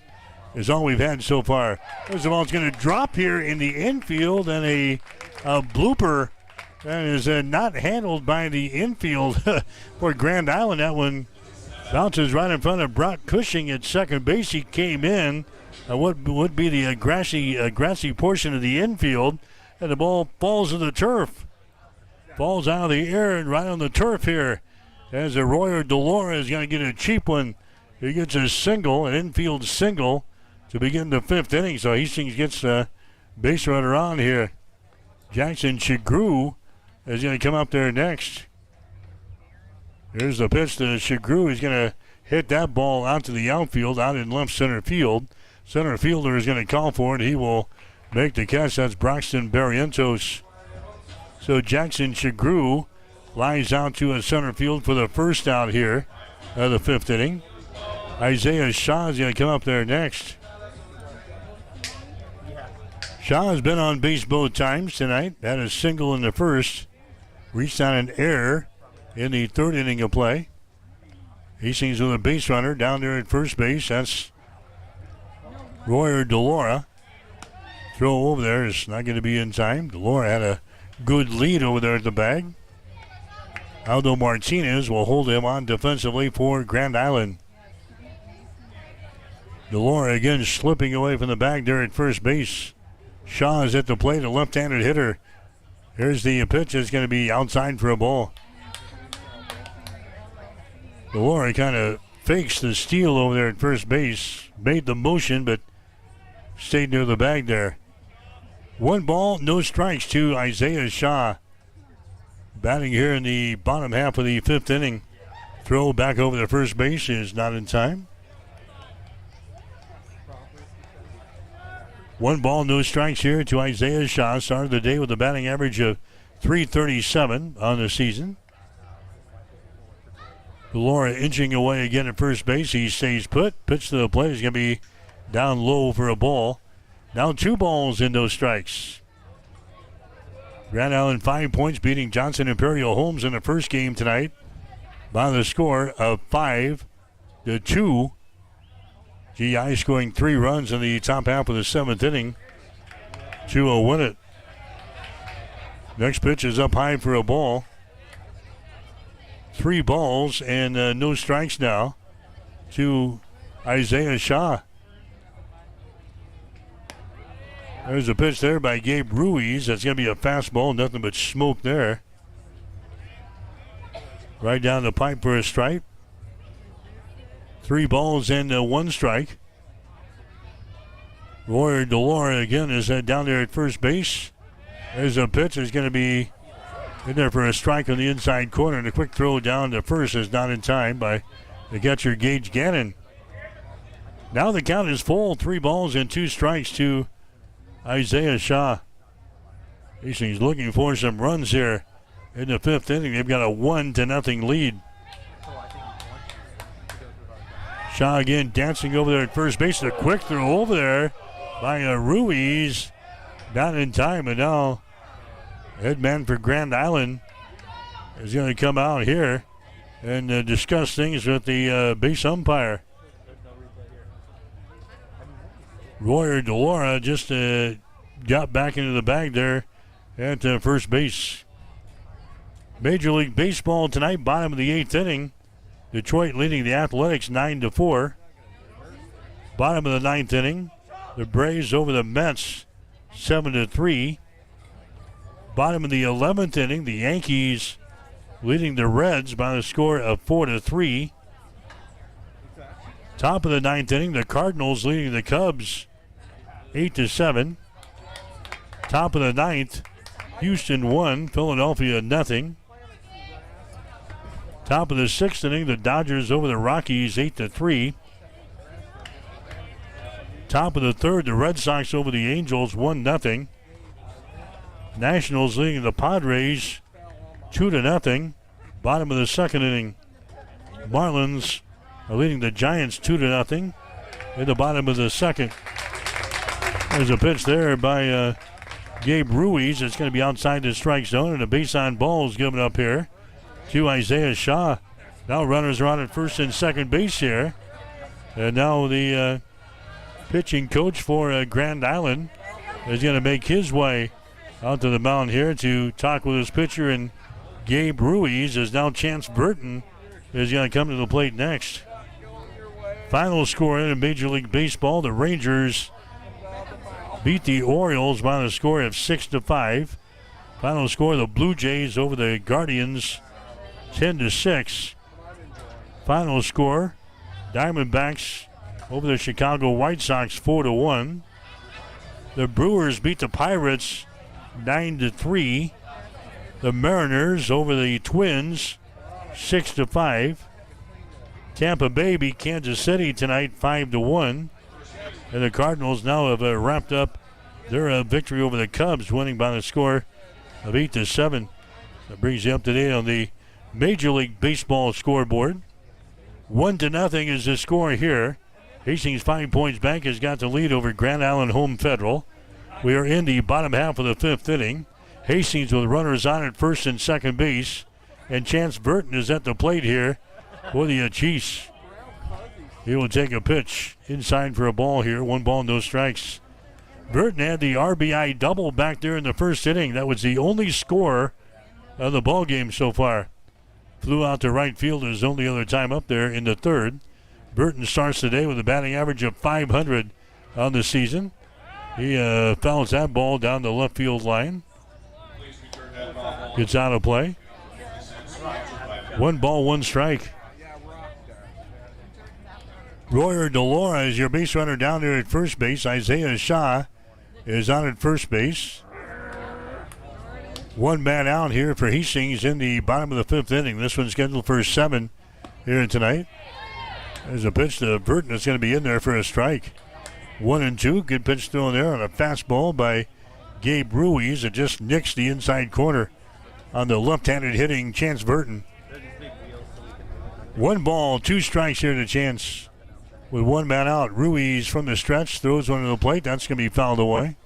is all we've had so far. First of all, it's going to drop here in the infield, and a blooper that is not handled by the infield for Grand Island. That one bounces right in front of Brock Cushing at second base. He came in what would be the grassy portion of the infield, and the ball falls to the turf. Falls out of the air and right on the turf here. As a Royer DeLora is going to get a cheap one. He gets a single, an infield single, to begin the 5th inning. So Hastings gets a base runner on here. Jackson Shagru is going to come up there next. Here's the pitch to Shagru. He's going to hit that ball out to the outfield, out in left center field. Center fielder is going to call for it. He will make the catch. That's Braxton Barrientos. So Jackson Shagru lies out to a center field for the first out here of the 5th inning. Isaiah Shaw is going to come up there next. Shaw has been on base both times tonight. Had a single in the first. Reached on an error in the 3rd inning of play. Hastings with a base runner down there at first base. That's Royer DeLora. Throw over there is not going to be in time. DeLora had a good lead over there at the bag. Aldo Martinez will hold him on defensively for Grand Island. DeLora again slipping away from the bag there at first base. Shaw is at the plate, a left-handed hitter. Here's the pitch. It's going to be outside for a ball. DeLora kind of fakes the steal over there at first base. Made the motion, but stayed near the bag there. 1 ball, no strikes to Isaiah Shaw. Batting here in the bottom half of the 5th inning. Throw back over the first base is not in time. 1 ball, no strikes here to Isaiah Shaw. Started the day with a batting average of .337 on the season. Delora inching away again at first base. He stays put. Pitch to the plate is going to be down low for a ball. Now 2 balls and no strikes. Grand Island 5 points, beating Johnson Imperial Homes in the first game tonight by the score of 5-2. GI scoring 3 runs in the top half of the 7th inning to win it. Next pitch is up high for a ball. 3 balls and no strikes now to Isaiah Shaw. There's a pitch there by Gabe Ruiz. That's going to be a fastball, nothing but smoke there. Right down the pipe for a strike. 3 balls and 1 strike. Roy Delora again is down there at first base. There's a pitch. There's going to be in there for a strike on the inside corner. And a quick throw down to first is not in time by the catcher Gage Gannon. Now the count is full. 3 balls and 2 strikes to Isaiah Shaw. Hastings looking for some runs here in the 5th inning. They've got a 1-0 lead. Shaw again dancing over there at first base. A quick throw over there by Ruiz. Not in time, and now head man for Grand Island is going to come out here and discuss things with the base umpire. Royer Delora just got back into the bag there at first base. Major League Baseball tonight, bottom of the 8th inning. Detroit leading the Athletics 9-4. Bottom of the 9th inning, the Braves over the Mets 7-3. Bottom of the 11th inning, the Yankees leading the Reds by the score of 4-3. Top of the 9th inning, the Cardinals leading the Cubs 8-7. Top of the 9th, Houston 1, Philadelphia 0. Top of the 6th inning, the Dodgers over the Rockies 8-3. Top of the 3rd, the Red Sox over the Angels 1-0. Nationals leading the Padres 2-0. Bottom of the 2nd inning, Marlins are leading the Giants 2-0 in the bottom of the 2nd. There's a pitch there by Gabe Ruiz. It's going to be outside the strike zone, and a base on ball is given up here to Isaiah Shaw. Now runners are on at first and second base here. And now the pitching coach for Grand Island is going to make his way out to the mound here to talk with his pitcher, and Gabe Ruiz, as now Chance Burton is going to come to the plate next. Final score in Major League Baseball, the Rangers beat the Orioles by the score of 6-5. Final score, the Blue Jays over the Guardians 10-6. Final score, Diamondbacks over the Chicago White Sox 4-1. The Brewers beat the Pirates 9-3. The Mariners over the Twins 6-5. Tampa Bay beat Kansas City tonight 5-1. And the Cardinals now have wrapped up their victory over the Cubs, winning by the score of 8-7. That brings you up to date on the Major League Baseball scoreboard. 1-0 is the score here. Hastings 5 Points Bank has got the lead over Grand Island Home Federal. We are in the bottom half of the 5th inning. Hastings with runners on at first and second base. And Chance Burton is at the plate here for the Chiefs. He will take a pitch inside for a ball here. 1 ball, no strikes. Burton had the RBI double back there in the first inning. That was the only score of the ball game so far. Flew out to right field his only other time up there in the 3rd. Burton starts today with a batting average of .500 on the season. He fouls that ball down the left field line. Gets out of play. 1 ball, 1 strike. Royer Delora is your base runner down there at first base. Isaiah Shaw is on at first base. One man out here for Hastings in the bottom of the fifth inning. This one's scheduled for 7 here tonight. There's a pitch to Burton that's going to be in there for a strike. 1-2. Good pitch thrown there on a fastball by Gabe Ruiz. It just nicks the inside corner on the left-handed hitting Chance Burton. 1 ball, 2 strikes here to Chance. With 1 man out, Ruiz from the stretch throws one to the plate. That's going to be fouled away.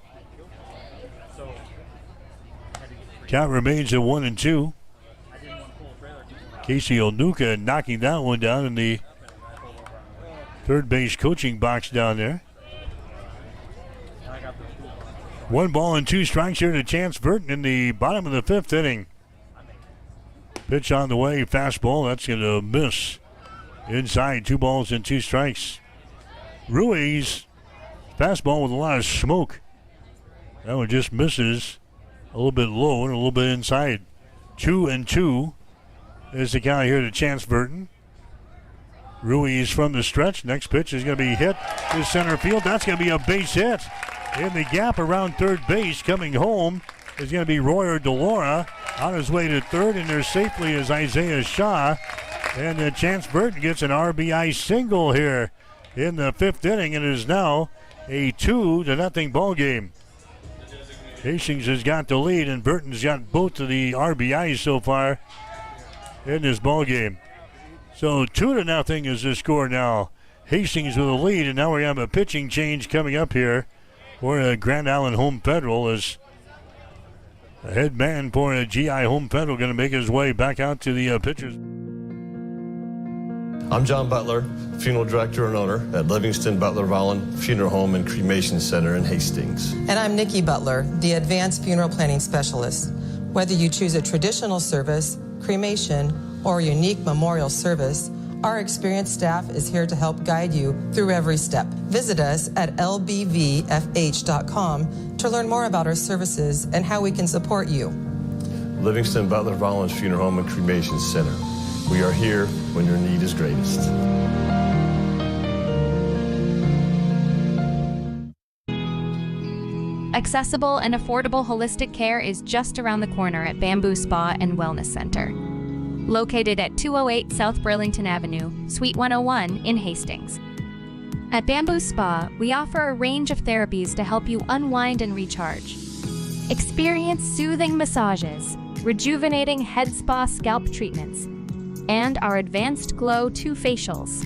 Count remains at 1-2. Casey Onuka knocking that one down in the third base coaching box down there. 1 ball and 2 strikes here to Chance Burton in the bottom of the fifth inning. Pitch on the way, fastball. That's going to miss. Inside, 2 balls and 2 strikes. Ruiz, fastball with a lot of smoke. That one just misses. A little bit low and a little bit inside. 2-2 is the count here to Chance Burton. Ruiz from the stretch. Next pitch is going to be hit to center field. That's going to be a base hit. In the gap around third base, coming home is going to be Royer DeLaura. On his way to third, and there safely is Isaiah Shaw. And Chance Burton gets an RBI single here in the fifth inning, and it is now a 2-0 ball game. Hastings has got the lead, and Burton's got both of the RBIs so far in this ball game. So 2-0 is the score now. Hastings with a lead, and now we have a pitching change coming up here for Grand Island Home Federal as the head man for GI Home Federal going to make his way back out to the pitchers.
I'm John Butler, funeral director and owner at Livingston Butler Vollen Funeral Home and Cremation Center in Hastings.
And I'm Nikki Butler, the advanced funeral planning specialist. Whether you choose a traditional service, cremation, or a unique memorial service, our experienced staff is here to help guide you through every step. Visit us at lbvfh.com to learn more about our services and how we can support you.
Livingston Butler Vollen Funeral Home and Cremation Center. We are here when your need is greatest.
Accessible and affordable holistic care is just around the corner at Bamboo Spa and Wellness Center. Located at 208 South Burlington Avenue, Suite 101 in Hastings. At Bamboo Spa, we offer a range of therapies to help you unwind and recharge. Experience soothing massages, rejuvenating head spa scalp treatments, and our Advanced Glow 2 facials.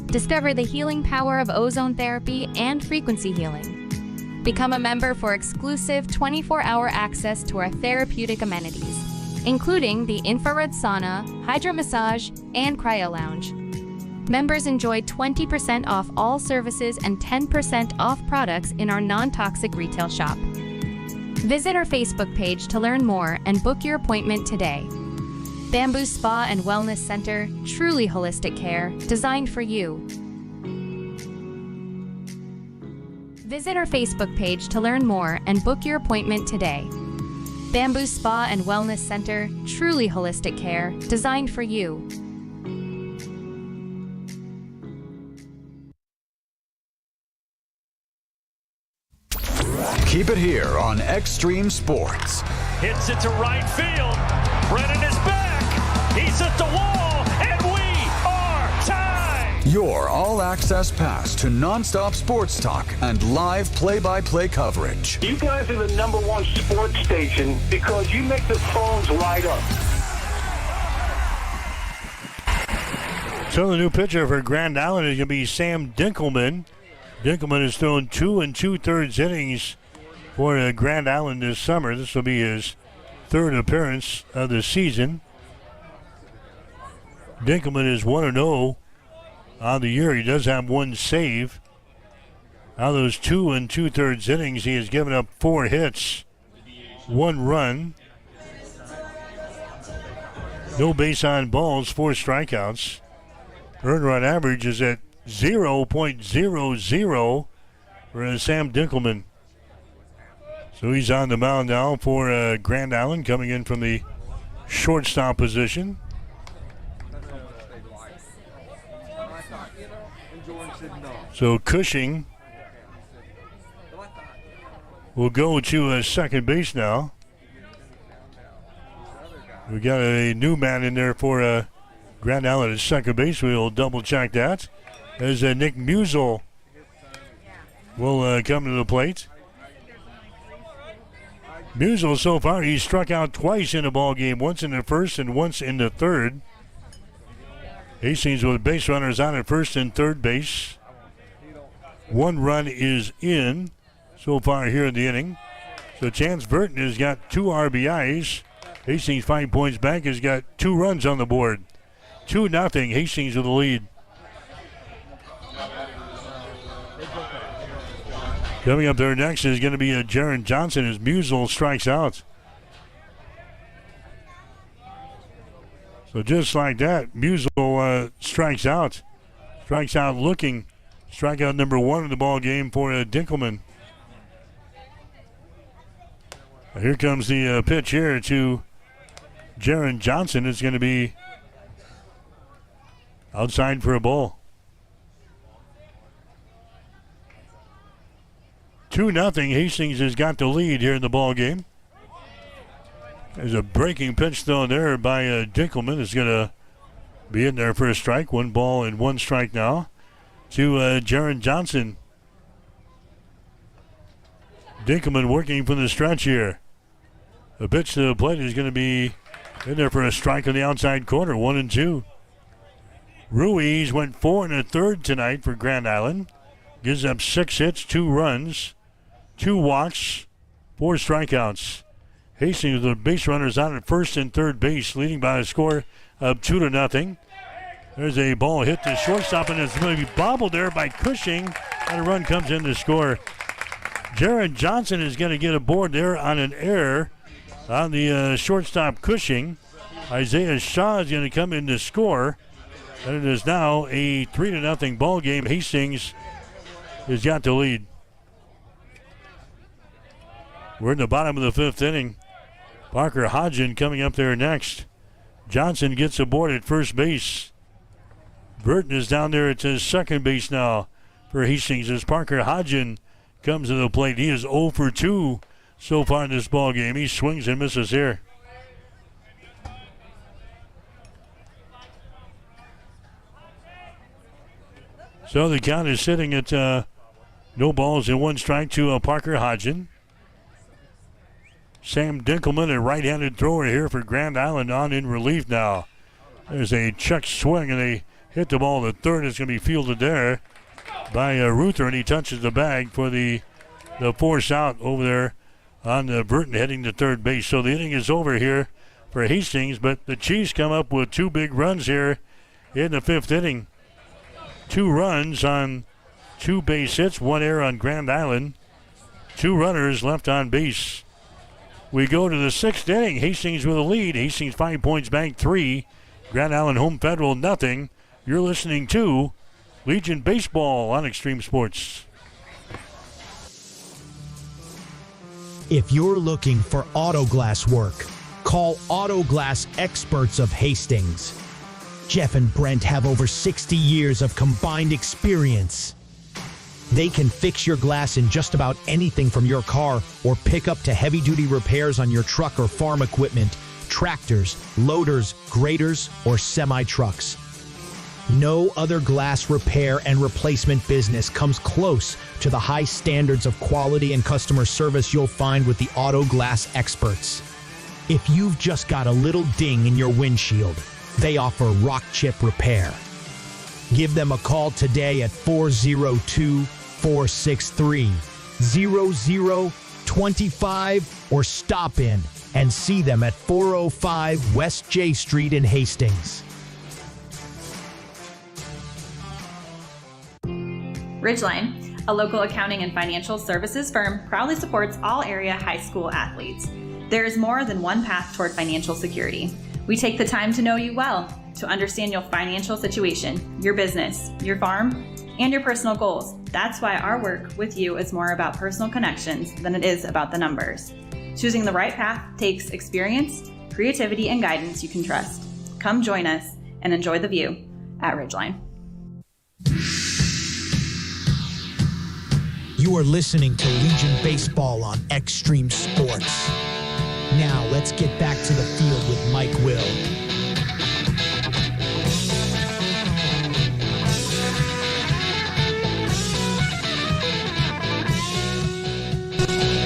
Discover the healing power of ozone therapy and frequency healing. Become a member for exclusive 24-hour access to our therapeutic amenities, including the infrared sauna, hydro massage, and cryo lounge. Members enjoy 20% off all services and 10% off products in our non-toxic retail shop. Visit our Facebook page to learn more and book your appointment today. Bamboo Spa and Wellness Center, truly holistic care, designed for you. Visit our Facebook page to learn more and book your appointment today. Bamboo Spa and Wellness Center, truly holistic care, designed for you.
Keep it here on Extreme Sports.
Hits it to right field. Brennan is back. He's at the wall, and we are tied.
Your all-access pass to nonstop sports talk and live play-by-play coverage.
You guys are the #1 sports station because you make the phones light up.
So the new pitcher for Grand Island is going to be Sam Dinkelman. Dinkelman has thrown 2 2/3 innings for Grand Island this summer. This will be his third appearance of the season. Dinkelman is 1-0 on the year. He does have 1 save. Out of those 2 2/3 innings, he has given up 4 hits, 1 run, no base on balls, 4 strikeouts. Earned run average is at 0.00 for Sam Dinkelman. So he's on the mound now for Grand Island, coming in from the shortstop position. So Cushing will go to second base now. We got a new man in there for Grand Island at second base. We'll double check that. As Nick Musial will come to the plate. Musial so far, he's struck out twice in the ball game, once in the first and once in the third. Hastings with base runners on at first and third base. 1 run is in so far here in the inning. So Chance Burton has got 2 RBIs. Hastings 5 points back, has got 2 runs on the board. 2-0, Hastings with the lead. Coming up there next is going to be Jaron Johnson as Musial strikes out. So just like that, Musial strikes out. Strikes out looking. Strikeout number 1 in the ball game for Dinkelman. Here comes the pitch here to Jaron Johnson. It's going to be outside for a ball. 2-0. Hastings has got the lead here in the ball game. There's a breaking pitch thrown there by Dinkelman. It's going to be in there for a strike. 1 ball and 1 strike now to Jaron Johnson. Dinkelman working from the stretch here. A pitch to the plate is going to be in there for a strike on the outside corner. 1-2. Ruiz went 4 1/3 tonight for Grand Island. Gives up 6 hits, 2 runs, 2 walks, 4 strikeouts. Hastings with the base runners on at first and third base, leading by a score of 2-0. There's a ball hit to shortstop, and it's going to be bobbled there by Cushing, and a run comes in to score. Jaron Johnson is going to get aboard there on an error on the shortstop Cushing. Isaiah Shaw is going to come in to score, and it is now a 3-0 ball game. Hastings has got the lead. We're in the bottom of the 5th inning. Parker Hodgin coming up there next. Johnson gets aboard at first base. Burton is down there at his second base now for Hastings as Parker Hodgin comes to the plate. He is 0 for 2 so far in this ball game. He swings and misses here. So the count is sitting at no balls and 1 strike to Parker Hodgin. Sam Dinkelman, a right-handed thrower here for Grand Island, on in relief now. There's a check swing, and they hit the ball to third. It's going to be fielded there by Ruther, and he touches the bag for the force out over there on Burton heading to third base. So the inning is over here for Hastings, but the Chiefs come up with 2 big runs here in the 5th inning. 2 runs on 2 base hits, 1 error on Grand Island, 2 runners left on base. We go to the 6th inning. Hastings with a lead. Hastings 5 points back, 3. Grand Island Home Federal, nothing. You're listening to Legion Baseball on Extreme Sports.
If you're looking for auto glass work, call Auto Glass Experts of Hastings. Jeff and Brent have over 60 years of combined experience. They can fix your glass in just about anything from your car or pick up to heavy-duty repairs on your truck or farm equipment, tractors, loaders, graders, or semi-trucks. No other glass repair and replacement business comes close to the high standards of quality and customer service you'll find with the Auto Glass Experts. If you've just got a little ding in your windshield, they offer rock chip repair. Give them a call today at 402-463-0025 or stop in and see them at 405 West J Street in Hastings.
Ridgeline, a local accounting and financial services firm, proudly supports all area high school athletes. There is more than one path toward financial security. We take the time to know you well, to understand your financial situation, your business, your farm, and your personal goals. That's why our work with you is more about personal connections than it is about the numbers. Choosing the right path takes experience, creativity, and guidance you can trust. Come join us and enjoy the view at Ridgeline.
You are listening to Legion Baseball on Extreme Sports. Now let's get back to the field with Mike Will.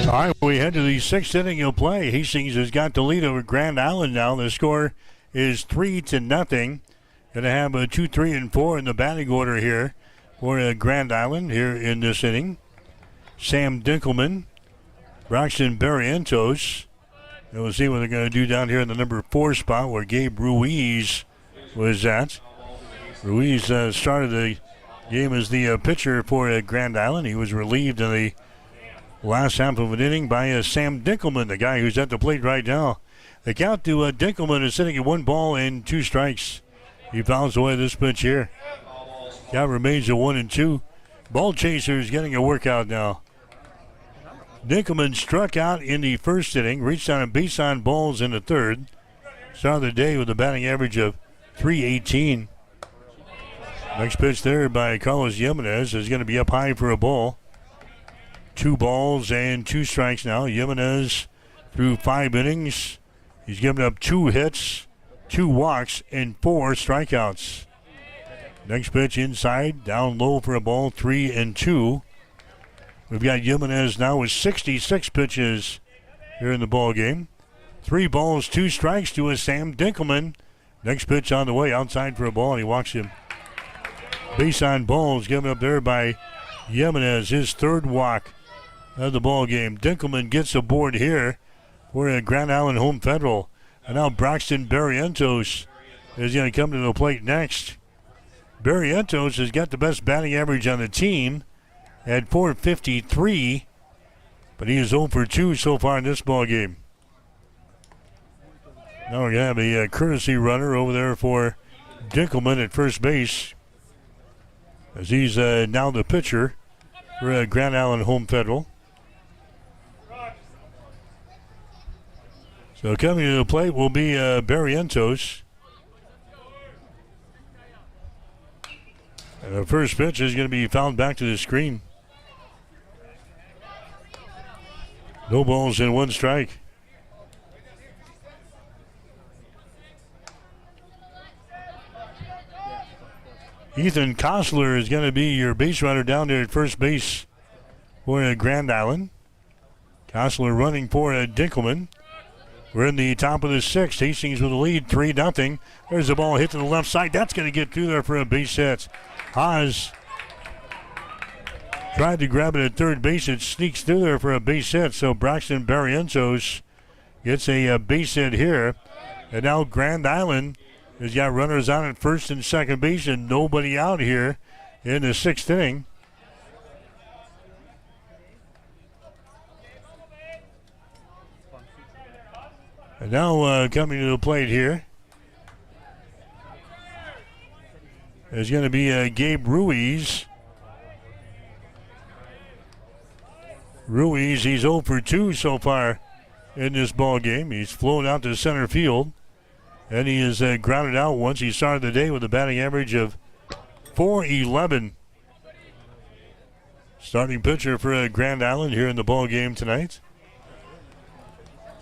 All right, we head to the 6th inning of play. Hastings has got the lead over Grand Island now. The score is 3-0. Going to have a 2, 3, and 4 in the batting order here for Grand Island here in this inning. Sam Dinkelman, Braxton Barrientos. And we'll see what they're going to do down here in the number 4 spot where Gabe Ruiz was at. Ruiz started the game as the pitcher for Grand Island. He was relieved in the last half of an inning by Sam Dinkelman, the guy who's at the plate right now. The count to Dinkelman is sitting at 1 ball and 2 strikes. He fouls away this pitch here. Count remains at 1-2. Ball chasers getting a workout now. Dinkelman struck out in the 1st inning, reached on a base on balls in the 3rd. Started the day with a batting average of .318. Next pitch there by Carlos Jimenez is going to be up high for a ball. 2 balls and 2 strikes now. Jimenez through 5 innings. He's given up 2 hits, 2 walks, and 4 strikeouts. Next pitch inside, down low for a ball, 3-2. We've got Jimenez now with 66 pitches here in the ball game. 3 balls, 2 strikes to a Sam Dinkelman. Next pitch on the way, outside for a ball, and he walks him. Base on balls given up there by Jimenez, his 3rd walk of the ball game. Dinkelman gets aboard here for Grand Island Home Federal. And now Braxton Barrientos is going to come to the plate next. Barrientos has got the best batting average on the team at .453, but he is 0 for 2 so far in this ball game. Now we're going to have a courtesy runner over there for Dinkelman at first base, as he's now the pitcher for Grand Island Home Federal. So coming to the plate will be Barrientos. And the first pitch is going to be fouled back to the screen. No balls and 1 strike. Ethan Kostler is going to be your base runner down there at first base for Grand Island. Kostler running for Dinkelman. We're in the top of the 6th. Hastings with the lead, 3-0. There's the ball hit to the left side. That's going to get through there for a base hit. Haas tried to grab it at third base. It sneaks through there for a base hit. So Braxton Barrientos gets a base hit here. And now Grand Island has got runners on at first and second base and nobody out here in the 6th inning. And now coming to the plate here is going to be Gabe Ruiz. Ruiz, he's 0 for 2 so far in this ball game. He's flown out to center field, and he is grounded out once. He started the day with a batting average of .411. Starting pitcher for Grand Island here in the ball game tonight.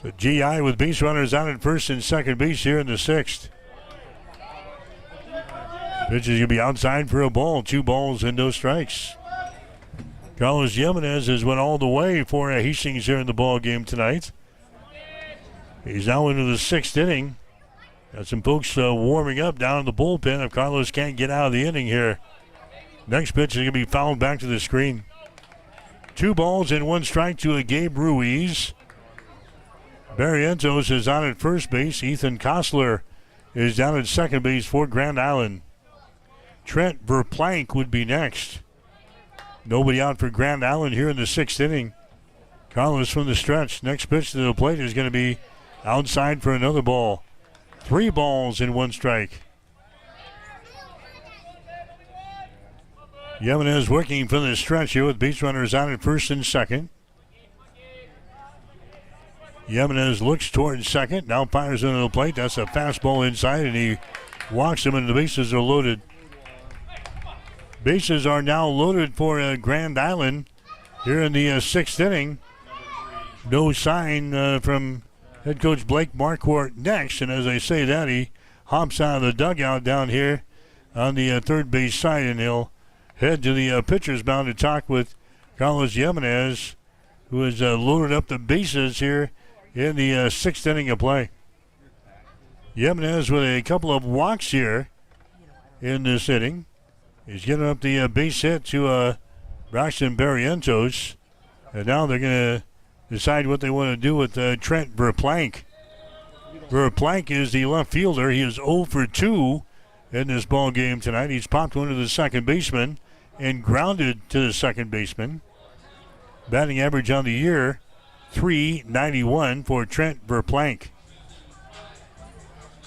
So GI with base runners out at first and second base here in the 6th. Pitch is going to be outside for a ball. 2 balls and no strikes. Carlos Jimenez has went all the way for Hastings here in the ball game tonight. He's now into the 6th inning. Got some folks warming up down in the bullpen if Carlos can't get out of the inning here. Next pitch is going to be fouled back to the screen. 2 balls and 1 strike to a Gabe Ruiz. Barrientos is on at first base. Ethan Kostler is down at second base for Grand Island. Trent Verplank would be next. Nobody out for Grand Island here in the 6th inning. Carlos from the stretch. Next pitch to the plate is going to be outside for another ball. 3 balls and 1 strike. Jimenez working from the stretch here with base runners on at first and second. Jimenez looks towards second, now fires into the plate. That's a fastball inside, and he walks him, and the bases are loaded. Bases are now loaded for Grand Island here in the sixth inning. No sign from head coach Blake Marquardt next. And as I say that, he hops out of the dugout down here on the third base side, and he'll head to the pitcher's mound to talk with Carlos Jimenez, who has loaded up the bases here in the sixth inning of play. Jimenez with a couple of walks here in this inning. He's getting up the base hit to Braxton Barrientos. And now they're going to decide what they want to do with Trent Verplank. Verplank is the left fielder. He is 0 for 2 in this ball game tonight. He's popped one to the second baseman and grounded to the second baseman. Batting average on the year, .391 for Trent Verplank.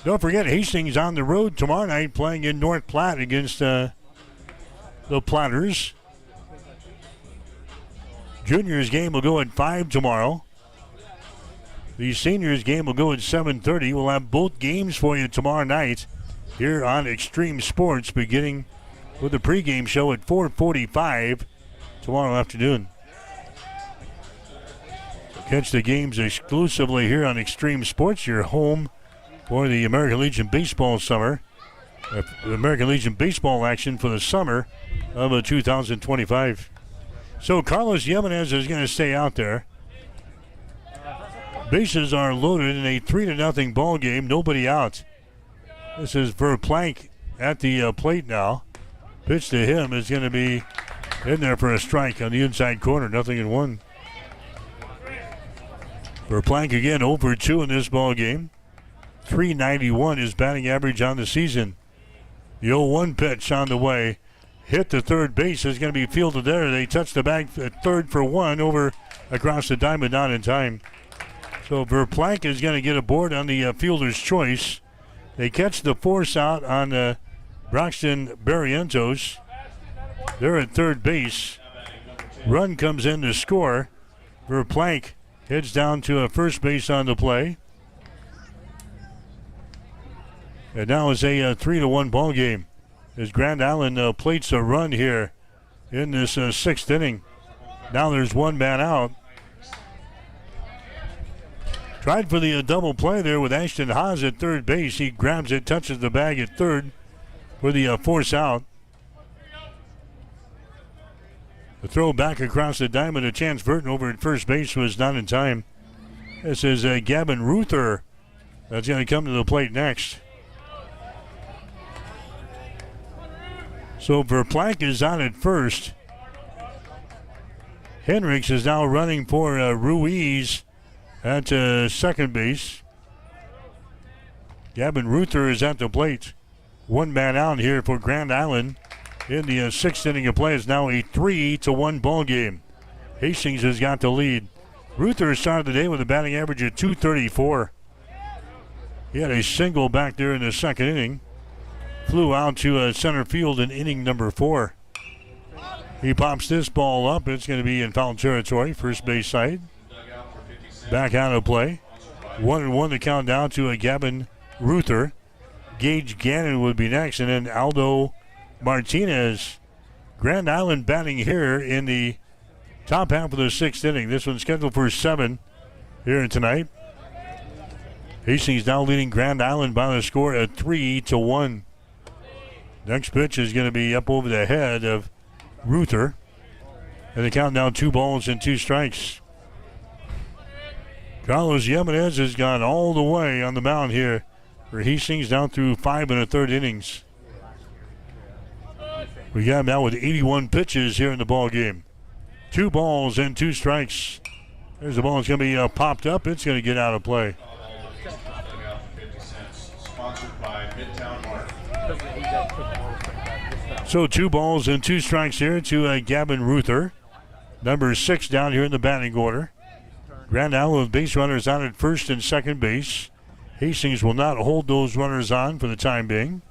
Don't forget, Hastings on the road tomorrow night playing in North Platte against the Platters. Juniors game will go at 5 tomorrow. The seniors game will go at 7:30. We'll have both games for you tomorrow night here on Extreme Sports, beginning with the pregame show at 4:45 tomorrow afternoon. Catch the games exclusively here on Extreme Sports, your home for the American Legion Baseball summer. American Legion Baseball action for the summer of 2025. So Carlos Jimenez is going to stay out there. Bases are loaded in a 3-0 ball game. Nobody out. This is Verplank at the plate now. Pitch to him is going to be in there for a strike on the inside corner. 0-1. Verplank again 0 for 2 in this ball game. .391 is batting average on the season. The 0-1 pitch on the way. Hit to third base is going to be fielded there. They touch the bag at third for 1 over across the diamond, not in time. So Verplank is going to get aboard on the fielder's choice. They catch the force out on Braxton Barrientos. They're at third base. Run comes in to score. Verplank heads down to first base on the play. And now it's a 3-1 ball game as Grand Island plates a run here in this sixth inning. Now there's one man out. Tried for the double play there with Ashton Haas at third base. He grabs it, touches the bag at third for the force out. The throw back across the diamond to Chance Burton over at first base was not in time. This is Gavin Ruther that's going to come to the plate next. So Verplank is on at first. Hendricks is now running for Ruiz at second base. Gavin Ruther is at the plate. One man out here for Grand Island in the sixth inning of play. It's now a 3-1 ball game. Hastings has got the lead. Ruther started the day with a batting average of .234. He had a single back there in the second inning. Flew out to center field in inning number 4. He pops this ball up. It's going to be in foul territory, first base side. Back out of play. 1-1 to count down to Gavin Ruther. Gage Gannon would be next, and then Aldo Martinez. Grand Island batting here in the top half of the sixth inning. This one's scheduled for 7 here tonight. Hastings now leading Grand Island by the score at 3-1. Next pitch is going to be up over the head of Ruther. And they count down 2 balls and 2 strikes. Carlos Jimenez has gone all the way on the mound here for Hastings down through 5 1/3 innings. We got him now with 81 pitches here in the ball game. 2 balls and 2 strikes. There's the ball. It's going to be popped up. It's going to get out of play.
Sponsored by Midtown Mart.
So 2 balls and 2 strikes here to Gavin Ruther. Number 6 down here in the batting order. Grand Island with base runners on at first and second base. Hastings will not hold those runners on for the time being.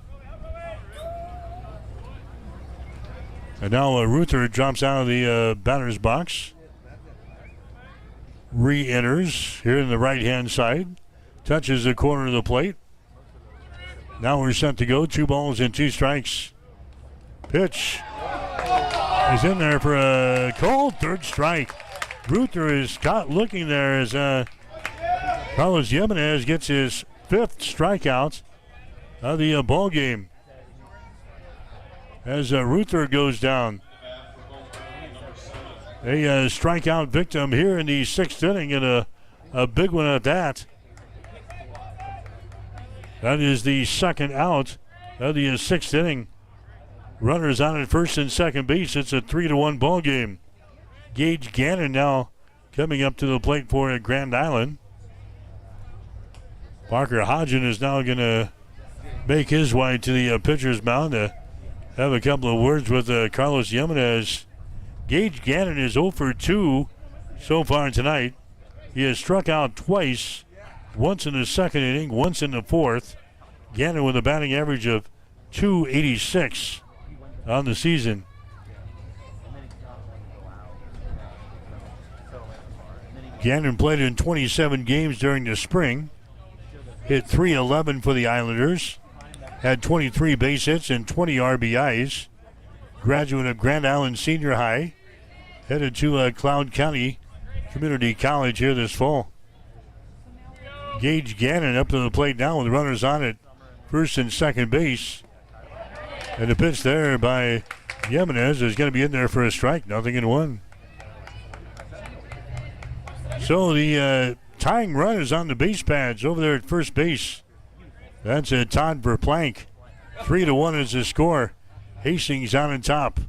And now Ruther drops out of the batter's box. Re-enters here in the right-hand side. Touches the corner of the plate. Now we're set to go. 2 balls and 2 strikes. Pitch. is in there for a called third strike. Ruther is caught looking there as Carlos Jimenez gets his 5th strikeout of the ball game. As Ruther goes down. A strikeout victim here in the 6th inning, and a big one at that. That is the 2nd out of the 6th inning. Runners on at first and second base. It's a 3-1 ball game. Gage Gannon now coming up to the plate for Grand Island. Parker Hodgen is now going to make his way to the pitcher's mound to have a couple of words with Carlos Jimenez. Gage Gannon is 0 for 2 so far tonight. He has struck out twice, once in the 2nd inning, once in the 4th. Gannon with a batting average of .286 on the season. Gannon played in 27 games during the spring. Hit .311 for the Islanders. Had 23 base hits and 20 RBIs. Graduate of Grand Island Senior High. Headed to Cloud County Community College here this fall. Gage Gannon up to the plate now with runners on at first and second base. And the pitch there by Jimenez is going to be in there for a strike. 0-1. So the tying run is on the base pads over there at first base. That's Todd Verplank. 3-1 is the score. Hastings on top.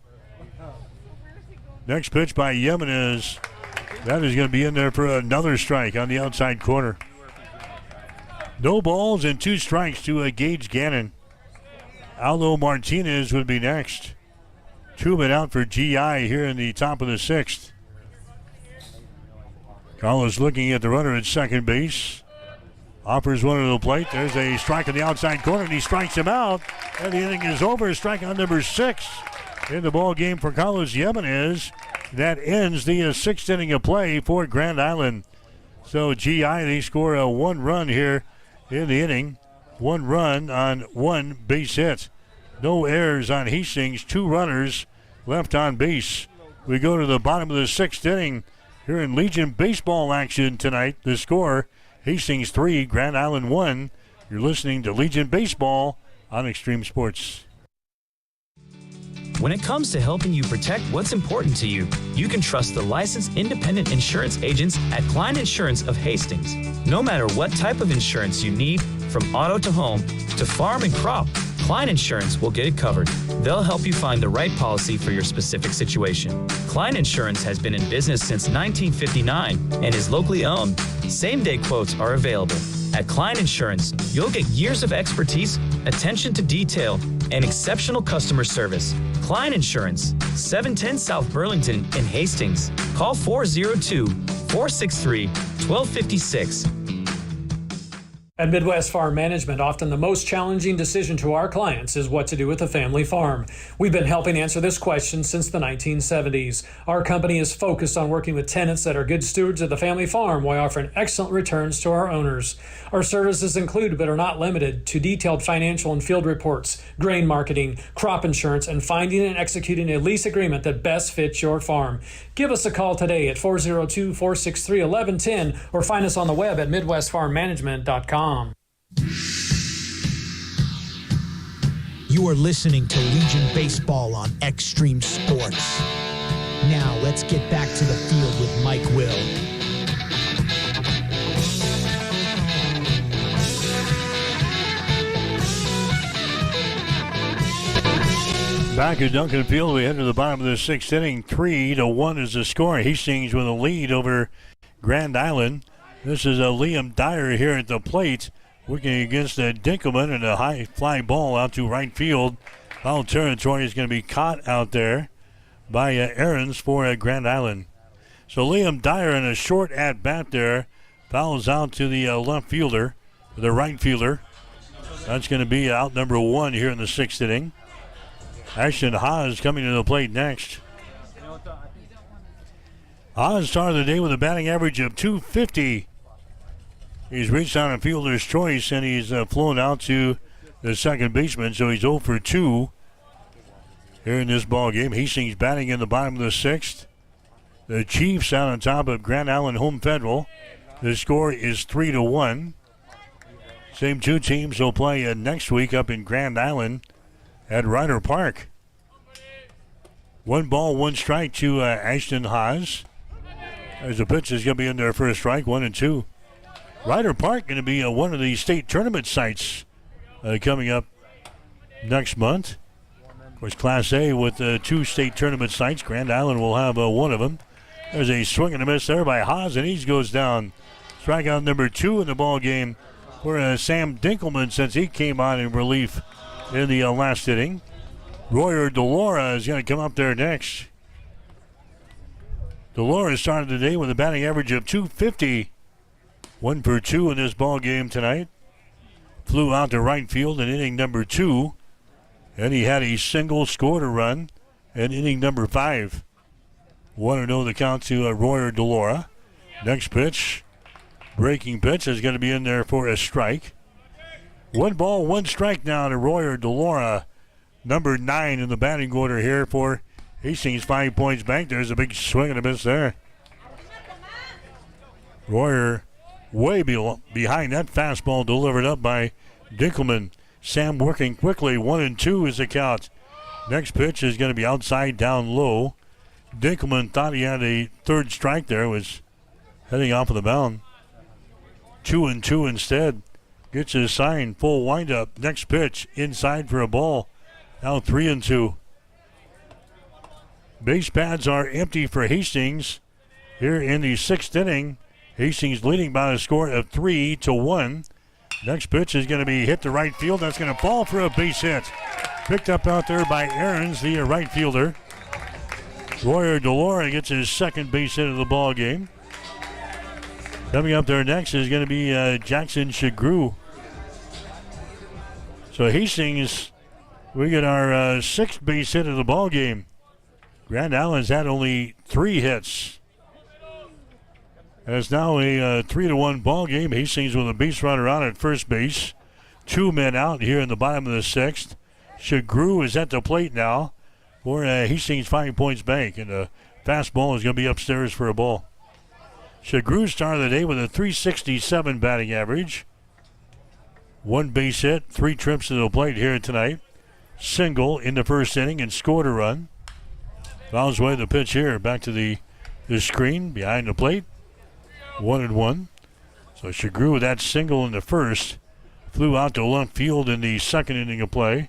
Next pitch by Jimenez. That is going to be in there for another strike on the outside corner. No balls and 2 strikes to Gage Gannon. Aldo Martinez would be next. 2 men out for GI here in the top of the 6th. Carlos looking at the runner at second base. Offers one to the plate. There's a strike on the outside corner, and he strikes him out. And the inning is over. Strikeout number 6 in the ball game for Carlos Jimenez. That ends the 6th inning of play for Grand Island. So GI, they score a 1 run here in the inning. 1 run on 1 base hit. No errors on Hastings. 2 runners left on base. We go to the bottom of the 6th inning here in Legion baseball action tonight. The score, Hastings 3, Grand Island 1. You're listening to Legion Baseball on Extreme Sports.
When it comes to helping you protect what's important to you, you can trust the licensed independent insurance agents at Klein Insurance of Hastings. No matter what type of insurance you need, from auto to home to farm and crop, Klein Insurance will get it covered. They'll help you find the right policy for your specific situation. Klein Insurance has been in business since 1959 and is locally owned. Same-day quotes are available. At Klein Insurance, you'll get years of expertise, attention to detail, and exceptional customer service. Klein Insurance, 710 South Burlington in Hastings. Call 402-463-1256.
At Midwest Farm Management, often the most challenging decision to our clients is what to do with a family farm. We've been helping answer this question since the 1970s. Our company is focused on working with tenants that are good stewards of the family farm while offering excellent returns to our owners. Our services include, but are not limited to, detailed financial and field reports, grain marketing, crop insurance, and finding and executing a lease agreement that best fits your farm. Give us a call today at 402-463-1110 or find us on the web at midwestfarmmanagement.com.
You are listening to Legion Baseball on Extreme Sports. Now let's get back to the field with Mike Will.
Back at Duncan Field, we head to the bottom of the 6th inning. 3-1 is the score. Hastings with a lead over Grand Island. This is Liam Dyer here at the plate, working against Dinkelman, and a high fly ball out to right field. Foul territory is going to be caught out there by Aarons for Grand Island. So Liam Dyer in a short at bat there, fouls out to the left fielder, the right fielder. That's going to be out number 1 here in the 6th inning. Ashton Haas coming to the plate next. Haas started the day with a batting average of .250. He's reached on a fielder's choice, and he's flown out to the second baseman, so he's 0 for 2 here here in this ball game. Hastings batting in the bottom of the 6th. The Chiefs out on top of Grand Island Home Federal. The score is 3-1. Same two teams will play next week up in Grand Island at Ryder Park. 1 ball, 1 strike to Ashton Haas. As the pitch is going to be in there for a strike, 1-2. Ryder Park going to be one of the state tournament sites coming up next month. Of course, Class A with 2 state tournament sites. Grand Island will have one of them. There's a swing and a miss there by Haas, and he goes down. Strikeout number 2 in the ball game for Sam Dinkelman since he came on in relief in the last inning. Royer Delora is going to come up there next. Delora started the day with a batting average of .250. 1 for 2 in this ball game tonight. Flew out to right field in inning number 2. And he had a single, scored a run in inning number 5. 1-0 the count to Royer Delora. Next pitch, breaking pitch, is going to be in there for a strike. 1 ball, 1 strike now to Royer Delora. Number 9 in the batting order here for Hastings 5 Points Bank. There's a big swing and a miss there. Royer way behind that fastball delivered up by Dinkelman. Sam working quickly. 1-2 is the count. Next pitch is going to be outside down low. Dinkelman thought he had a 3rd strike there, was heading off of the mound. 2-2 instead. Gets his sign, full windup. Next pitch, inside for a ball. Now 3-2. Base pads are empty for Hastings here in the 6th inning. Hastings leading by a score of 3-1. Next pitch is going to be hit to right field. That's going to fall for a base hit. Picked up out there by Aarons, the right fielder. Royer Delora gets his 2nd base hit of the ball game. Coming up there next is going to be Jackson Shagru. So Hastings, we get our 6th base hit of the ball game. Grand Island's had only 3 hits. And it's now a 3-1 ball game. Hastings with a base runner on at first base. 2 men out here in the bottom of the 6th. Shagru is at the plate now for Hastings 5 Points Bank. And the fastball is going to be upstairs for a ball. Shagru started the day with a .367 batting average. 1 base hit, 3 trips to the plate here tonight. Single in the first inning and scored a run. Fouls away the pitch here. Back to the screen behind the plate. 1-1. So Shagru with that single in the first. Flew out to left field in the 2nd inning of play.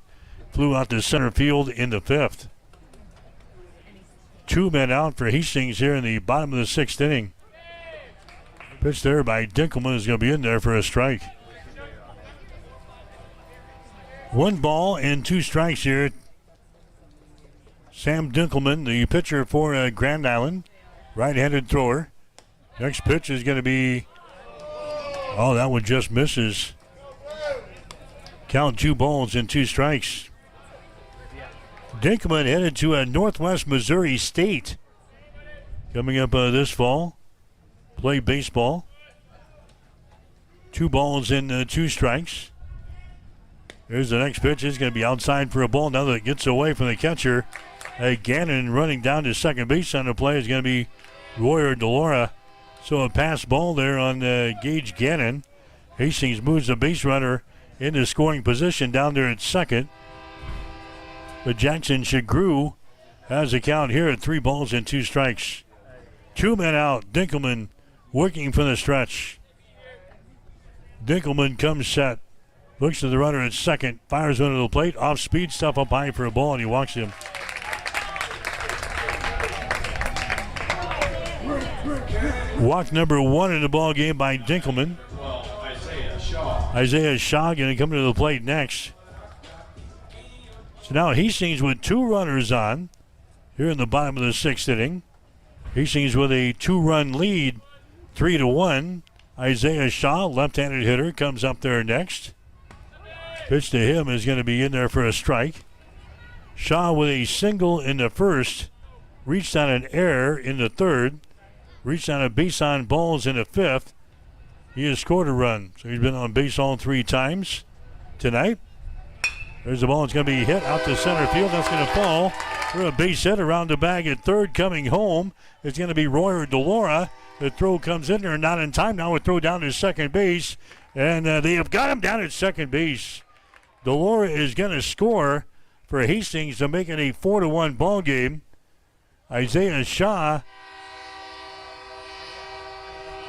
Flew out to center field in the 5th. 2 men out for Hastings here in the bottom of the 6th inning. Pitch there by Dinkelman is going to be in there for a strike. 1 ball and 2 strikes here. Sam Dinkelman, the pitcher for Grand Island, right-handed thrower. Next pitch is going to be, that one just misses. Count 2 balls and 2 strikes. Dinkelman headed to Northwest Missouri State coming up this fall. Play baseball. 2 balls and 2 strikes. There's the next pitch. It's going to be outside for a ball. Now that it gets away from the catcher. Gannon running down to second base on the play is going to be Royer Delora. So a pass ball there on Gage Gannon. Hastings moves the base runner into scoring position down there at second. But Jackson Shagru has a count here at 3 balls and 2 strikes. 2 men out. Dinkelman working for the stretch. Dinkelman comes set. Looks to the runner at second. Fires under the plate. Off speed stuff up high for a ball, and he walks him. Walk number 1 in the ball game by Dinkelman. Isaiah Shaw going to come to the plate next. So now Hastings with 2 runners on here in the bottom of the 6th inning. Hastings with a 2-run lead, 3-1. Isaiah Shaw, left-handed hitter, comes up there next. Pitch to him is going to be in there for a strike. Shaw with a single in the first, reached on an error in the 3rd, reached on a base on balls in the 5th. He has scored a run, so he's been on base all 3 times tonight. There's the ball. It's going to be hit out to center field. That's going to fall For a base hit around the bag at third. Coming home is going to be Royer DeLaura. The throw comes in there, not in time now. A throw down to second base, and they have got him down at second base. DeLaura is going to score for Hastings to make it a 4-1 ball game. Isaiah Shaw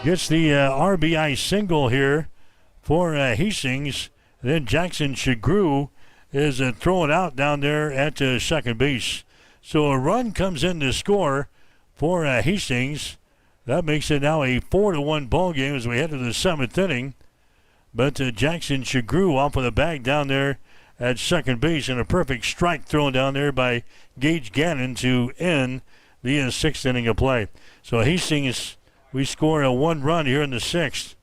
gets the RBI single here for Hastings. Then Jackson Shagru is throwing out down there at second base. So a run comes in to score for Hastings. That makes it now a 4-1 ball game as we head to the seventh inning. But Jackson Shagru off of the bag down there at second base, and a perfect strike thrown down there by Gage Gannon to end the sixth inning of play. So Hastings, we score a 1 run here in the sixth.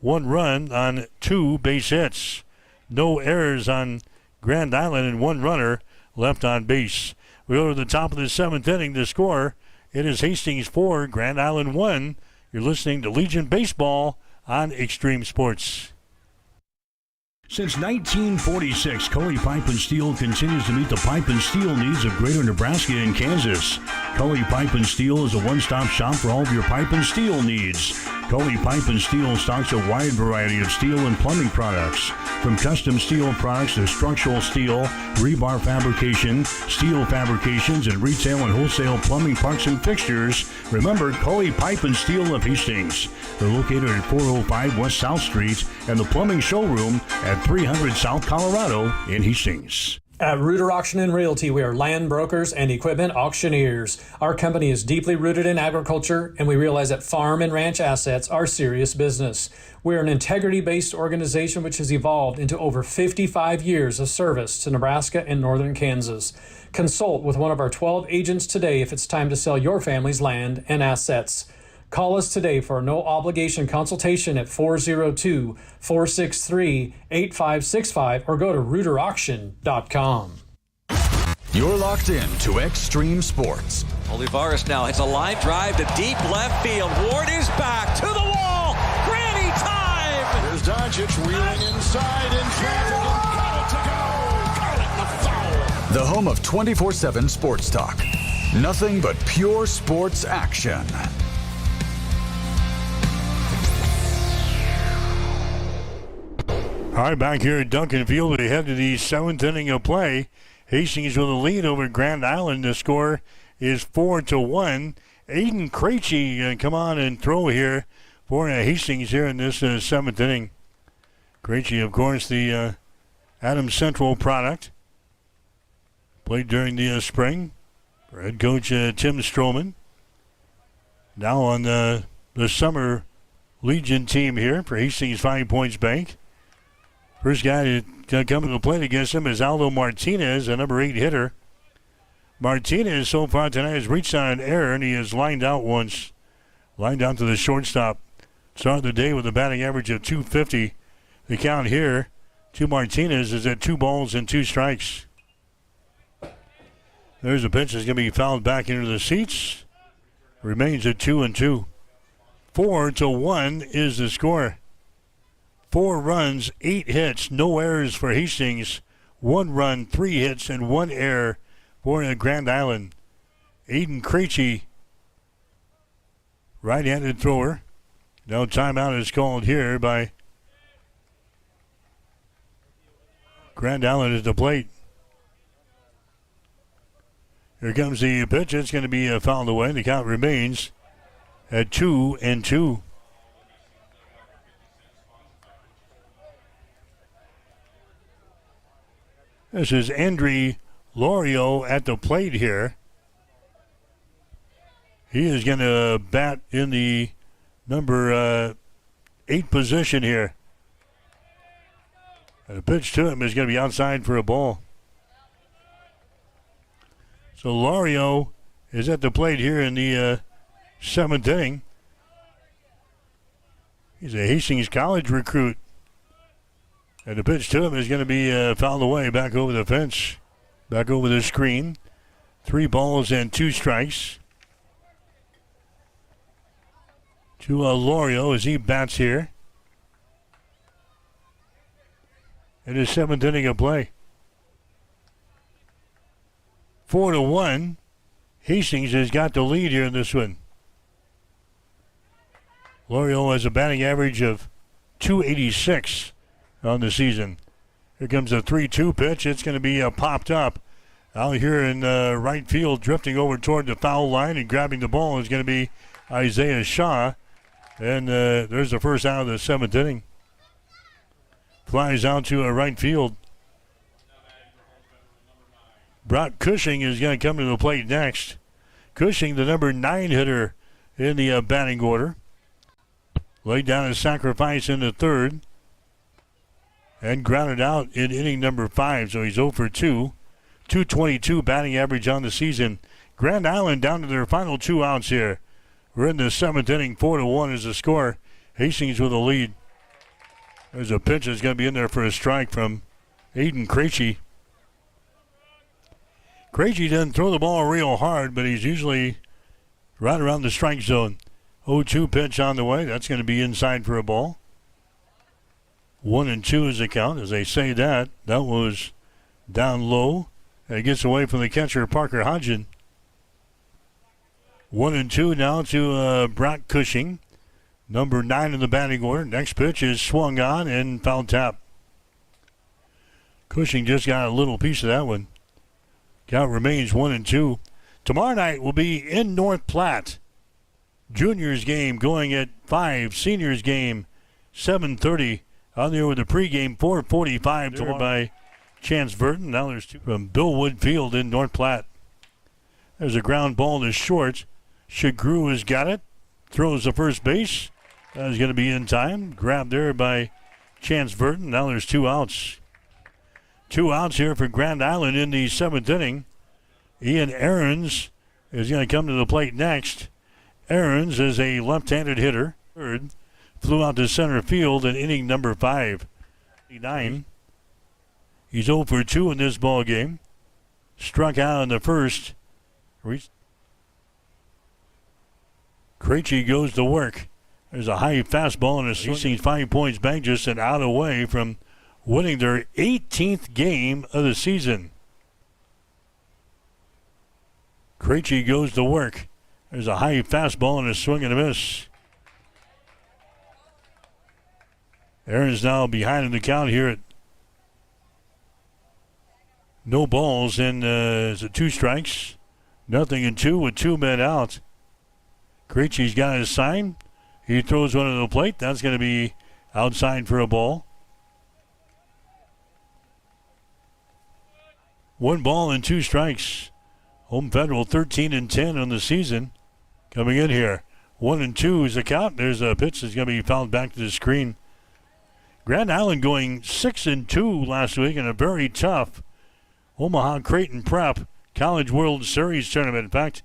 1 run on 2 base hits. No errors on Grand Island and 1 runner left on base. We go to the top of the seventh inning to score. It is Hastings 4, Grand Island 1. You're listening to Legion Baseball on Extreme Sports.
Since 1946, Cully Pipe and Steel continues to meet the pipe and steel needs of Greater Nebraska and Kansas. Cully Pipe and Steel is a one-stop shop for all of your pipe and steel needs. Cully Pipe and Steel stocks a wide variety of steel and plumbing products, from custom steel products to structural steel, rebar fabrication, steel fabrications, and retail and wholesale plumbing parts and fixtures. Remember Cully Pipe and Steel of Hastings. They're located at 405 West South Street and the plumbing showroom at 300 South Colorado in Hastings.
At Reuter Auction and Realty, we are land brokers and equipment auctioneers. Our company is deeply rooted in agriculture, and we realize that farm and ranch assets are serious business. We are an integrity-based organization which has evolved into over 55 years of service to Nebraska and northern Kansas. Consult with one of our 12 agents today if it's time to sell your family's land and assets. Call us today for a no-obligation consultation at 402-463-8565 or go to reuterauction.com.
You're locked in to Extreme Sports.
Olivares now hits a line drive to deep left field. Ward is back to the wall. Granny time!
There's Doncic reeling inside in traffic and got it to go. Caught it in the foul.
The home of 24/7 Sports Talk. Nothing but pure sports action.
All right, back here at Duncan Field, we head to the seventh inning of play. Hastings with a lead over Grand Island. The score is 4-1. Aiden Krejci come on and throw here for Hastings here in this seventh inning. Krejci, of course, the Adams Central product. Played during the spring for head coach Tim Stroman. Now on the summer Legion team here for Hastings 5 Points Bank. First guy to come to the plate against him is Aldo Martinez, a number 8 hitter. Martinez so far tonight has reached on an error, and he has lined out once. Lined out to the shortstop. Started the day with a batting average of .250. The count here to Martinez is at 2 balls and 2 strikes. There's a pitch that's going to be fouled back into the seats. Remains at 2-2. 4-1 is the score. 4 runs, 8 hits, no errors for Hastings. 1 run, 3 hits, and 1 error for Grand Island. Aiden Krejci, right-handed thrower. No timeout is called here by Grand Island at the plate. Here comes the pitch. It's going to be fouled away. The count remains at 2-2. This is Andre Lorio at the plate here. He is going to bat in the number 8 position here. And the pitch to him is going to be outside for a ball. So Lorio is at the plate here in the 7th inning. He's a Hastings College recruit. And the pitch to him is going to be fouled away back over the fence, back over the screen. 3 balls and 2 strikes to Lorio as he bats here in his 7th inning of play. 4-1. Hastings has got the lead here in this one. Loreal has a batting average of .286 on the season. Here comes a 3-2 pitch. It's going to be popped up. Out here in right field, drifting over toward the foul line and grabbing the ball is going to be Isaiah Shaw. And there's the first out of the 7th inning. Flies out to right field. Brock Cushing is going to come to the plate next. Cushing, the number 9 hitter in the batting order. Laid down a sacrifice in the 3rd. And grounded out in inning number 5, so he's 0 for 2. .222 batting average on the season. Grand Island down to their final 2 outs here. We're in the 7th inning. 4-1 is the score. Hastings with a lead. There's a pitch that's going to be in there for a strike from Aiden Krejci. Krejci doesn't throw the ball real hard, but he's usually right around the strike zone. 0-2 pitch on the way. That's going to be inside for a ball. 1-2 is the count. As they say that was down low. And it gets away from the catcher, Parker Hodgson. 1-2 now to Brock Cushing. Number 9 in the batting order. Next pitch is swung on and foul tap. Cushing just got a little piece of that one. Count remains 1-2. Tomorrow night will be in North Platte. Juniors game going at 5. Seniors game 7:30. On there with the pregame 4:45 tomorrow by Chance Burton. Now there's 2 from Bill Wood Field in North Platte. There's a ground ball to short. Shagru has got it. Throws to first base. That is going to be in time. Grabbed there by Chance Burton. Now there's 2 outs. 2 outs here for Grand Island in the 7th inning. Ian Aarons is going to come to the plate next. Aarons is a left-handed hitter. Third. Flew out to center field in inning number 5. 9. He's 0 for 2 in this ball game. Struck out in the first. Krejci goes to work. There's a high fastball and a Hastings 5 points back, just an out away from winning their 18th game of the season. Krejci goes to work. There's a high fastball and a swing and a miss. Aaron's now behind in the count here at no balls and it's 2 strikes. 0-2 with 2 men out. Krejci's got his sign. He throws one to the plate. That's going to be outside for a ball. 1 ball and 2 strikes. Home Federal 13-10 on the season. Coming in here. 1-2 is the count. There's a pitch that's going to be fouled back to the screen. Grand Island going 6-2 last week in a very tough Omaha Creighton Prep College World Series tournament. In fact,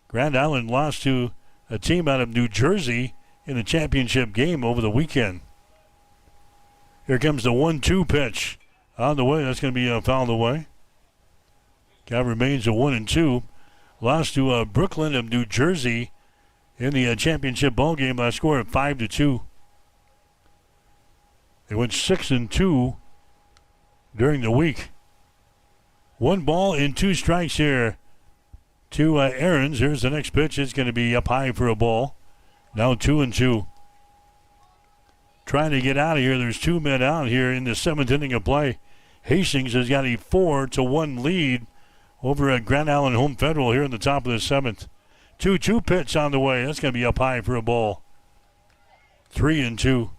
Grand Island lost to a team out of New Jersey in a championship game over the weekend. Here comes the 1-2 pitch on the way. That's going to be fouled away. Count remains a 1-2. Lost to Brooklyn of New Jersey in the championship ball game by a score of 5-2. They went 6-2 during the week. 1 ball and 2 strikes here to Aarons. Here's the next pitch. It's going to be up high for a ball. Now 2-2. Trying to get out of here. There's 2 men out here in the 7th inning of play. Hastings has got a 4-1 lead over at Grand Island Home Federal here in the top of the 7th. 2-2 pitch on the way. That's going to be up high for a ball. 3-2.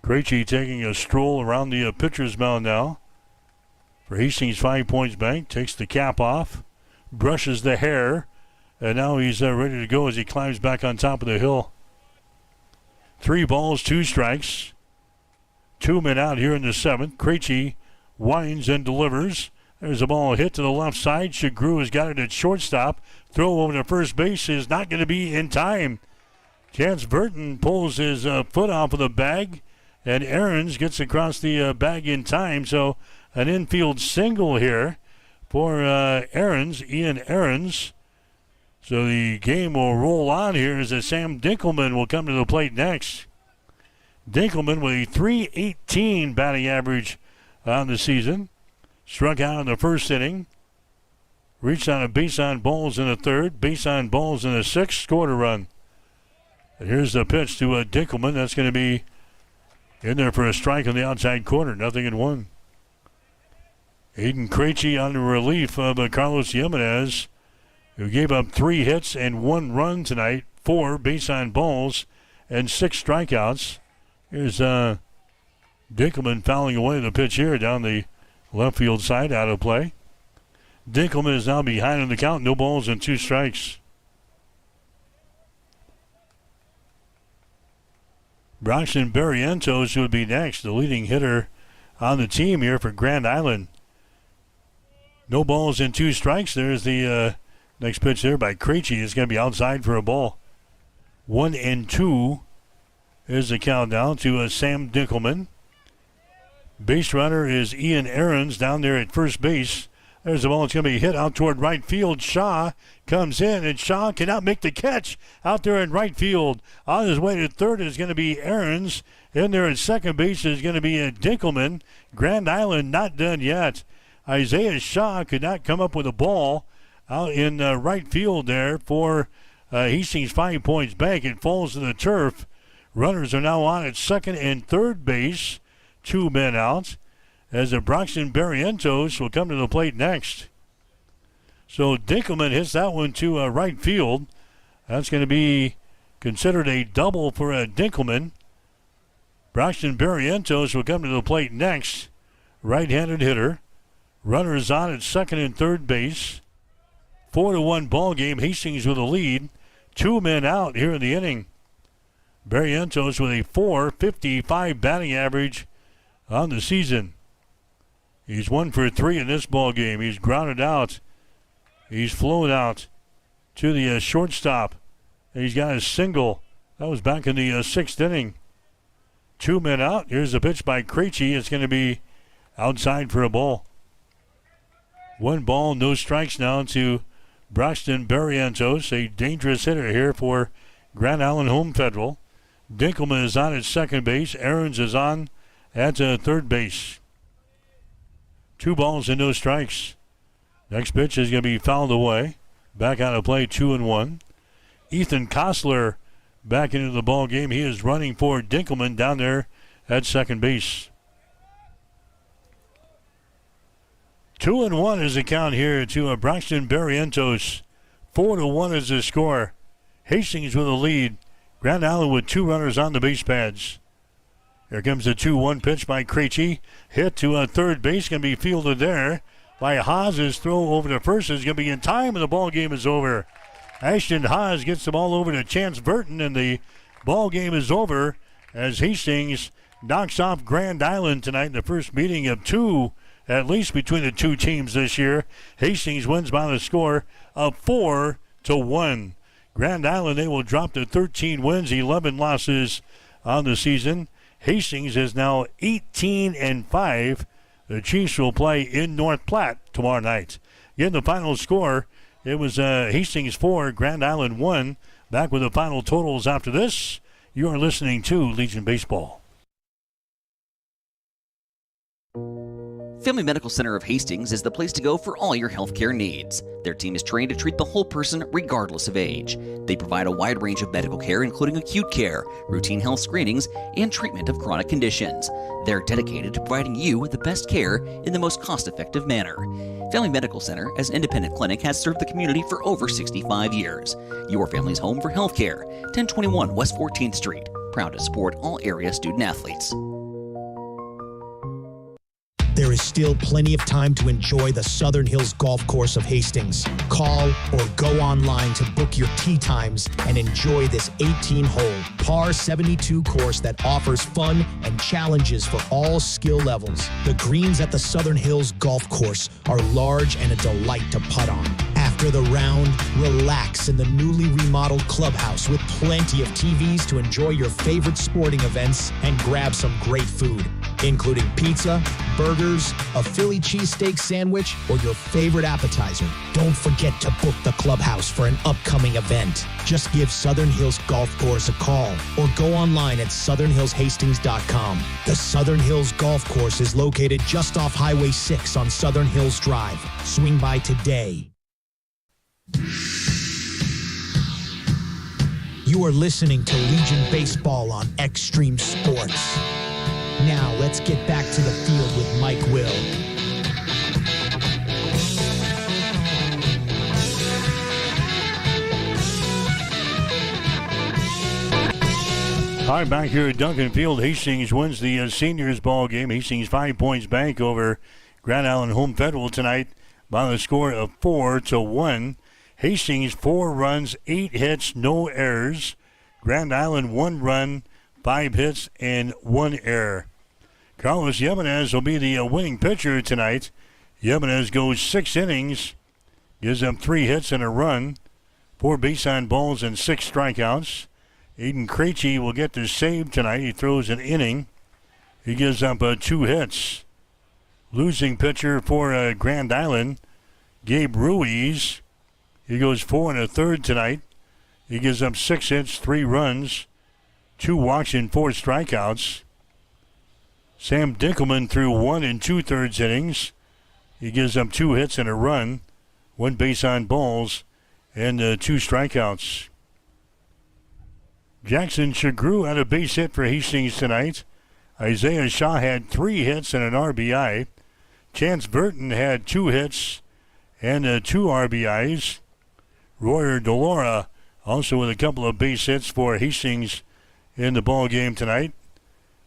Krejci taking a stroll around the pitcher's mound now. For Hastings 5 points bank. Takes the cap off. Brushes the hair. And now he's ready to go as he climbs back on top of the hill. 3 balls, 2 strikes. 2 men out here in the 7th. Krejci winds and delivers. There's a ball hit to the left side. Shagru has got it at shortstop. Throw over to first base is not going to be in time. Chance Burton pulls his foot off of the bag. And Aarons gets across the bag in time. So an infield single here for Aarons, Ian Aarons. So the game will roll on here as Sam Dinkelman will come to the plate next. Dinkelman with a .318 batting average on the season. Struck out in the first inning. reached on a base on balls in the third, base on balls in the sixth, scored a run. And here's the pitch to Dinkelman. That's going to be in there for a strike on the outside corner. 0-1. Aiden Krejci on the relief of Carlos Jimenez, who gave up 3 hits and 1 run tonight, 4 base on balls, and 6 strikeouts. Here's Dinkelman fouling away the pitch here down the left field side, out of play. Dinkelman is now behind in the count, no balls and 2 strikes. Braxton Barrientos would be next, the leading hitter on the team here for Grand Island. No balls and 2 strikes. There's the next pitch there by Krejci. It's going to be outside for a ball. 1-2 is the count down to Sam Dinkelman. Base runner is Ian Aarons down there at first base. There's the ball. It's going to be hit out toward right field. Shaw comes in, and Shaw cannot make the catch out there in right field. On his way to third is going to be Aarons. In there at second base is going to be Dinkelman. Grand Island not done yet. Isaiah Shaw could not come up with a ball out in right field there for Hastings 5 Points Bank. It falls to the turf. Runners are now on at second and third base. 2 men out as Braxton Barrientos will come to the plate next. So Dinkelman hits that one to right field. That's going to be considered a double for Dinkelman. Braxton Barrientos will come to the plate next. Right-handed hitter. Runners on at second and third base. 4-1 ball game. Hastings with a lead. 2 men out here in the inning. Barrientos with a .455 batting average on the season. He's 1 for 3 in this ball game. He's grounded out. He's flown out to the shortstop. And he's got a single. That was back in the 6th inning. 2 men out. Here's the pitch by Krejci. It's going to be outside for a ball. 1 ball, no strikes now to Braxton Barrientos, a dangerous hitter here for Grand Island Home Federal. Dinkelman is on at second base. Aarons is on at third base. 2 balls and no strikes. Next pitch is going to be fouled away. Back out of play, 2-1. Ethan Kostler back into the ball game. He is running for Dinkelman down there at second base. 2-1 is the count here to Braxton Barrientos. 4-1 is the score. Hastings with a lead. Grand Island with 2 runners on the base pads. Here comes the 2-1 pitch by Krejci. Hit to third base. Going to be fielded there by Haas. His throw over to first is going to be in time, and the ball game is over. Ashton Haas gets the ball over to Chance Burton, and the ball game is over as Hastings knocks off Grand Island tonight in the first meeting of 2, at least between the 2 teams this year. Hastings wins by the score of 4-1. Grand Island, they will drop to 13 wins, 11 losses on the season. Hastings is now 18-5. The Chiefs will play in North Platte tomorrow night. Again, the final score, it was Hastings 4, Grand Island 1. Back with the final totals after this. You are listening to Legion Baseball.
Family Medical Center of Hastings is the place to go for all your healthcare needs. Their team is trained to treat the whole person regardless of age. They provide a wide range of medical care, including acute care, routine health screenings, and treatment of chronic conditions. They're dedicated to providing you with the best care in the most cost-effective manner. Family Medical Center, as an independent clinic, has served the community for over 65 years. Your family's home for healthcare. 1021 West 14th Street. Proud to support all area student athletes.
There is still plenty of time to enjoy the Southern Hills Golf Course of Hastings. Call or go online to book your tee times and enjoy this 18-hole, par 72 course that offers fun and challenges for all skill levels. The greens at the Southern Hills Golf Course are large and a delight to putt on. After the round, relax in the newly remodeled clubhouse with plenty of TVs to enjoy your favorite sporting events and grab some great food, including pizza, burgers, a Philly cheesesteak sandwich, or your favorite appetizer. Don't forget to book the clubhouse for an upcoming event. Just give Southern Hills Golf Course a call or go online at southernhillshastings.com. The Southern Hills Golf Course is located just off Highway 6 on Southern Hills Drive. Swing by today. You are listening to Legion Baseball on Extreme Sports. Now let's get back to the field with Mike Will.
All right, back here at Duncan Field, Hastings wins the seniors ball game. Hastings 5 points back over Grand Island Home Federal tonight by the score of 4-1. Hastings 4 runs, 8 hits, no errors. Grand Island 1 run, 5 hits, and 1 error. Carlos Yemenez will be the winning pitcher tonight. Yemenez goes 6 innings, gives up 3 hits and a run, 4 base on balls and 6 strikeouts. Aiden Krejci will get the save tonight. He throws an inning. He gives up 2 hits. Losing pitcher for Grand Island, Gabe Ruiz. He goes 4 1/3 tonight. He gives up 6 hits, 3 runs, 2 walks, and 4 strikeouts. Sam Dinkelman threw 1 2/3 innings. He gives up 2 hits and a run, 1 base on balls, and 2 strikeouts. Jackson Chagru had a base hit for Hastings tonight. Isaiah Shaw had 3 hits and an RBI. Chance Burton had 2 hits and 2 RBIs. Royer Delora also with a couple of base hits for Hastings in the ball game tonight.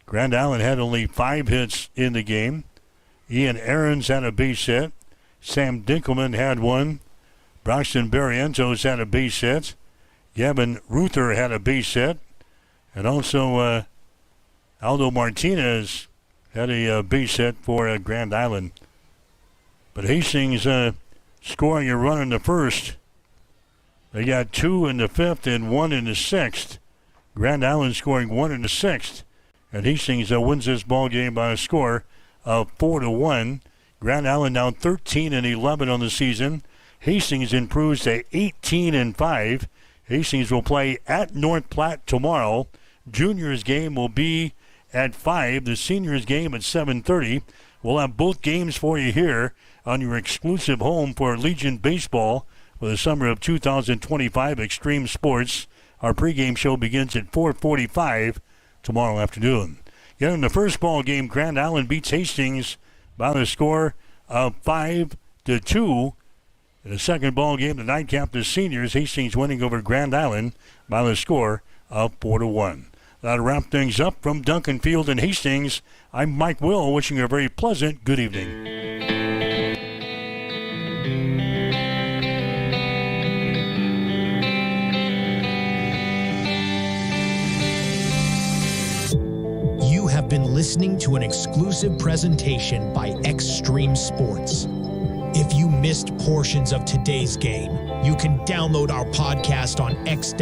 Grand Island had only 5 hits in the game. Ian Aarons had a base hit. Sam Dinkelman had 1. Braxton Barrientos had a base hit. Gavin Ruther had a base hit. And also Aldo Martinez had a base hit for Grand Island. But Hastings scoring a run in the first. They got 2 in the 5th and 1 in the 6th. Grand Island scoring 1 in the 6th. And Hastings wins this ball game by a score of 4-1. Grand Island now 13-11 on the season. Hastings improves to 18-5. Hastings will play at North Platte tomorrow. Juniors game will be at 5. The seniors game at 7:30. We'll have both games for you here on your exclusive home for Legion Baseball for the summer of 2025 Extreme Sports. Our pregame show begins at 4:45 tomorrow afternoon. Yet in the first ball game, Grand Island beats Hastings by the score of 5-2. In the second ball game, the nightcap, the seniors, Hastings winning over Grand Island by the score of 4-1. That'll wrap things up from Duncan Field in Hastings. I'm Mike Will, wishing you a very pleasant good evening.
You have been listening to an exclusive presentation by Extreme Sports. If you missed portions of today's game, you can download our podcast on X-